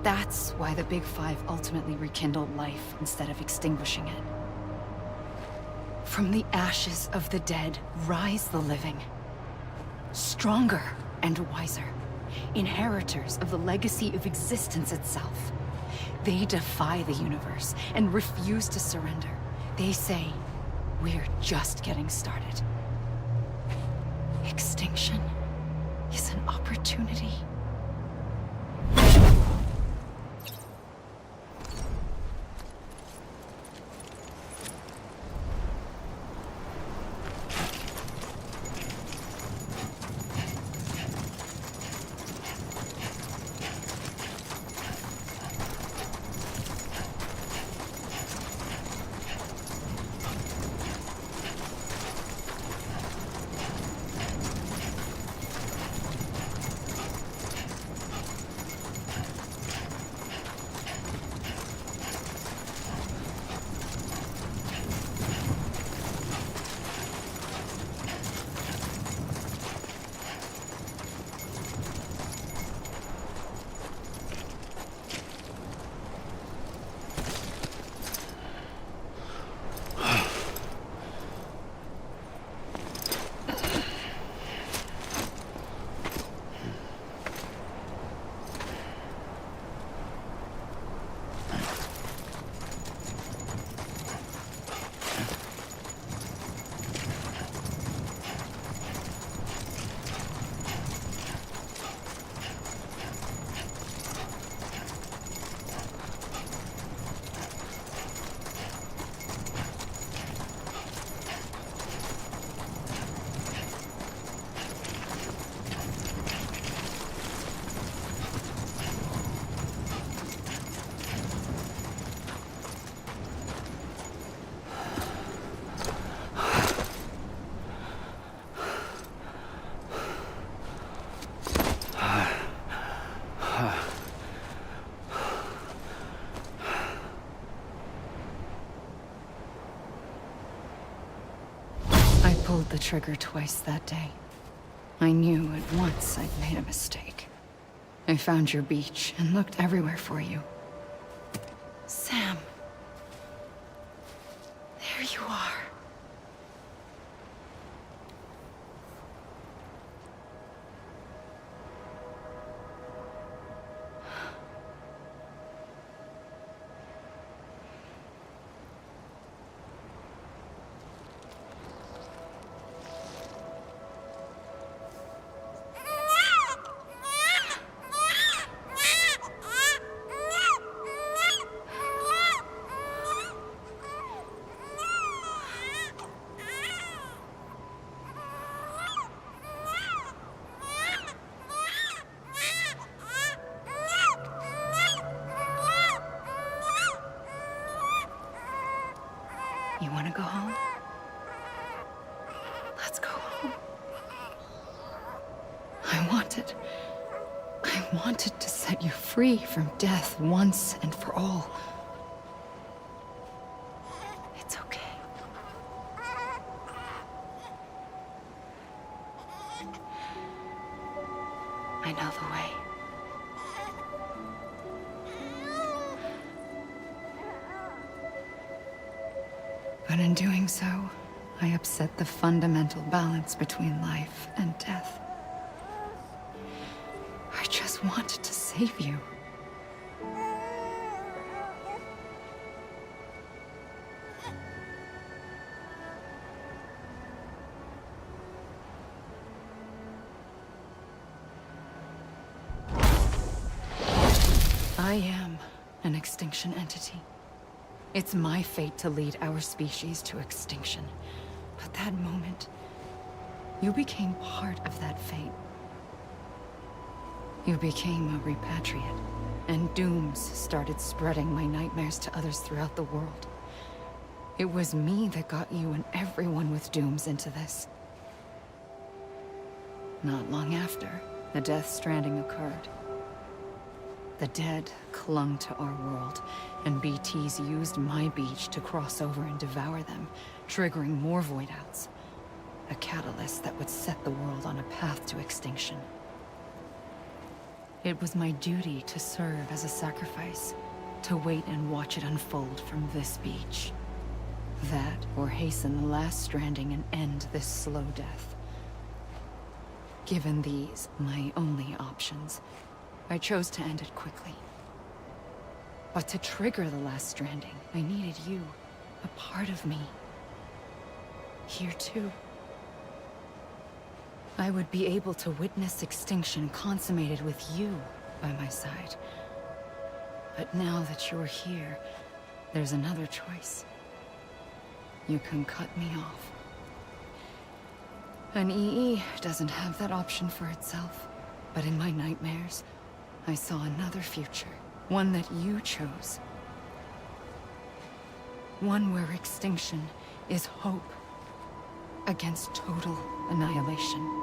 That's why the Big Five ultimately rekindled life instead of extinguishing it. From the ashes of the dead rise the living. Stronger and wiser. Inheritors of the legacy of existence itself. They defy the universe and refuse to surrender. They say, we're just getting started. Extinction is an opportunity. I pulled the trigger twice that day. I knew at once I'd made a mistake. I found your beach and looked everywhere for you. Sam. There you are. You want to go home? Let's go home. I wanted to set you free from death once and for all. It's okay. I know the way. But in doing so, I upset the fundamental balance between life and death. I just wanted to save you. I am an extinction entity. It's my fate to lead our species to extinction. But that moment, you became part of that fate. You became a repatriate, and dooms started spreading my nightmares to others throughout the world. It was me that got you and everyone with dooms into this. Not long after, the Death Stranding occurred. The dead clung to our world, and BTs used my beach to cross over and devour them, triggering more void outs. A catalyst that would set the world on a path to extinction. It was my duty to serve as a sacrifice, to wait and watch it unfold from this beach. That, or hasten the last stranding and end this slow death. Given these, my only options, I chose to end it quickly. But to trigger the last stranding, I needed you, a part of me. Here too. I would be able to witness extinction consummated with you by my side. But now that you're here, there's another choice. You can cut me off. An EE doesn't have that option for itself. But in my nightmares, I saw another future. One that you chose. One where extinction is hope against total annihilation.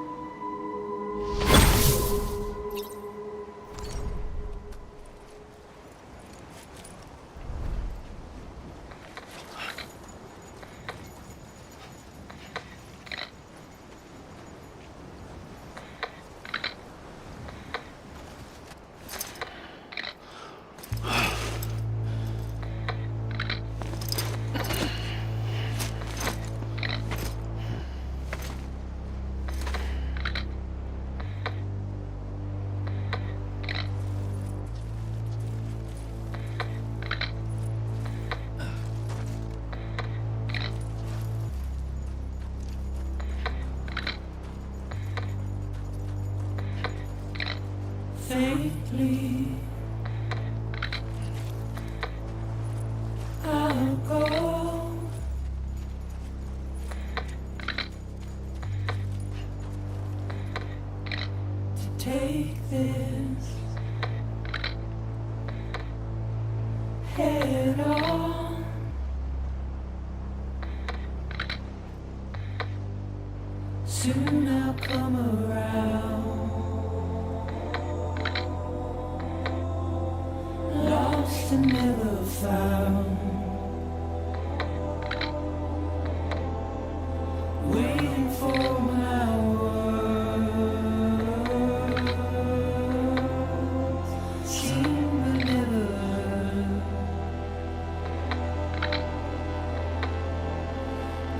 Faintly, I'll go. To take this head on. Soon I'll come around. Lost and never found. Wait.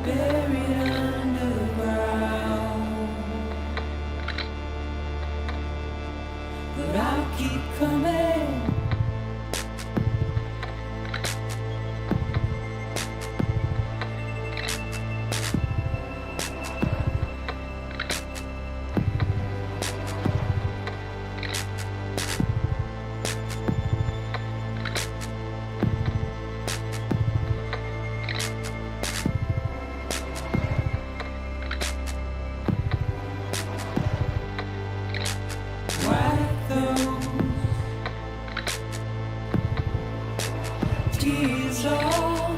buried underground. But I'll keep coming. Wipe those tears off.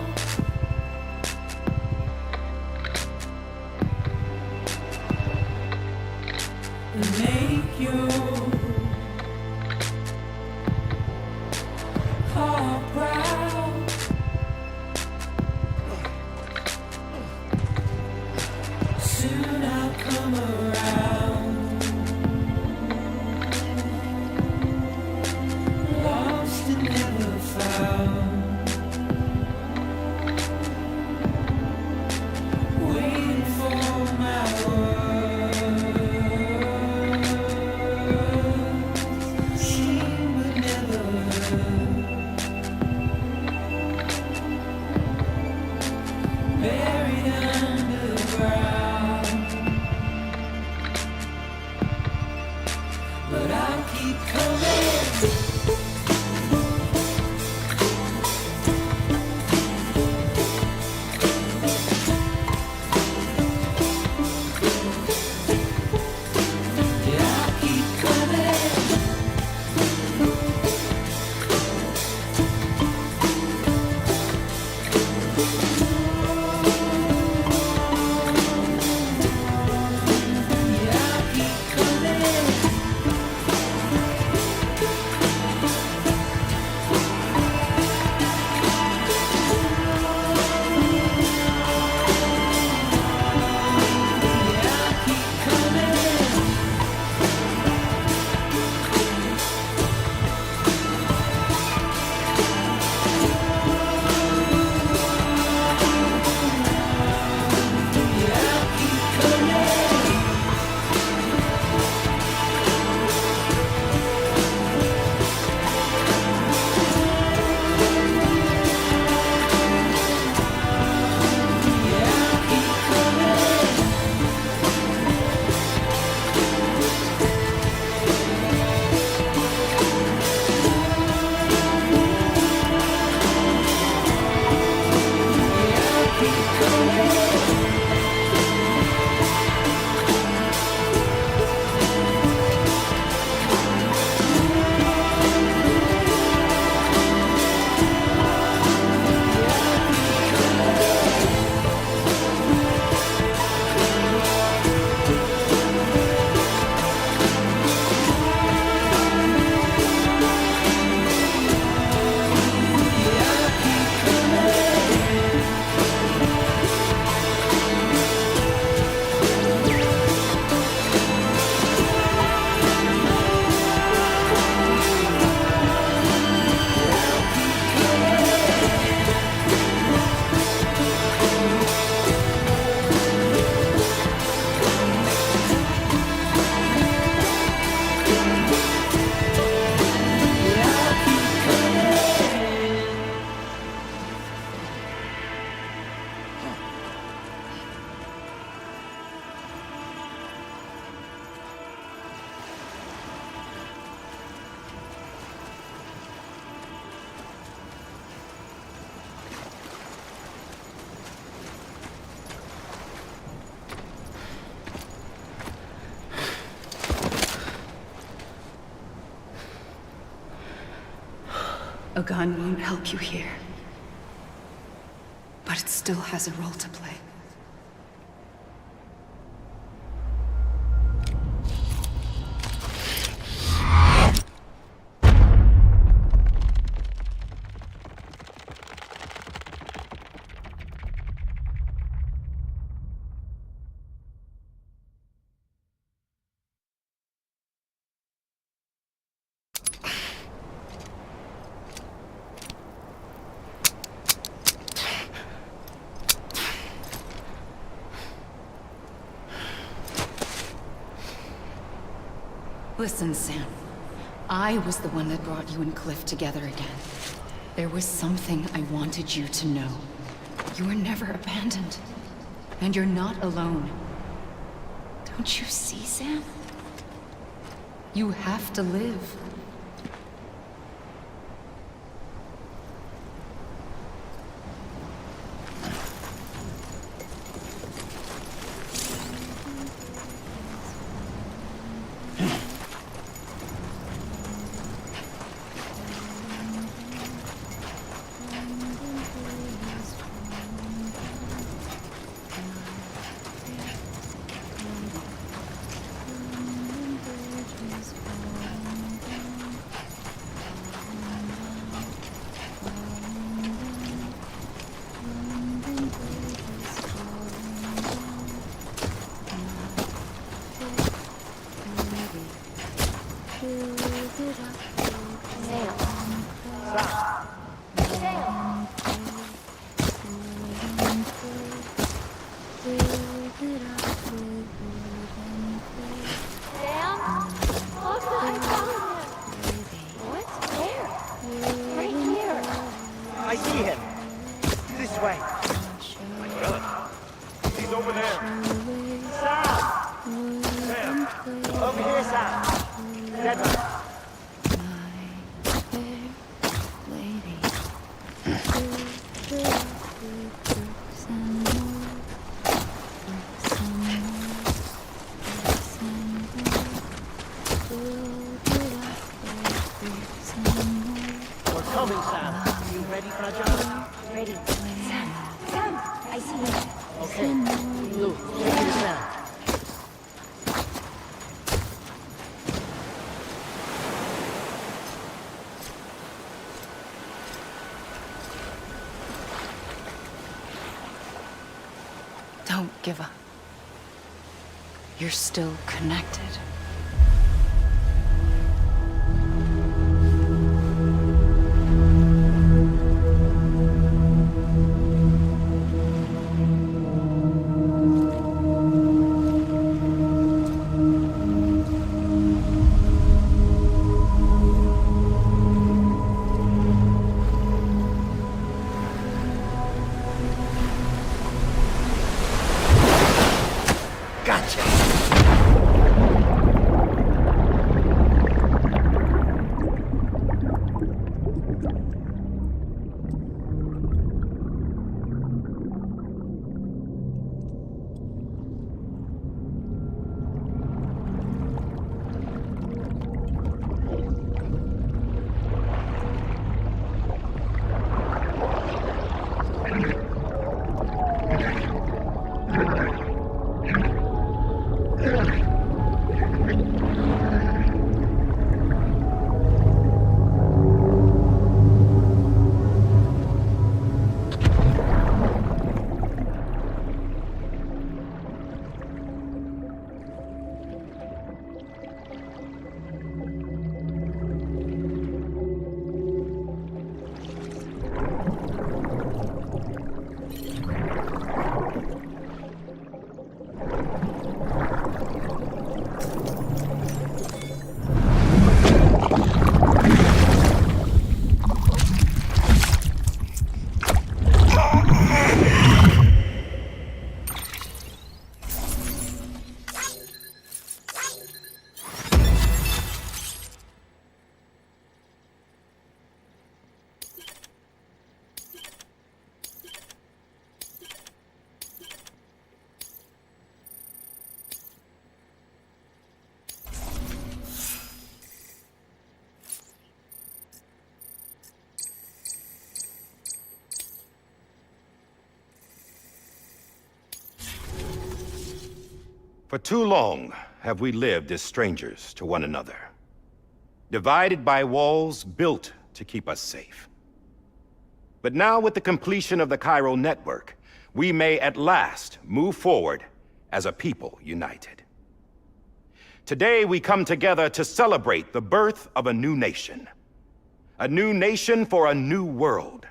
And make your heart proud. Soon I'll come around. Lost and never found. Waiting for my words. Seen but never heard. Buried underground. But I'll keep coming. A gun won't help you here. But it still has a role to play. Listen, Sam. I was the one that brought you and Cliff together again. There was something I wanted you to know. You were never abandoned. And you're not alone. Don't you see, Sam? You have to live. I see him. This way. Really? He's over there. Sam! Over here, Sam. Dead man. We're coming, Sam. You ready for a job? Ready. Sam! Sam! I see him. Okay. Blue, take this down. Don't give up. You're still connected. For too long have we lived as strangers to one another, divided by walls built to keep us safe. But now, with the completion of the chiral network, we may at last move forward as a people united. Today we come together to celebrate the birth of a new nation for a new world,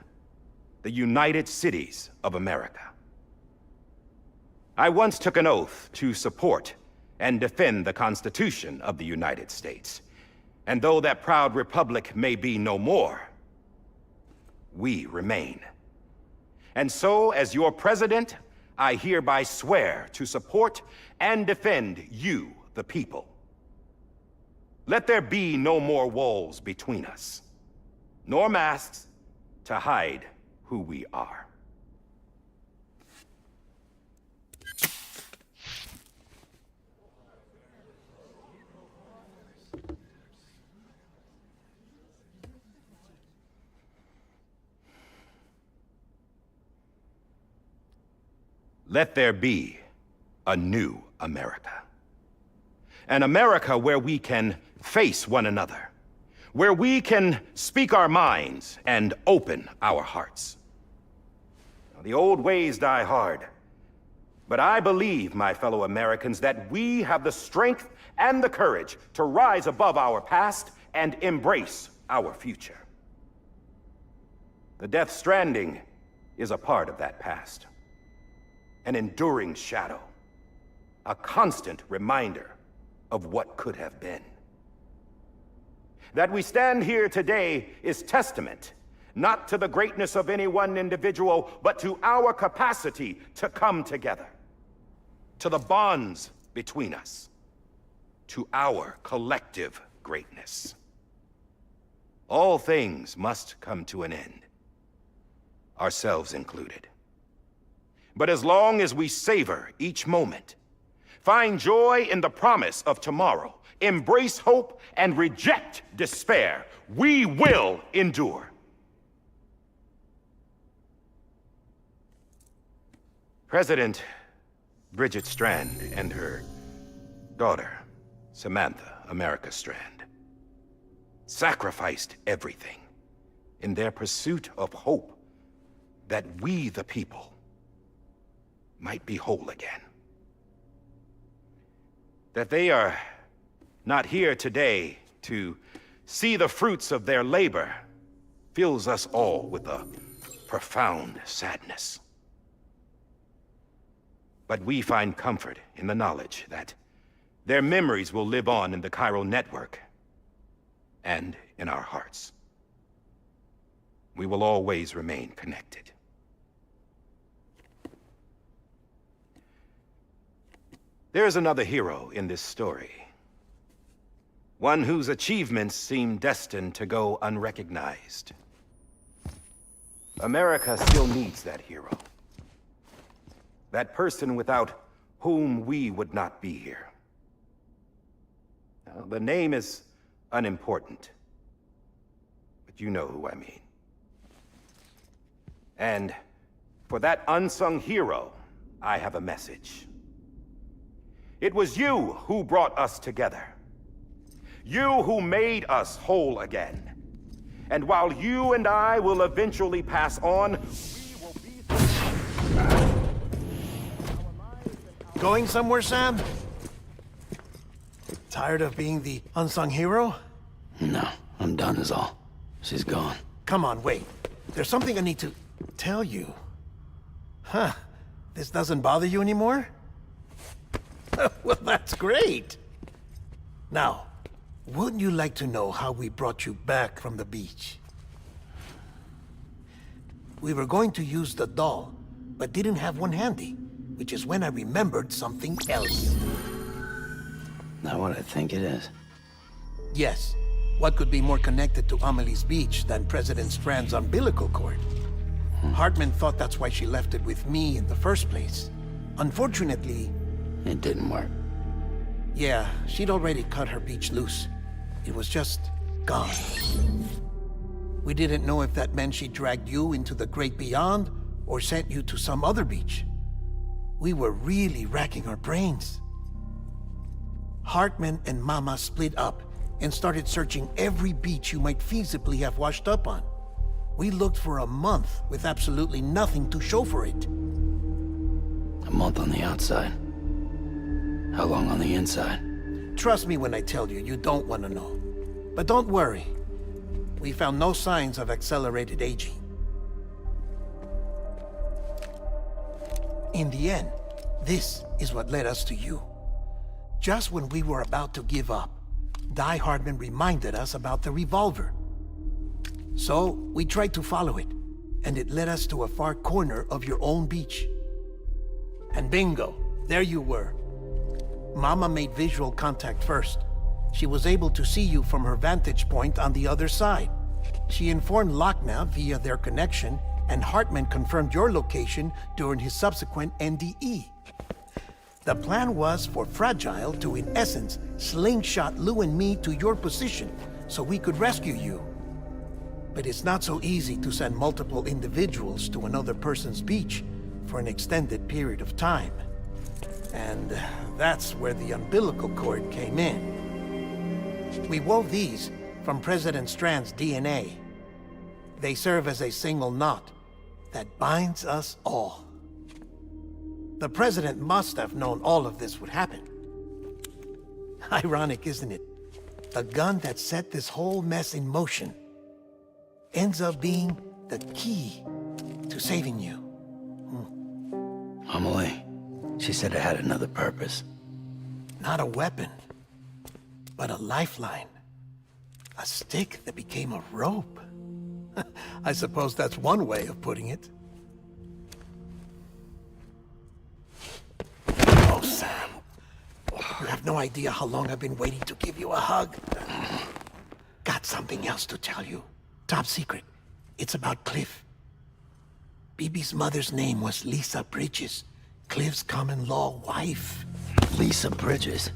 the United Cities of America. I once took an oath to support and defend the Constitution of the United States. And though that proud republic may be no more, we remain. And so, as your president, I hereby swear to support and defend you, the people. Let there be no more walls between us, nor masks to hide who we are. Let there be a new America. An America where we can face one another, where we can speak our minds and open our hearts. Now, the old ways die hard, but I believe, my fellow Americans, that we have the strength and the courage to rise above our past and embrace our future. The Death Stranding is a part of that past. An enduring shadow, a constant reminder of what could have been. That we stand here today is testament, not to the greatness of any one individual, but to our capacity to come together, to the bonds between us, to our collective greatness. All things must come to an end, ourselves included. But as long as we savor each moment, find joy in the promise of tomorrow, embrace hope, and reject despair, we will endure. President Bridget Strand and her daughter, Samantha America Strand, sacrificed everything in their pursuit of hope that we, the people, might be whole again. That they are not here today to see the fruits of their labor fills us all with a profound sadness. But we find comfort in the knowledge that their memories will live on in the chiral network and in our hearts. We will always remain connected. There's another hero in this story. One whose achievements seem destined to go unrecognized. America still needs that hero. That person without whom we would not be here. Now, the name is unimportant, but you know who I mean. And for that unsung hero, I have a message. It was you who brought us together. You who made us whole again. And while you and I will eventually pass on, we will be... Going somewhere, Sam? Tired of being the unsung hero? No, I'm done is all. She's gone. Come on, wait. There's something I need to tell you. Huh. This doesn't bother you anymore? Well, that's great. Now, wouldn't you like to know how we brought you back from the beach? We were going to use the doll, but didn't have one handy, which is when I remembered something else. Not what I think it is. Yes. What could be more connected to Amelie's beach than President Strand's umbilical cord? Hartman thought that's why she left it with me in the first place. Unfortunately... It didn't work. Yeah, she'd already cut her beach loose. It was just gone. We didn't know if that meant she dragged you into the great beyond or sent you to some other beach. We were really racking our brains. Hartman and Mama split up and started searching every beach you might feasibly have washed up on. We looked for a month with absolutely nothing to show for it. A month on the outside. How long on the inside? Trust me when I tell you, you don't want to know. But don't worry. We found no signs of accelerated aging. In the end, this is what led us to you. Just when we were about to give up, Die Hardman reminded us about the revolver. So, we tried to follow it, and it led us to a far corner of your own beach. And bingo, there you were. Mama made visual contact first. She was able to see you from her vantage point on the other side. She informed Lochna via their connection, and Hartman confirmed your location during his subsequent NDE. The plan was for Fragile to, in essence, slingshot Lou and me to your position so we could rescue you. But it's not so easy to send multiple individuals to another person's beach for an extended period of time. And that's where the umbilical cord came in. We wove these from President Strand's DNA. They serve as a single knot that binds us all. The President must have known all of this would happen. Ironic, isn't it? The gun that set this whole mess in motion ends up being the key to saving you. Amelie, she said it had another purpose. Not a weapon, but a lifeline. A stick that became a rope. I suppose that's one way of putting it. Oh, Sam. You have no idea how long I've been waiting to give you a hug. Got something else to tell you. Top secret. It's about Cliff. Bibi's mother's name was Lisa Bridges, Cliff's common-law wife. Lisa Bridges?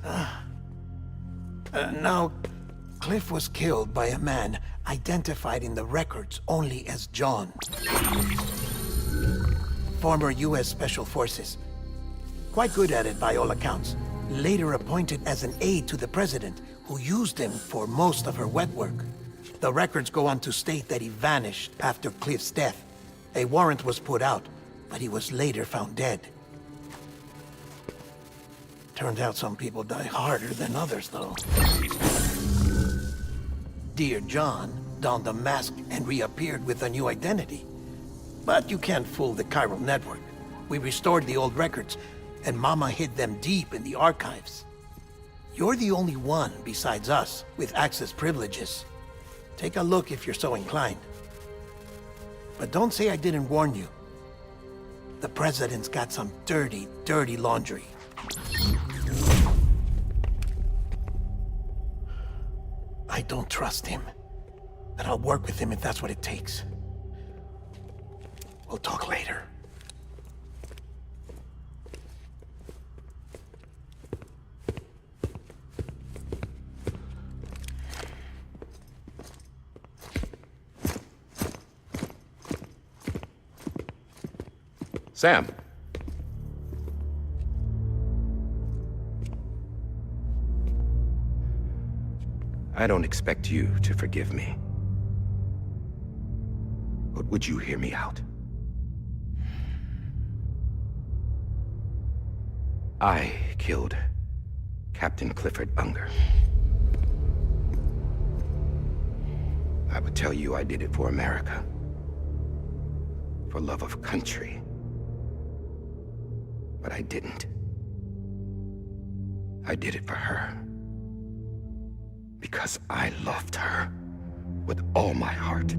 Now, Cliff was killed by a man identified in the records only as John. Former U.S. Special Forces. Quite good at it by all accounts. Later appointed as an aide to the president, who used him for most of her wet work. The records go on to state that he vanished after Cliff's death. A warrant was put out, but he was later found dead. Turned out some people die harder than others, though. Dear John donned a mask and reappeared with a new identity. But you can't fool the chiral network. We restored the old records, and Mama hid them deep in the archives. You're the only one, besides us, with access privileges. Take a look if you're so inclined. But don't say I didn't warn you. The President's got some dirty, dirty laundry. I don't trust him. But I'll work with him if that's what it takes. We'll talk later. Sam. I don't expect you to forgive me. But would you hear me out? I killed Captain Clifford Unger. I would tell you I did it for America. For love of country. But I didn't. I did it for her. Because I loved her with all my heart.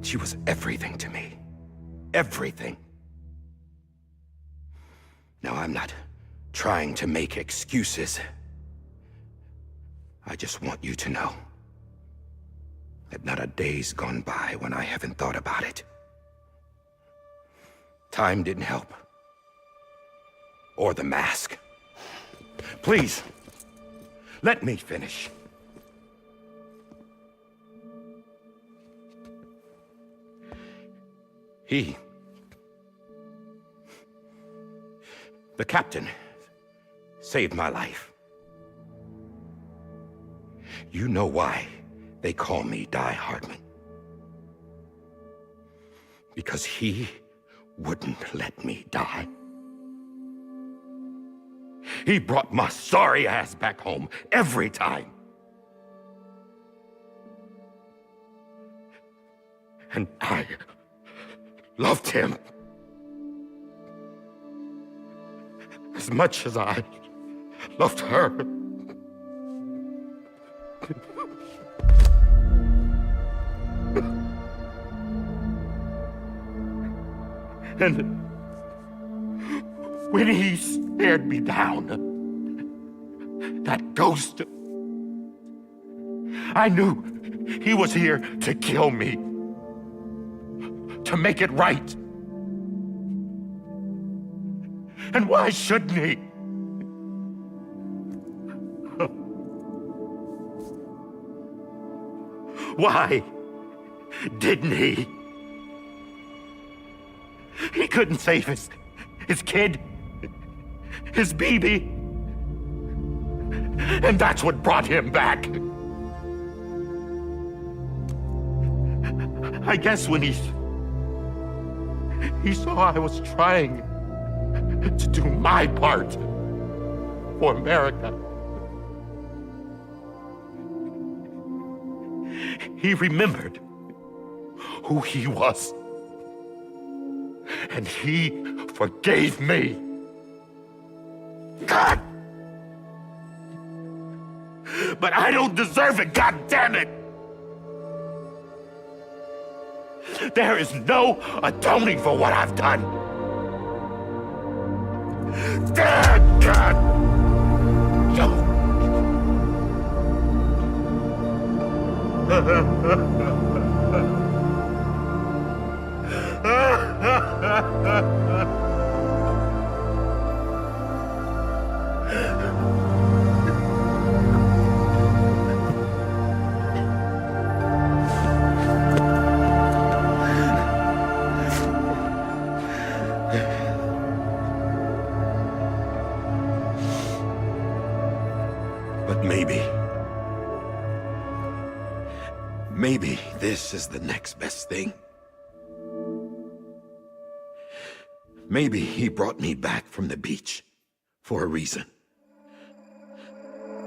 She was everything to me. Everything. Now, I'm not trying to make excuses. I just want you to know that not a day's gone by when I haven't thought about it. Time didn't help. Or the mask. Please, let me finish. The captain, saved my life. You know why they call me Die Hardman. Because he wouldn't let me die. He brought my sorry ass back home every time. And I loved him as much as I loved her. And when he stared me down, that ghost, I knew he was here to kill me, to make it right. And why shouldn't he? Why didn't he? He couldn't save his kid, his baby. And that's what brought him back. I guess when he saw I was trying to do my part for America, he remembered who he was. And he forgave me. God! But I don't deserve it, God damn it! There is no atoning for what I've done. Damn, God! But maybe this is the next best thing. Maybe he brought me back from the beach for a reason.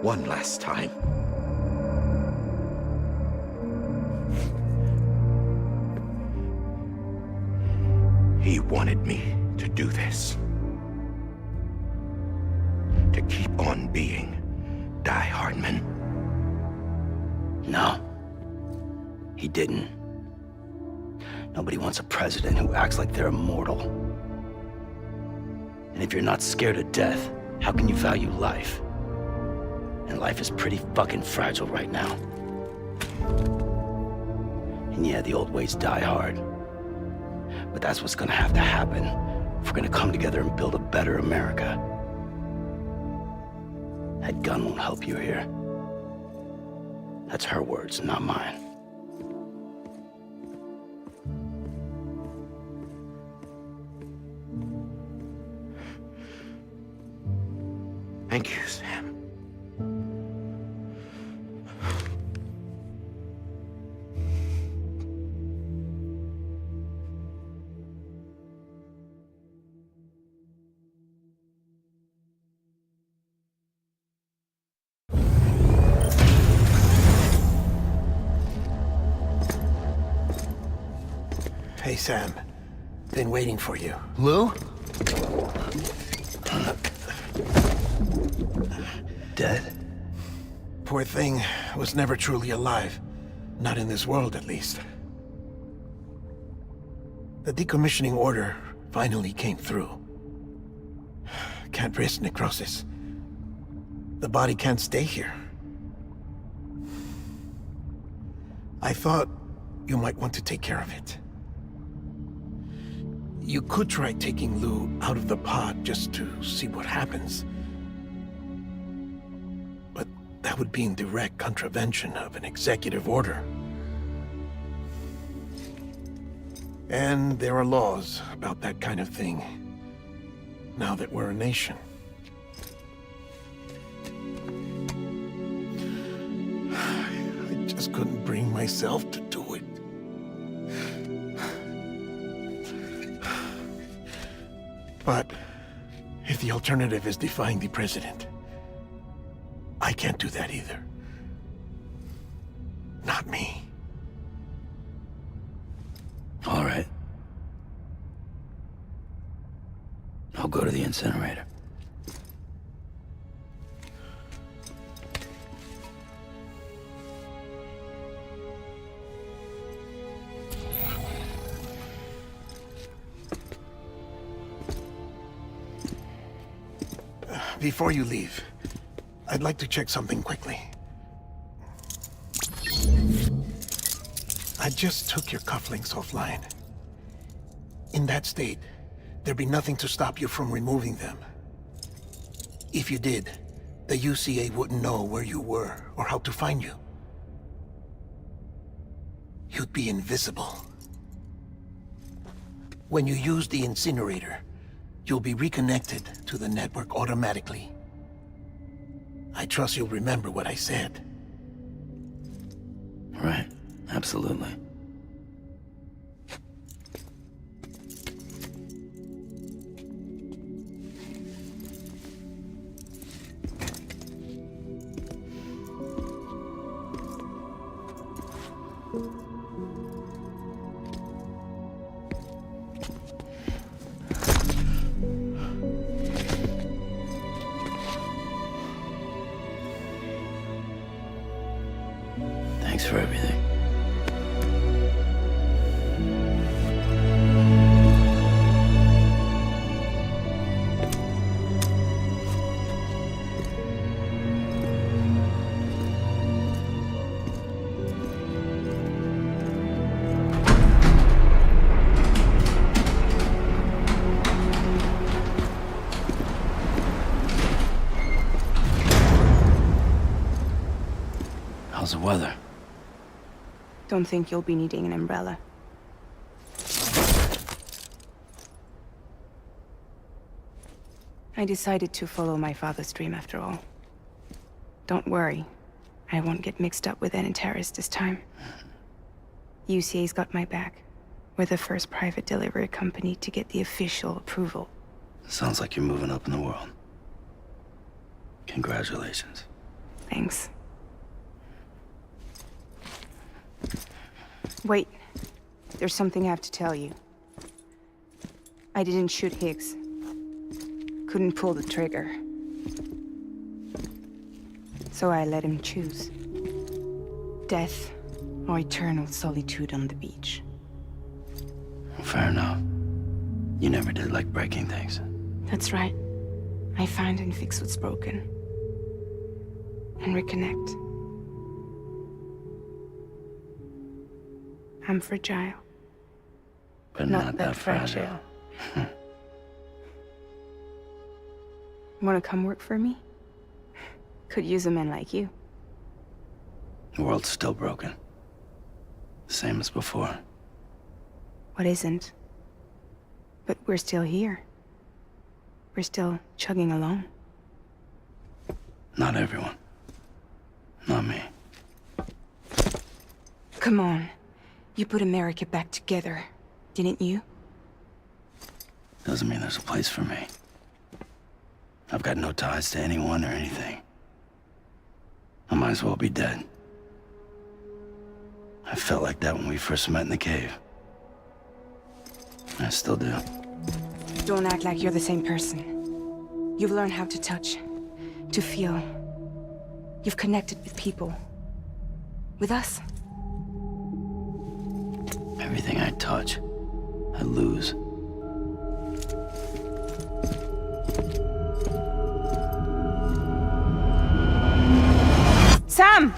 One last time. He wanted me to do this. To keep on being Die Hardman. No. He didn't. Nobody wants a president who acts like they're immortal. And if you're not scared of death, how can you value life? And life is pretty fucking fragile right now. And yeah, the old ways die hard. But that's what's gonna have to happen if we're gonna come together and build a better America. That gun won't help you here. That's her words, not mine. Thank you, Sam. Hey, Sam. Been waiting for you. Lou? Dead? Poor thing was never truly alive. Not in this world, at least. The decommissioning order finally came through. Can't risk necrosis. The body can't stay here. I thought you might want to take care of it. You could try taking Lou out of the pod just to see what happens. But that would be in direct contravention of an executive order. And there are laws about that kind of thing, now that we're a nation. I just couldn't bring myself to do it. But if the alternative is defying the president, I can't do that either. Not me. All right. I'll go to the incinerator. Before you leave, I'd like to check something quickly. I just took your cufflinks offline. In that state, there'd be nothing to stop you from removing them. If you did, the UCA wouldn't know where you were or how to find you. You'd be invisible. When you use the incinerator, you'll be reconnected to the network automatically. I trust you'll remember what I said. Right. Absolutely. Thanks for everything. How's the weather? Don't think you'll be needing an umbrella. I decided to follow my father's dream after all. Don't worry. I won't get mixed up with any terrorists this time. UCA's got my back. We're the first private delivery company to get the official approval. Sounds like you're moving up in the world. Congratulations. Thanks. Wait. There's something I have to tell you. I didn't shoot Higgs. Couldn't pull the trigger. So I let him choose. Death or eternal solitude on the beach. Fair enough. You never did like breaking things. That's right. I find and fix what's broken. And reconnect. I'm fragile. But not that fragile. Wanna come work for me? Could use a man like you. The world's still broken. Same as before. What isn't? But we're still here. We're still chugging along. Not everyone. Not me. Come on. You put America back together, didn't you? Doesn't mean there's a place for me. I've got no ties to anyone or anything. I might as well be dead. I felt like that when we first met in the cave. I still do. Don't act like you're the same person. You've learned how to touch, to feel. You've connected with people. With us. Everything I touch, I lose. Sam!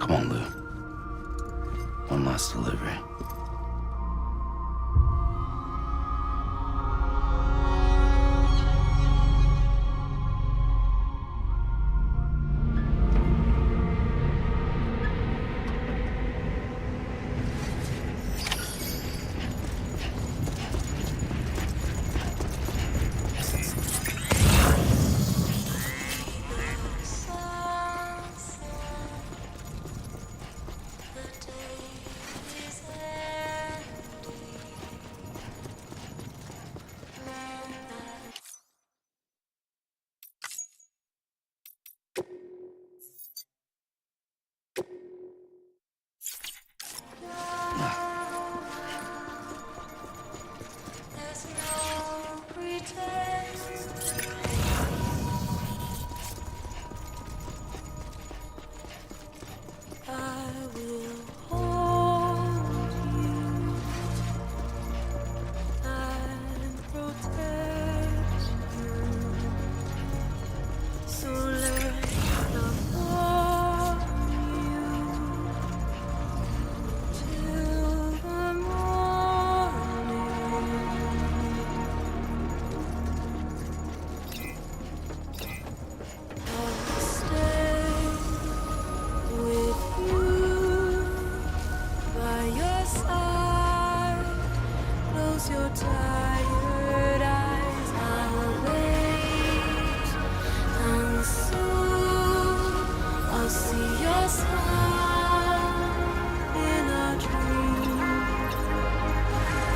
Come on, Lou. One last delivery. close your tired eyes, I'll wait, and soon I'll see your smile in a dream,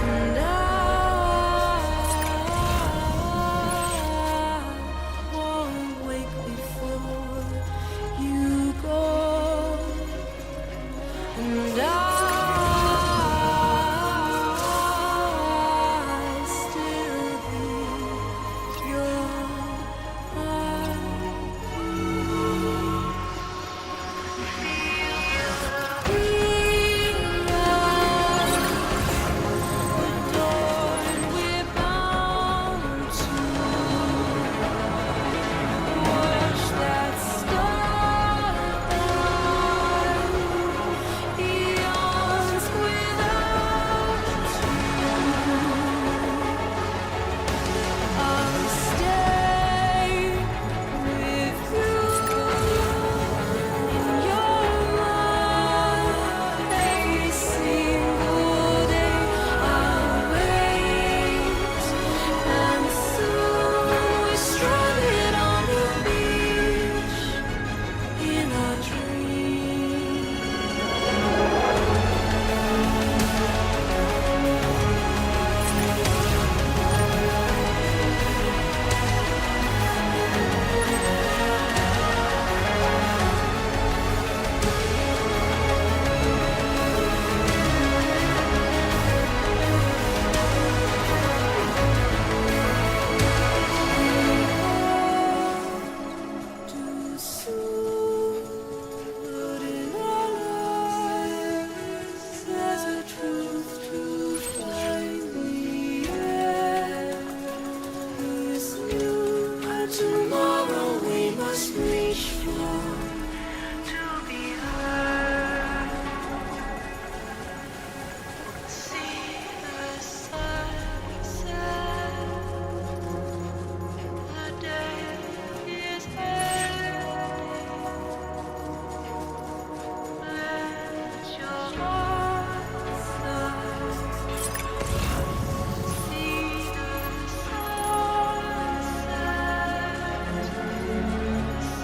and I won't wake before you go, and I still hear your tomorrow we must reach for to be heard. See the sunset. The day is ending. Let your heart sigh. See the sunset.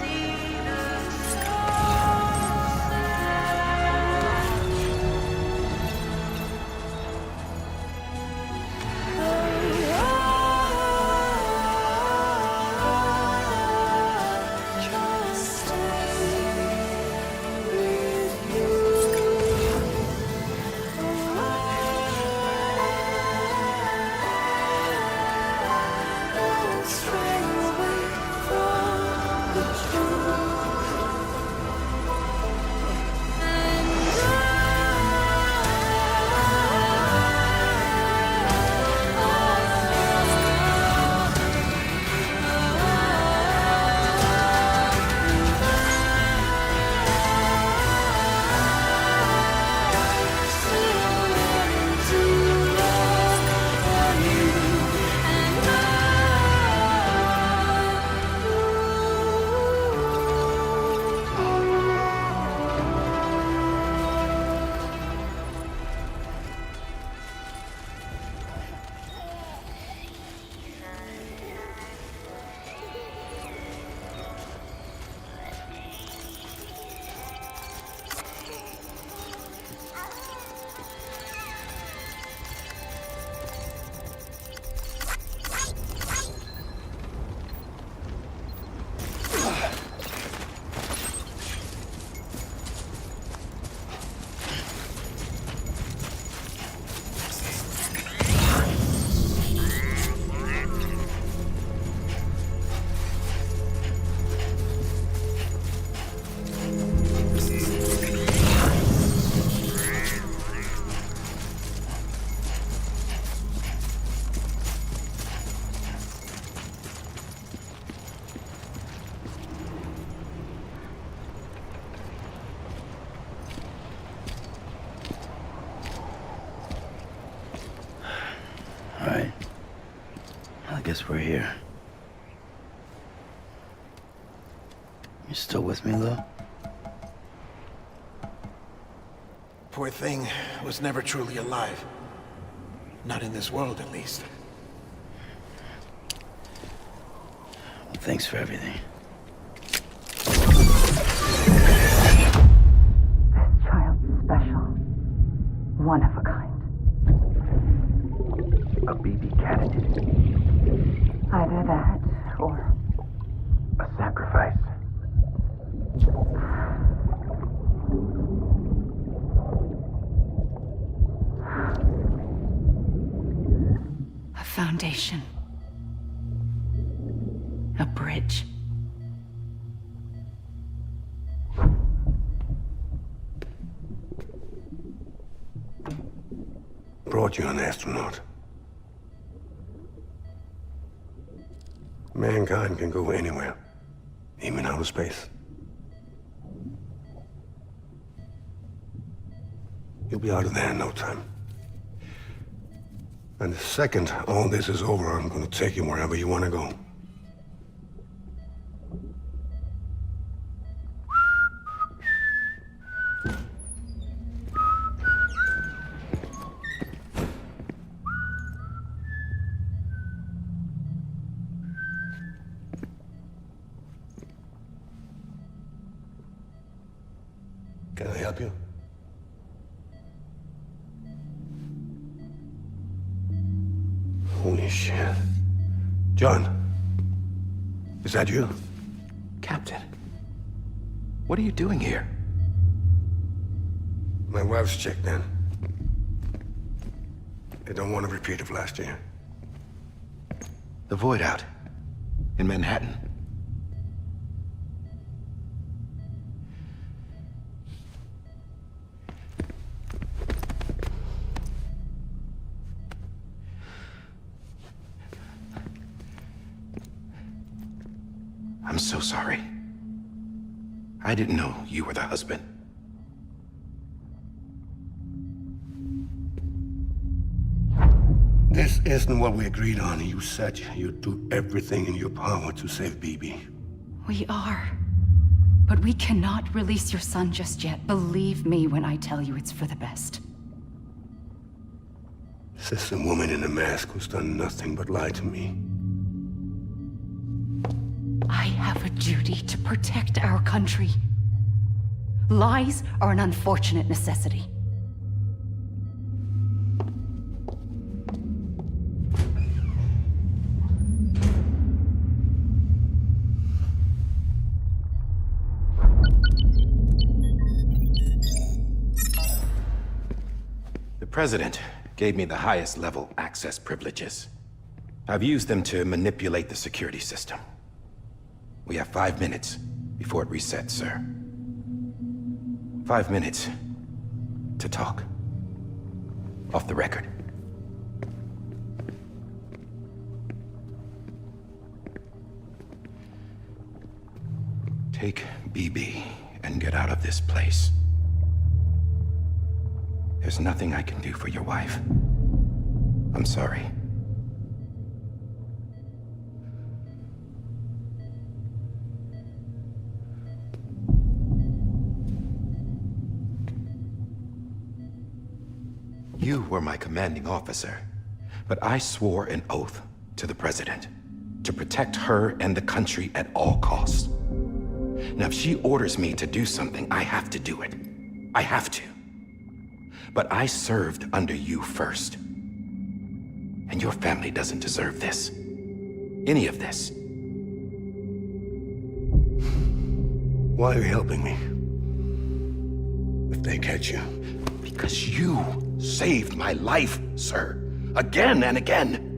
See the All right. I guess we're here. You still with me, Lou? Poor thing was never truly alive. Not in this world, at least. Well, thanks for everything. Child's special. One of a kind. A BB candidate. Either that, or A sacrifice. a foundation. A bridge. Brought you an astronaut. Mankind can go anywhere, even outer space. You'll be out of there in no time. And the second all this is over, I'm gonna take you wherever you wanna go. Can I help you? Holy shit. John, is that you? Captain, what are you doing here? My wife's checked in. They don't want a repeat of last year. The void out in Manhattan. I'm so sorry. I didn't know you were the husband. This isn't what we agreed on. You said you'd do everything in your power to save BB. We are. But we cannot release your son just yet. Believe me when I tell you it's for the best. This is a woman in a mask who's done nothing but lie to me. I have a duty to protect our country. Lies are an unfortunate necessity. The President gave me the highest level access privileges. I've used them to manipulate the security system. We have 5 minutes before it resets, sir. 5 minutes to talk. Off the record. Take BB and get out of this place. There's nothing I can do for your wife. I'm sorry. You were my commanding officer, but I swore an oath to the President to protect her and the country at all costs. Now, if she orders me to do something, I have to do it. I have to. But I served under you first. And your family doesn't deserve this. Any of this. Why are you helping me? If they catch you. Because you saved my life, sir. Again and again.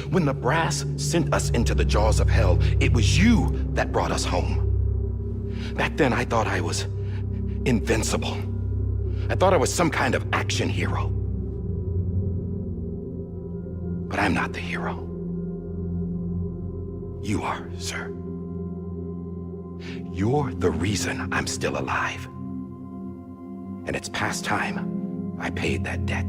When the brass sent us into the jaws of hell, it was you that brought us home. Back then, I thought I was invincible. I thought I was some kind of action hero. But I'm not the hero. You are, sir. You're the reason I'm still alive. And it's past time I paid that debt.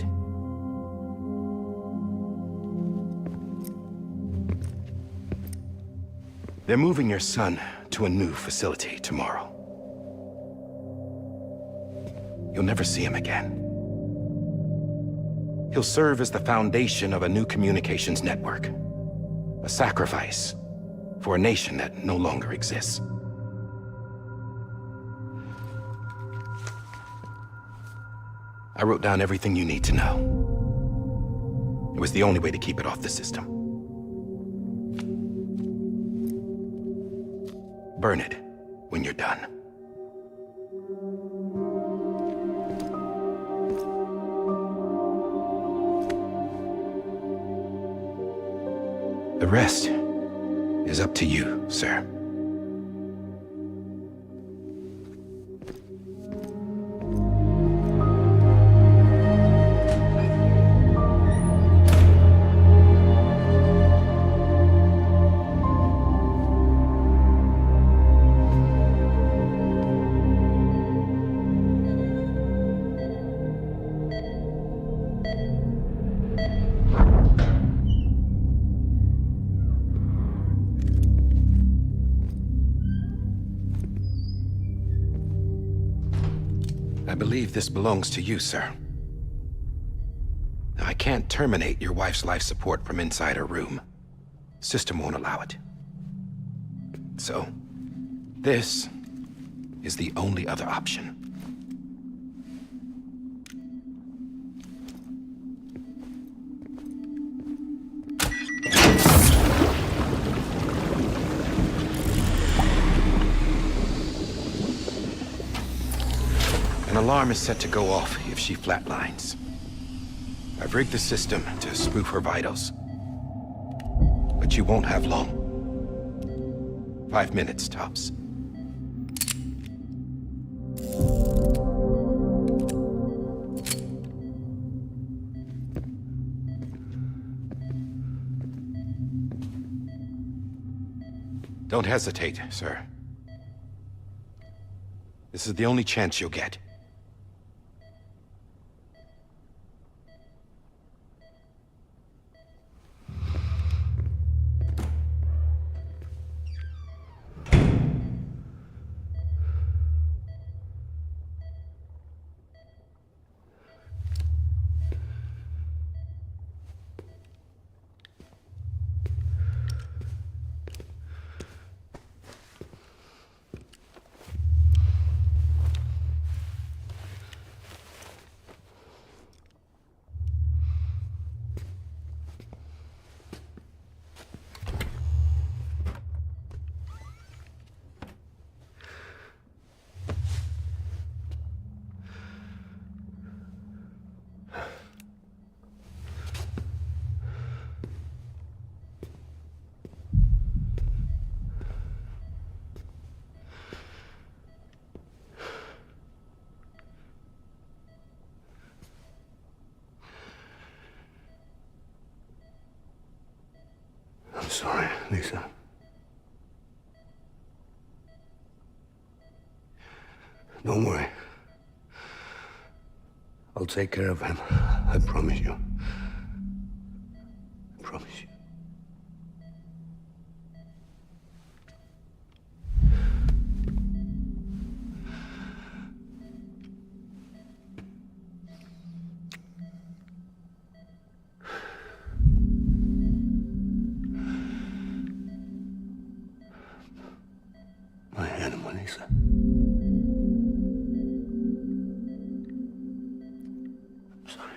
They're moving your son to a new facility tomorrow. You'll never see him again. He'll serve as the foundation of a new communications network. A sacrifice for a nation that no longer exists. I wrote down everything you need to know. It was the only way to keep it off the system. Burn it when you're done. The rest is up to you, sir. I believe this belongs to you, sir. I can't terminate your wife's life support from inside her room. System won't allow it. So, this is the only other option. An alarm is set to go off if she flatlines. I've rigged the system to spoof her vitals. But you won't have long. 5 minutes, tops. Don't hesitate, sir. This is the only chance you'll get. I'm sorry, Lisa. Don't worry. I'll take care of him. I promise you. I promise you. My animal, Lisa. I'm sorry.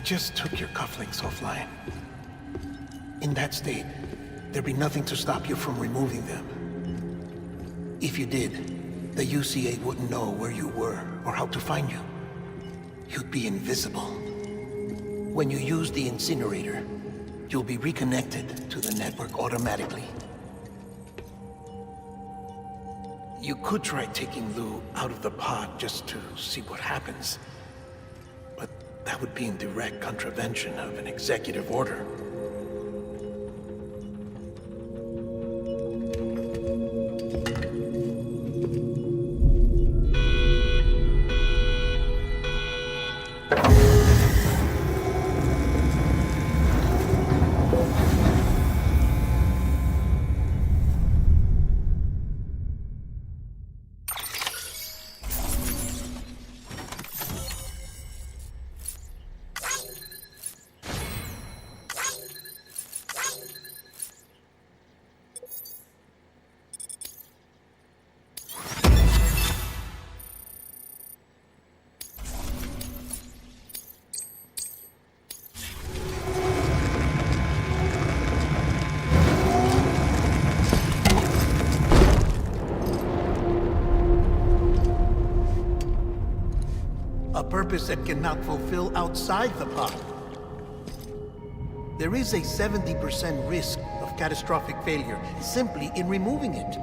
just took your cufflinks offline. In that state, there'd be nothing to stop you from removing them. If you did, the UCA wouldn't know where you were or how to find you. You'd be invisible. When you use the incinerator, you'll be reconnected to the network automatically. You could try taking Lou out of the pod just to see what happens. But that would be in direct contravention of an executive order. A purpose that cannot fulfill outside the pod. There is a 70% risk of catastrophic failure simply in removing it.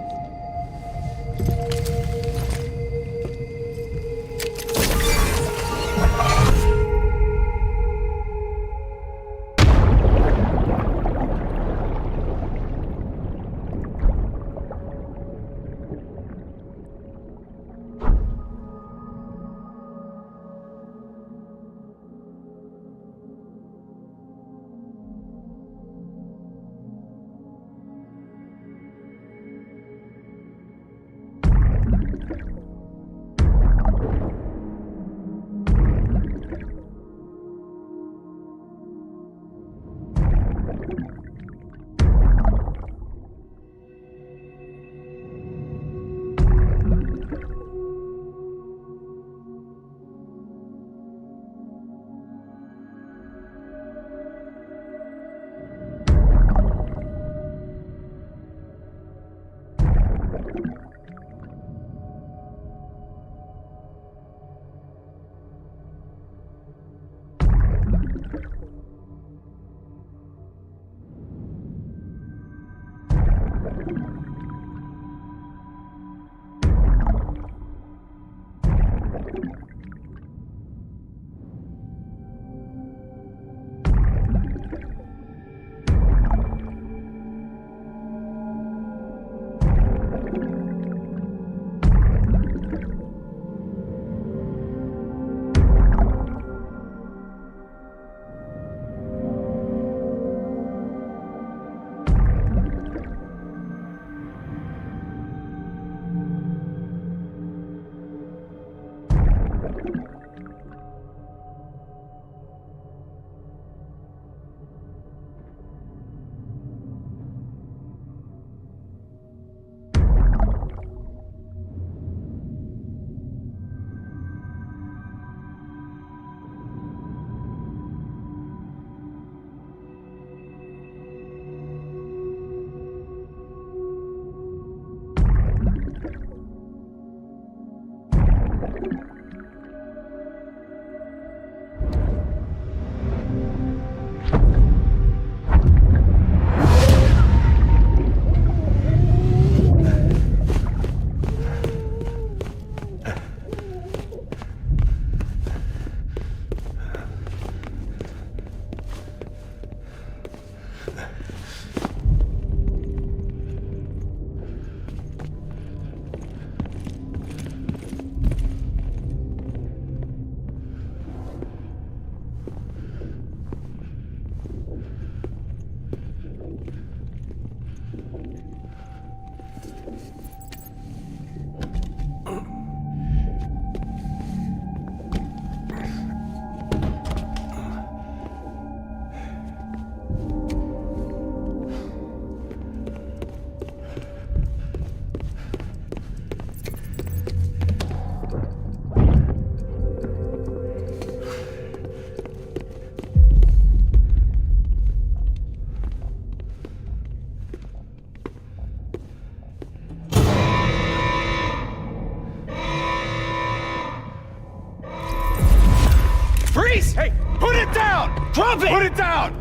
face! Hey, put it down! Drop it! Put it down!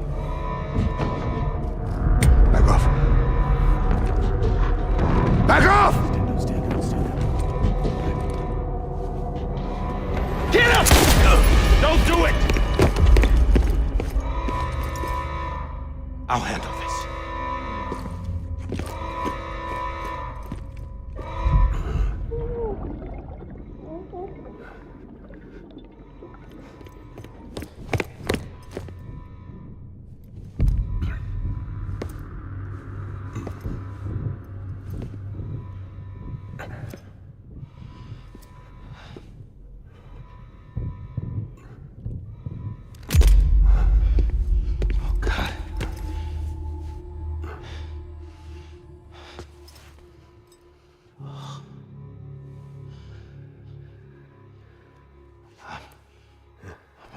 Back off. Back off! Get up! Don't do it! I'll handle this.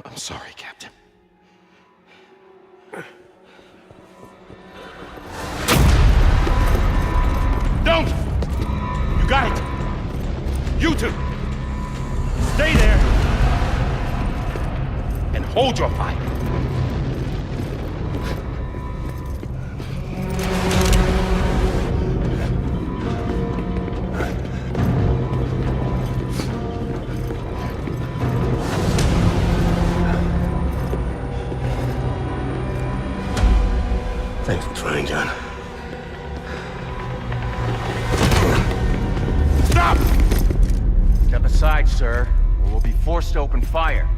I'm sorry, Captain. Don't! You got it! You two! Stay there! And hold your fire! Thanks for trying, John. Stop! Step aside, sir, or we'll be forced to open fire.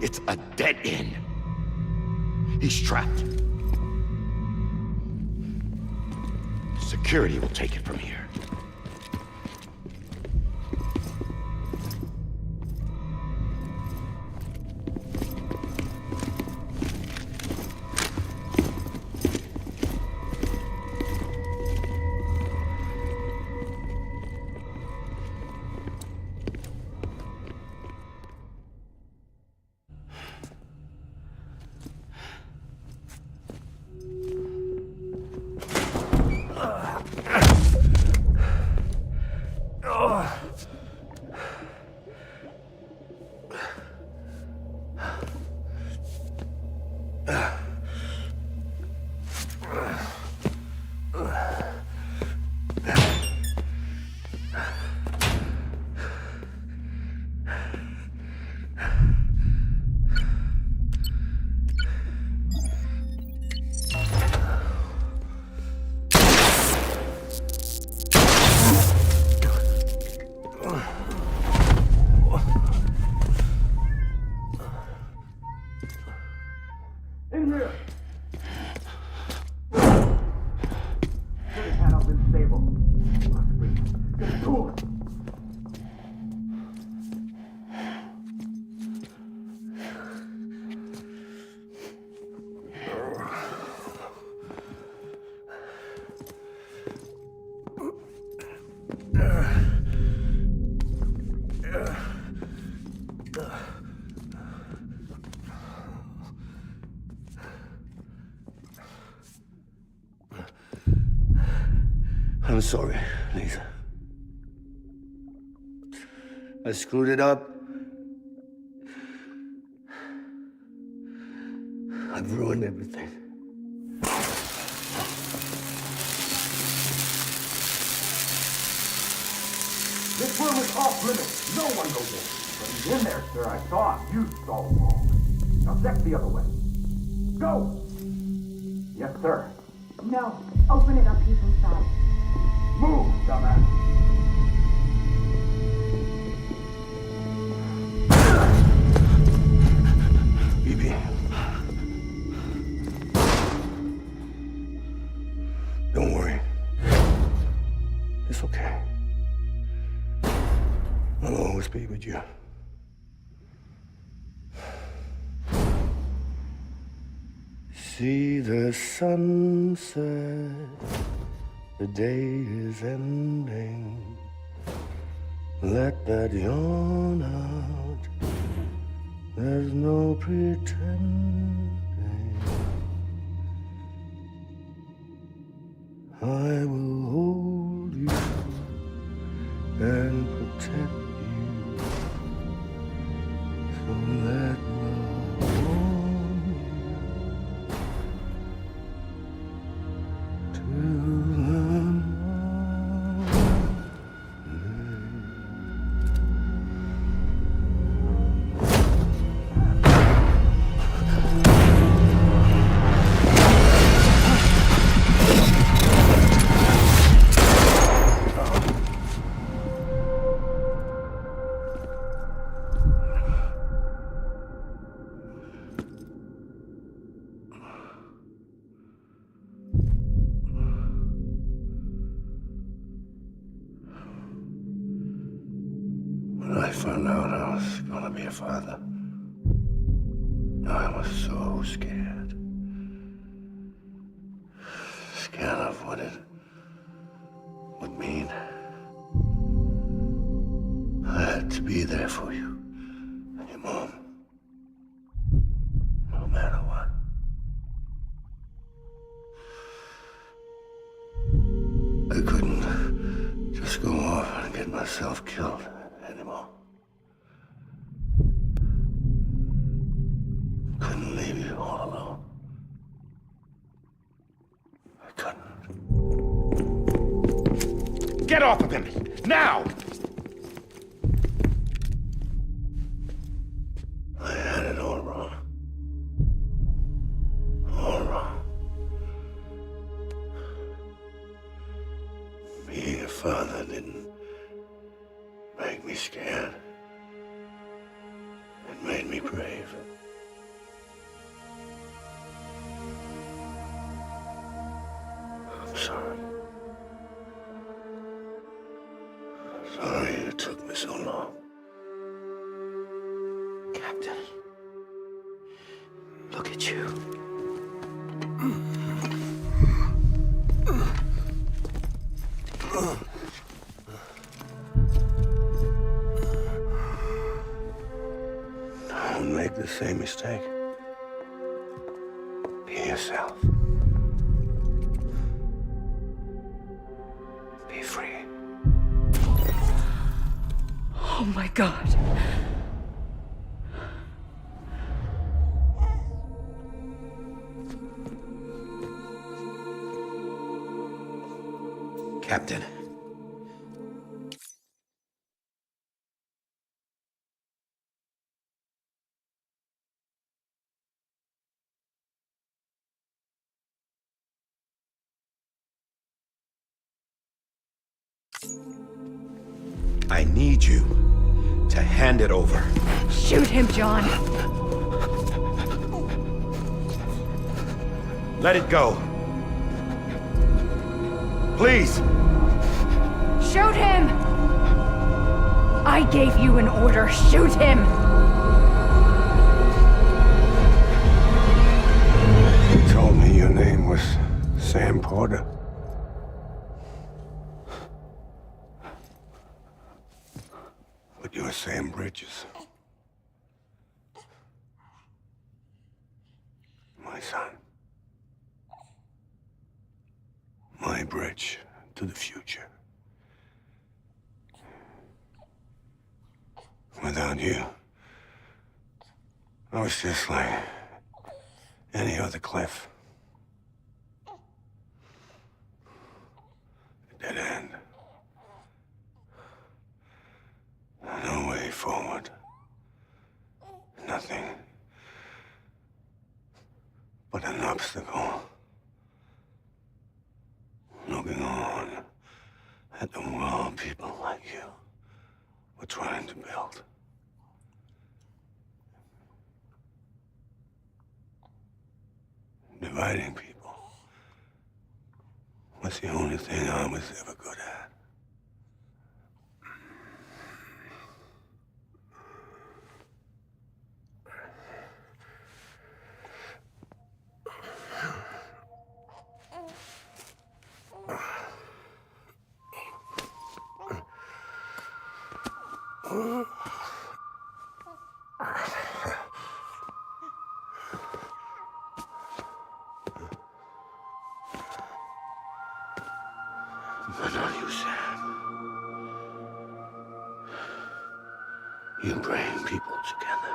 It's a dead end. He's trapped. Security will take it from here. I'm sorry, Lisa. I screwed it up. I've ruined everything. This room is off limits. No one goes in. But he's in there, sir. I saw him. You saw him all. Now check the other way. Go! Yes, sir. No. Open it up. He's inside. Move, dumbass. Bibi. Don't worry. It's okay. I'll always be with you. See the sunset. The day is ending. Let that yawn out. There's no pretending. I will hold you and protect you. So let love When I found out I was gonna be a father, I was so scared. Scared of what it would mean. I had to be there for you and your mom, no matter what. I couldn't just go off and get myself killed anymore. Couldn't leave you all alone. I couldn't. Get off of him! Now! I had it all wrong. All wrong. Being a father didn't make me scared. It made me brave. I'm sorry. Sorry it took me so long. Captain, look at you. Don't make the same mistake. Be yourself. Be free. Oh my God. Captain. I need you to hand it over. Shoot him, John. Let it go. Please! Shoot him! I gave you an order. Shoot him! You told me your name was Sam Porter. But you're Sam Bridges. My son. My bridge to the future. Without you, I was just like any other Cliff. A dead end. No way forward. Nothing but an obstacle. Looking on at the world people like you were trying to build. Dividing people was the only thing I was ever good at. But not you, Sam. You bring people together.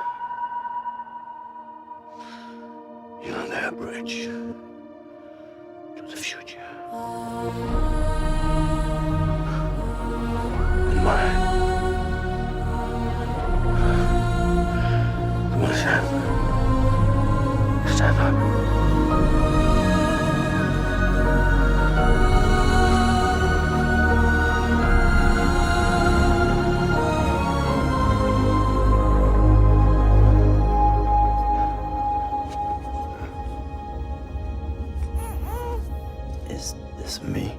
You're their bridge to the future. And mine. Come on, Sam. Stand up. Is this me?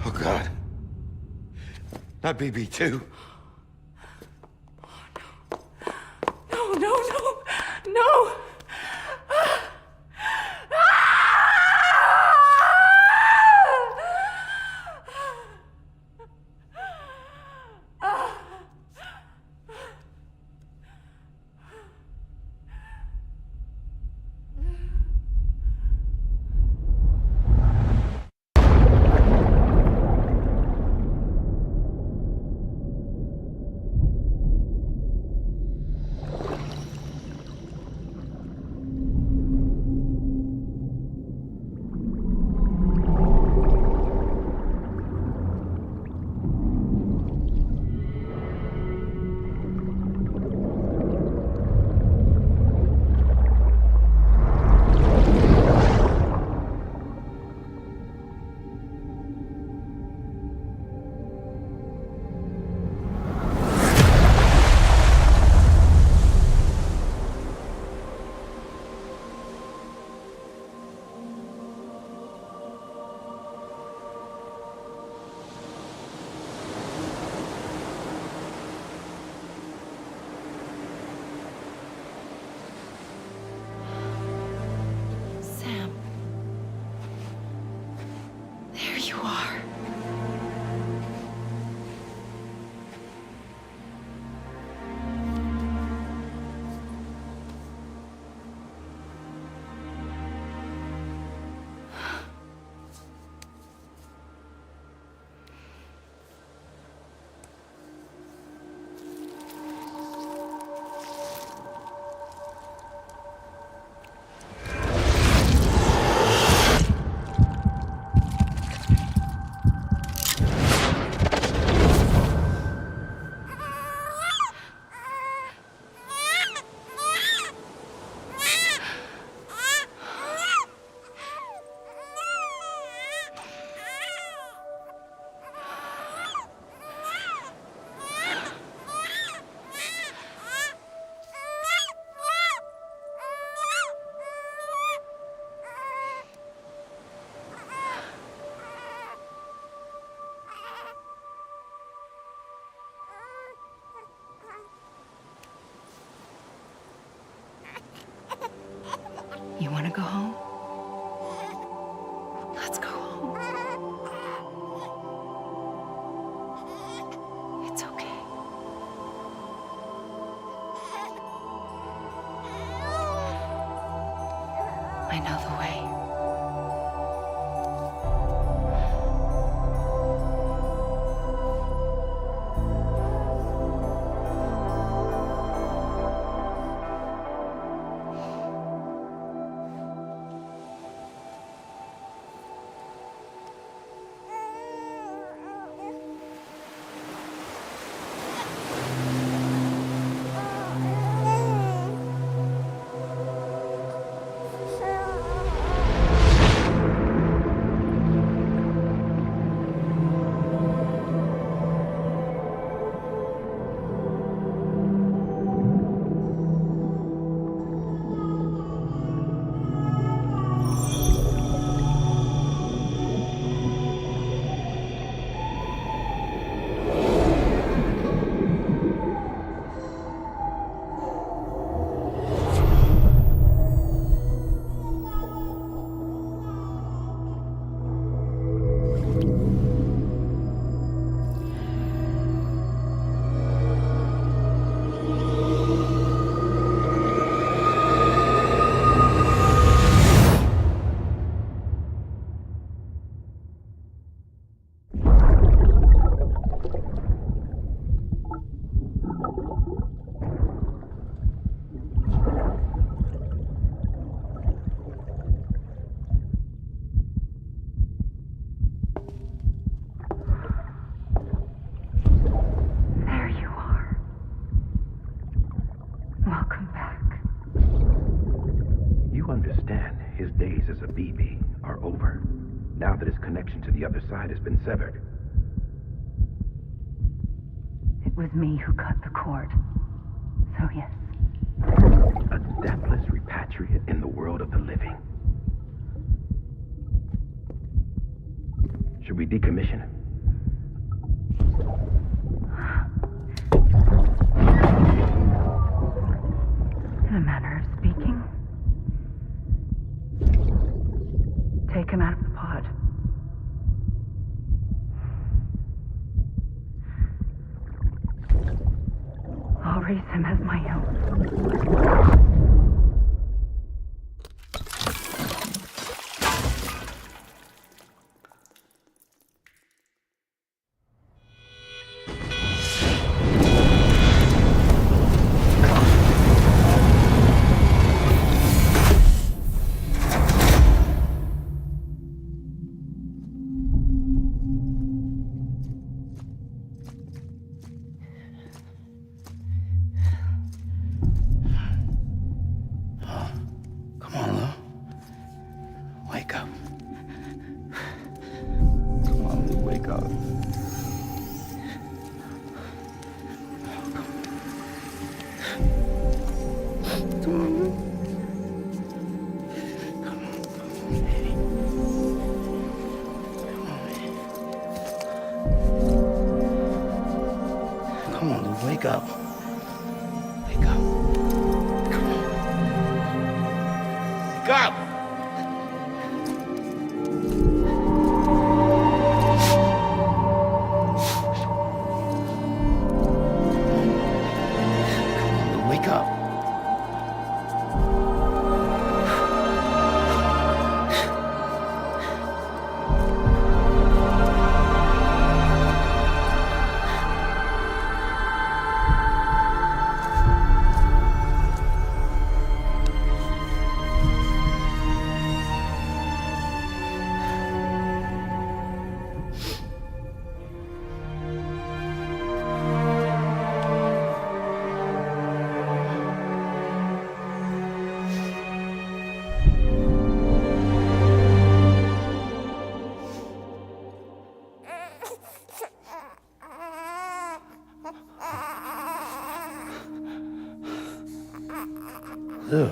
Oh, God. Not BB2. No, no, no, no! Sam. There you are. You want to go home? Let's go home. It's okay. I know the way. Welcome back. You understand his days as a BB are over, now that his connection to the other side has been severed. It was me who cut the cord. So yes. A deathless repatriate in the world of the living. Should we decommission him? In a manner of speaking. Take him out of the pod. I'll raise him as my own. Come on, Lou. Wake up. Come on, Lou, wake up. Come on, Lou. Come on, Lou, wake up. Wake up. Come on. Wake up! Wake up. Lou.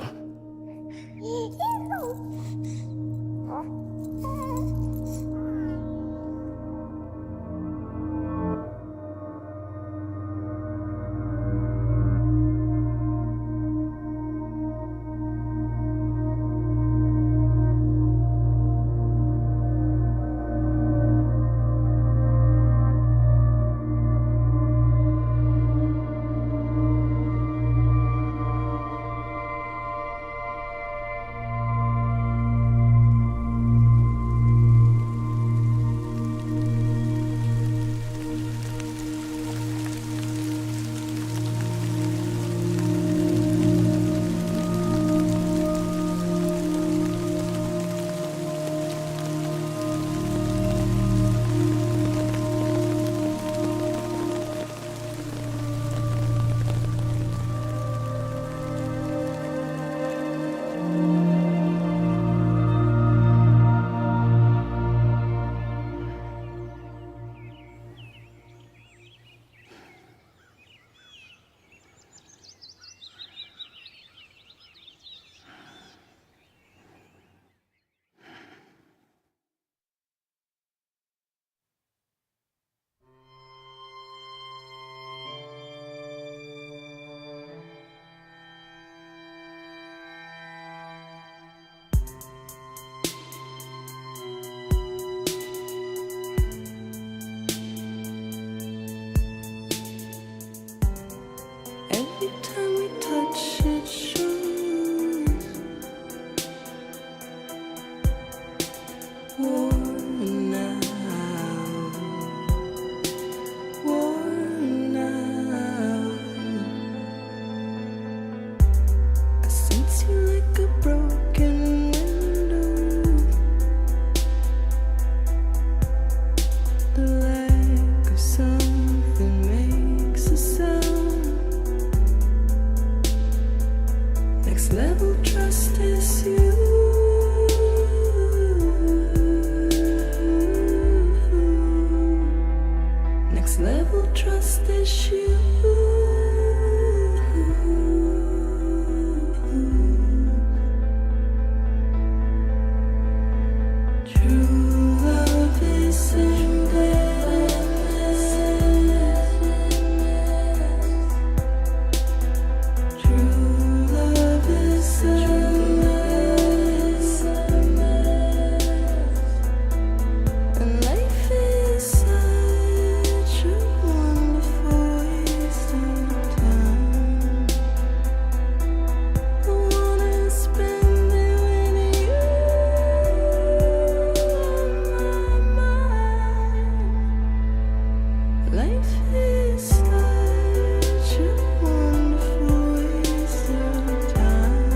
Next level trust is you. Next level trust is you. True love is endless. True love is endless. And life is such a wonderful waste of time. I wanna spend it with you on my mind. Life is such a wonderful waste of time.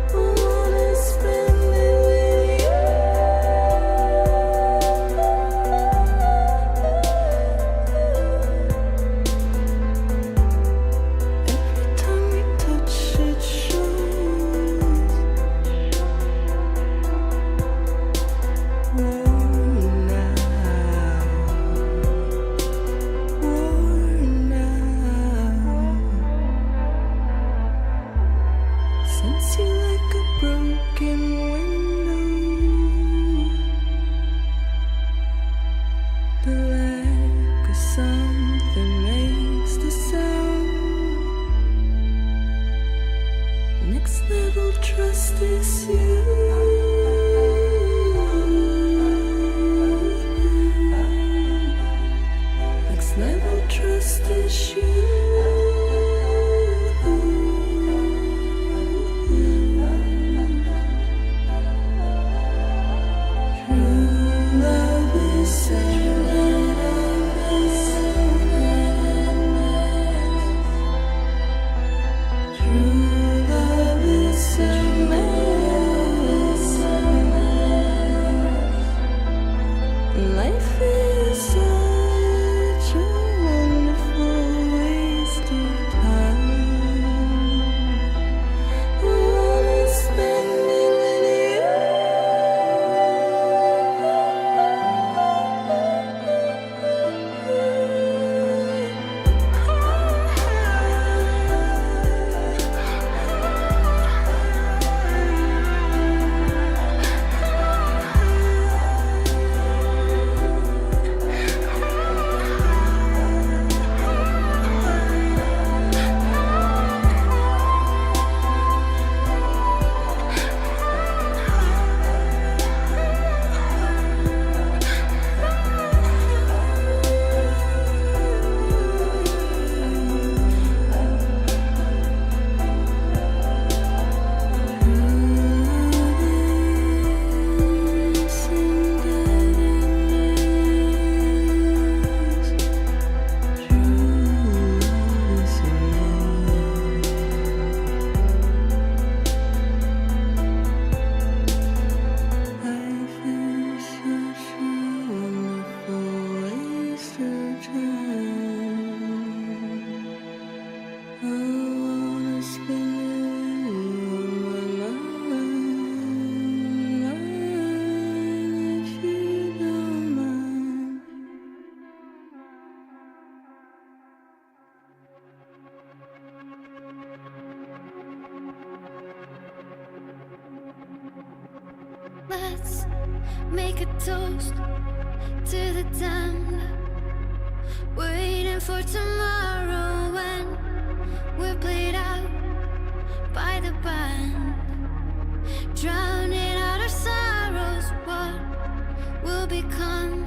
I wanna spend it with you. Every time we touch it shows. Worn out. Sense you like a broken window. The lack of something makes the sound. Next level trust is you. Next level trust is you. True love is endless. True love is endless. Life is such a wonderful waste of time. I wanna spend it with Let's make a toast to the damned, waiting for tomorrow when we're played out by the band, drowning out our sorrows. What will become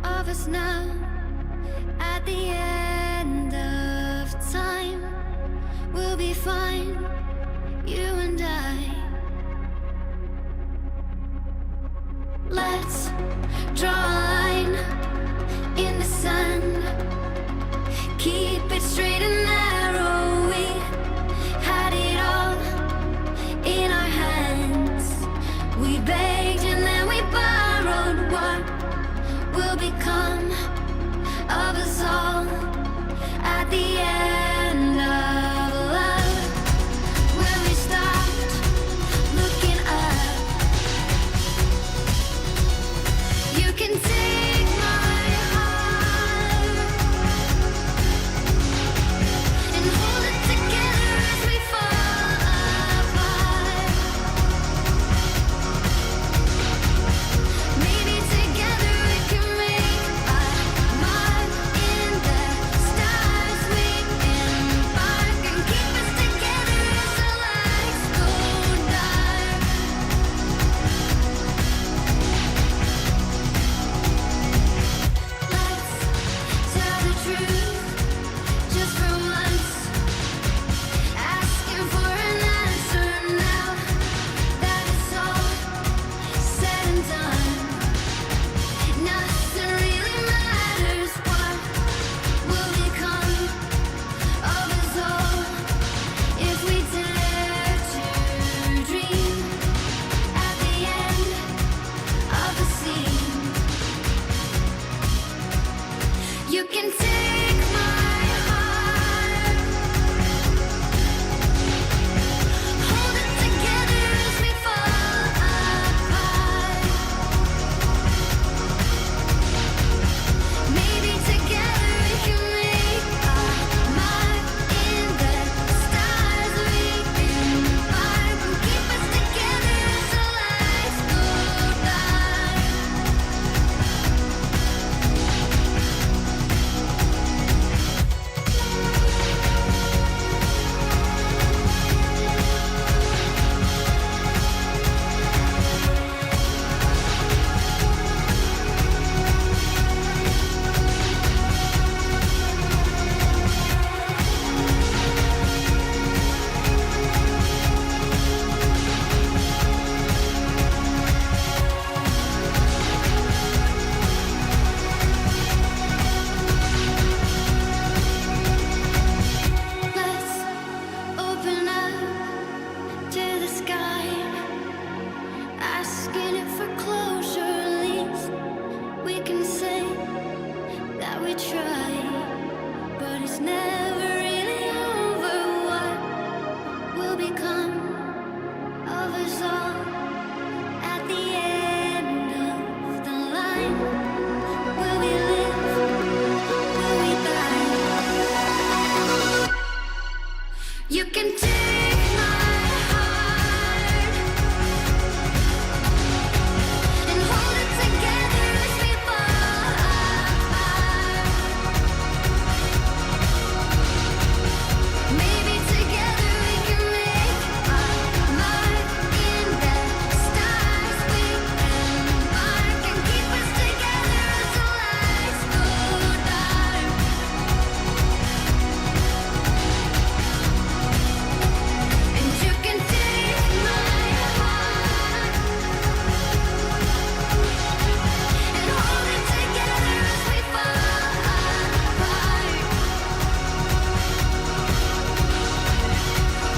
of us now at the end of time? We'll be fine, you and I. Let's draw a line in the sand, keep it straight and narrow. We had it all in our hands. We begged and then we borrowed. What will become of us all at the end of life? You can take my heart and hold it together as we fall apart. Maybe together we can make our mark in the stars. We embark and keep us together as the lights go dark. And you can take my heart and hold it together as we fall apart.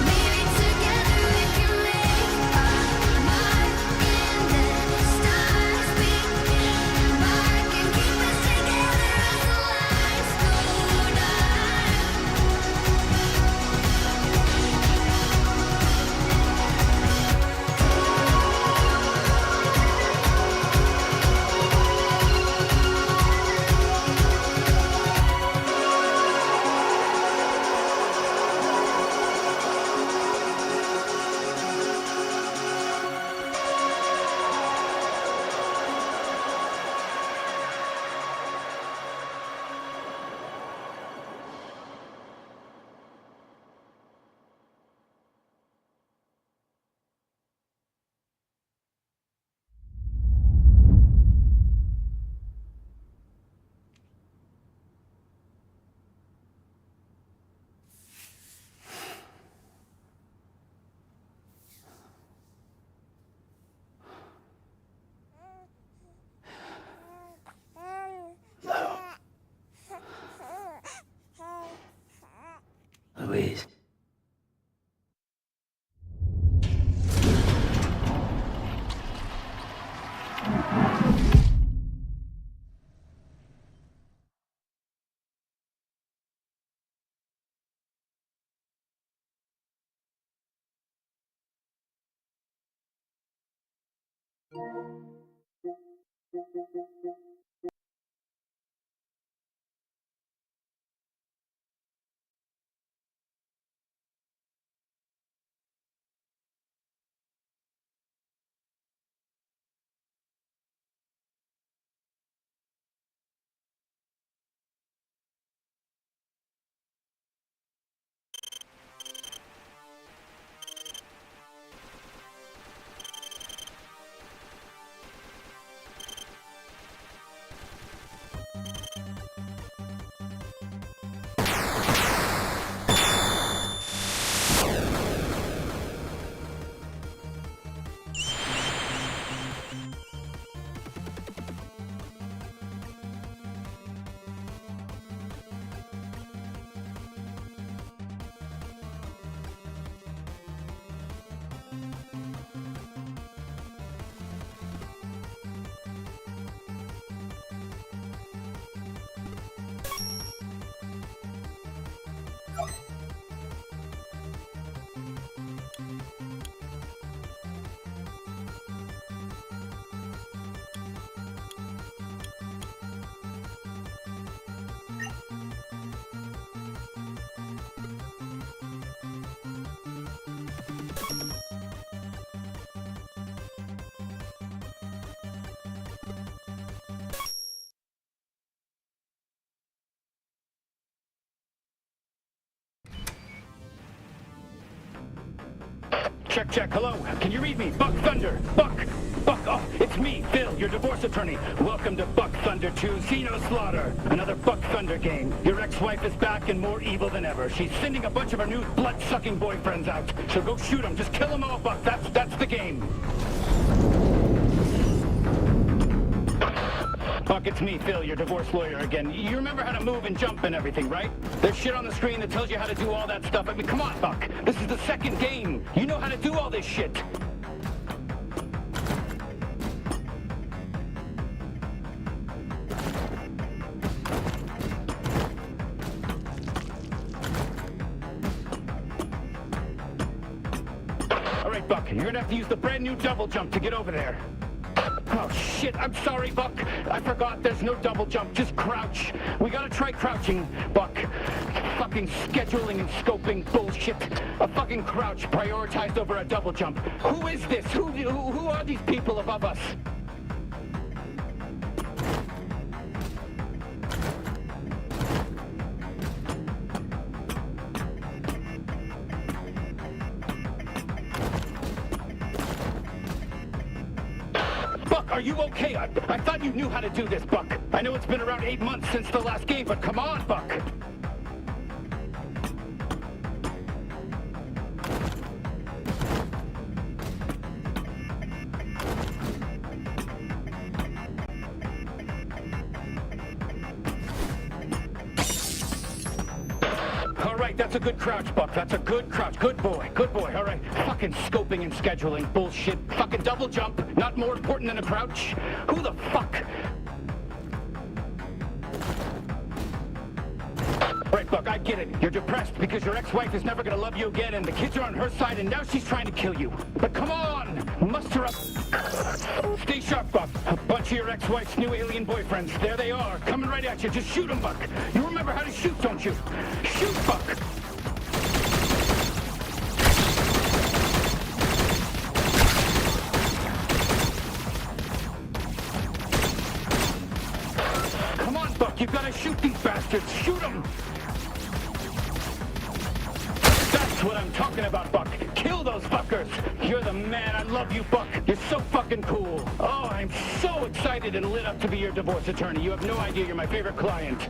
Maybe together we can make our mark in the stars. We embark and keep us together as the lights go dark. Louise. Check, check. Hello. Can you read me? Buck Thunder. Buck. Oh, it's me, Phil, your divorce attorney. Welcome to Buck Thunder 2, Xeno Slaughter. Another Buck Thunder game. Your ex-wife is back and more evil than ever. She's sending a bunch of her new blood-sucking boyfriends out. So go shoot them. Just kill them all, Buck. That's the game. Buck, it's me, Phil, your divorce lawyer again. You remember how to move and jump and everything, right? There's shit on the screen that tells you how to do all that stuff. I mean, come on, Buck. This is the second game. You know how to do all this shit. All right, Buck, you're gonna have to use the brand new double jump to get over there. Oh, shit, I'm sorry, Buck. I forgot there's no double jump, just crouch. We gotta try crouching, Buck. fucking scheduling and scoping bullshit. A fucking crouch prioritized over a double jump. Who is this? Who are these people above us? Buck, are you okay? I thought you knew how to do this, Buck. I know it's been around 8 months since the last game, but come on, Buck. All right, that's a good crouch, Buck. That's a good crouch. Good boy. Good boy. All right. Fucking scoping and scheduling bullshit. Fucking double jump. Not more important than a crouch. Who the fuck? Right, Buck, I get it. You're depressed because your ex-wife is never gonna love you again and the kids are on her side and now she's trying to kill you. But come on! Muster up. Stay sharp, Buck. A bunch of your ex-wife's new alien boyfriends. There they are, coming right at you. Just shoot them, Buck. You remember how to shoot, don't you? Shoot, Buck! Come on, Buck. You've got to shoot these bastards. Shoot them! That's what I'm talking about, Buck. Kill those fuckers. You're the man. I love you, Buck. You're so fucking cool. Oh, I'm so excited and lit up to be your divorce attorney. You have no idea. You're my favorite client.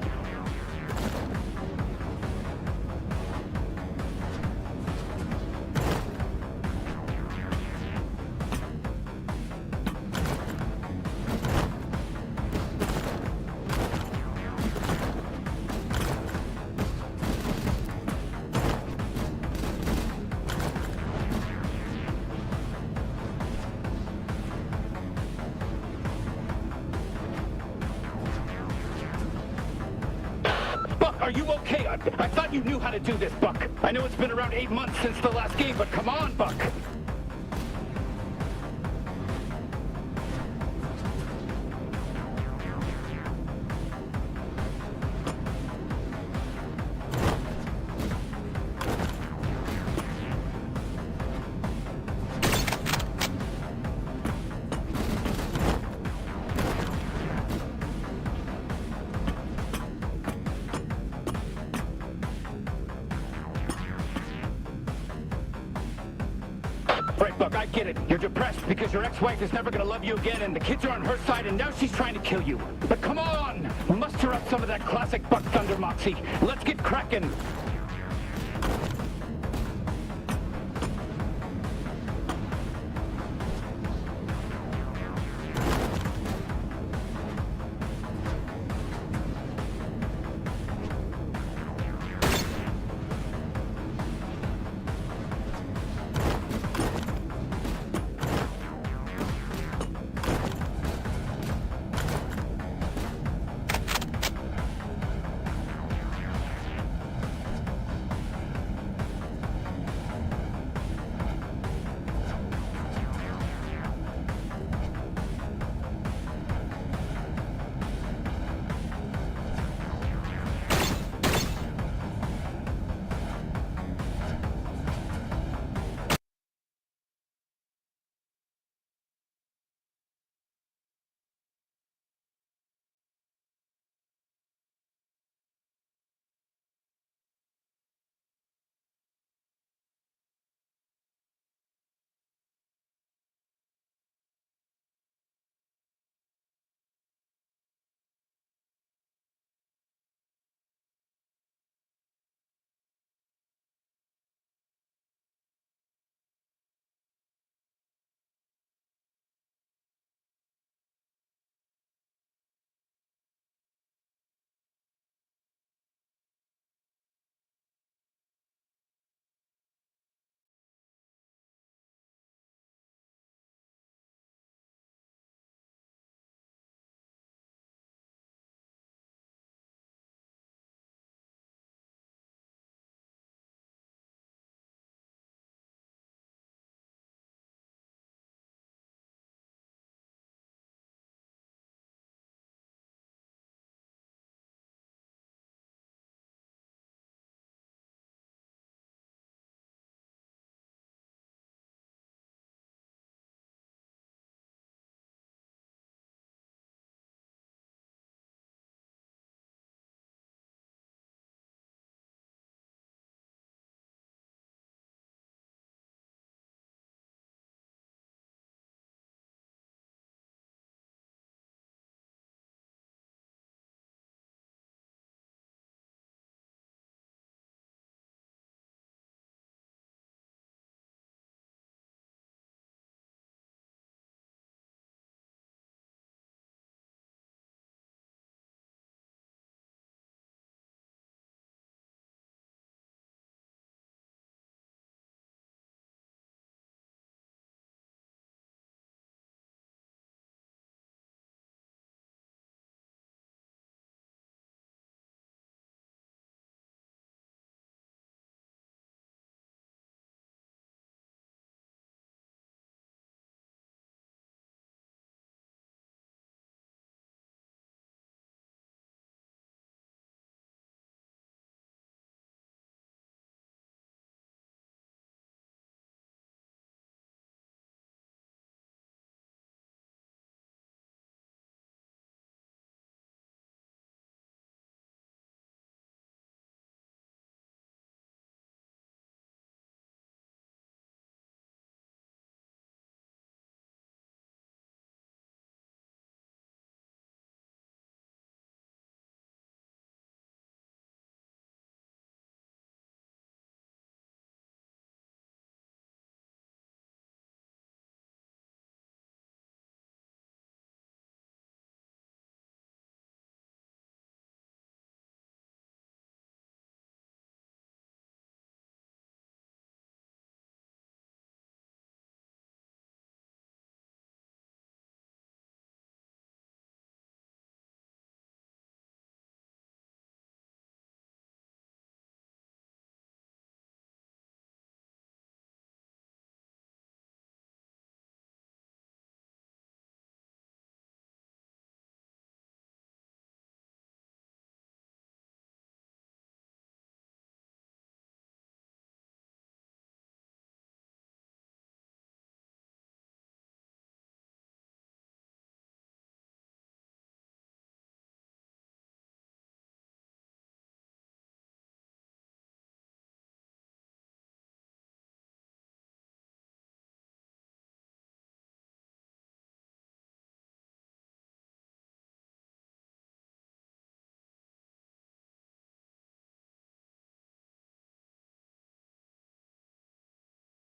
Are you okay? I thought you knew how to do this, Buck. I know it's been around 8 months since the last game, but come on, Buck. Right, Buck, I get it. You're depressed because your ex-wife is never gonna love you again and the kids are on her side and now she's trying to kill you. But come on! Muster up some of that classic Buck Thunder moxie. Let's get cracking.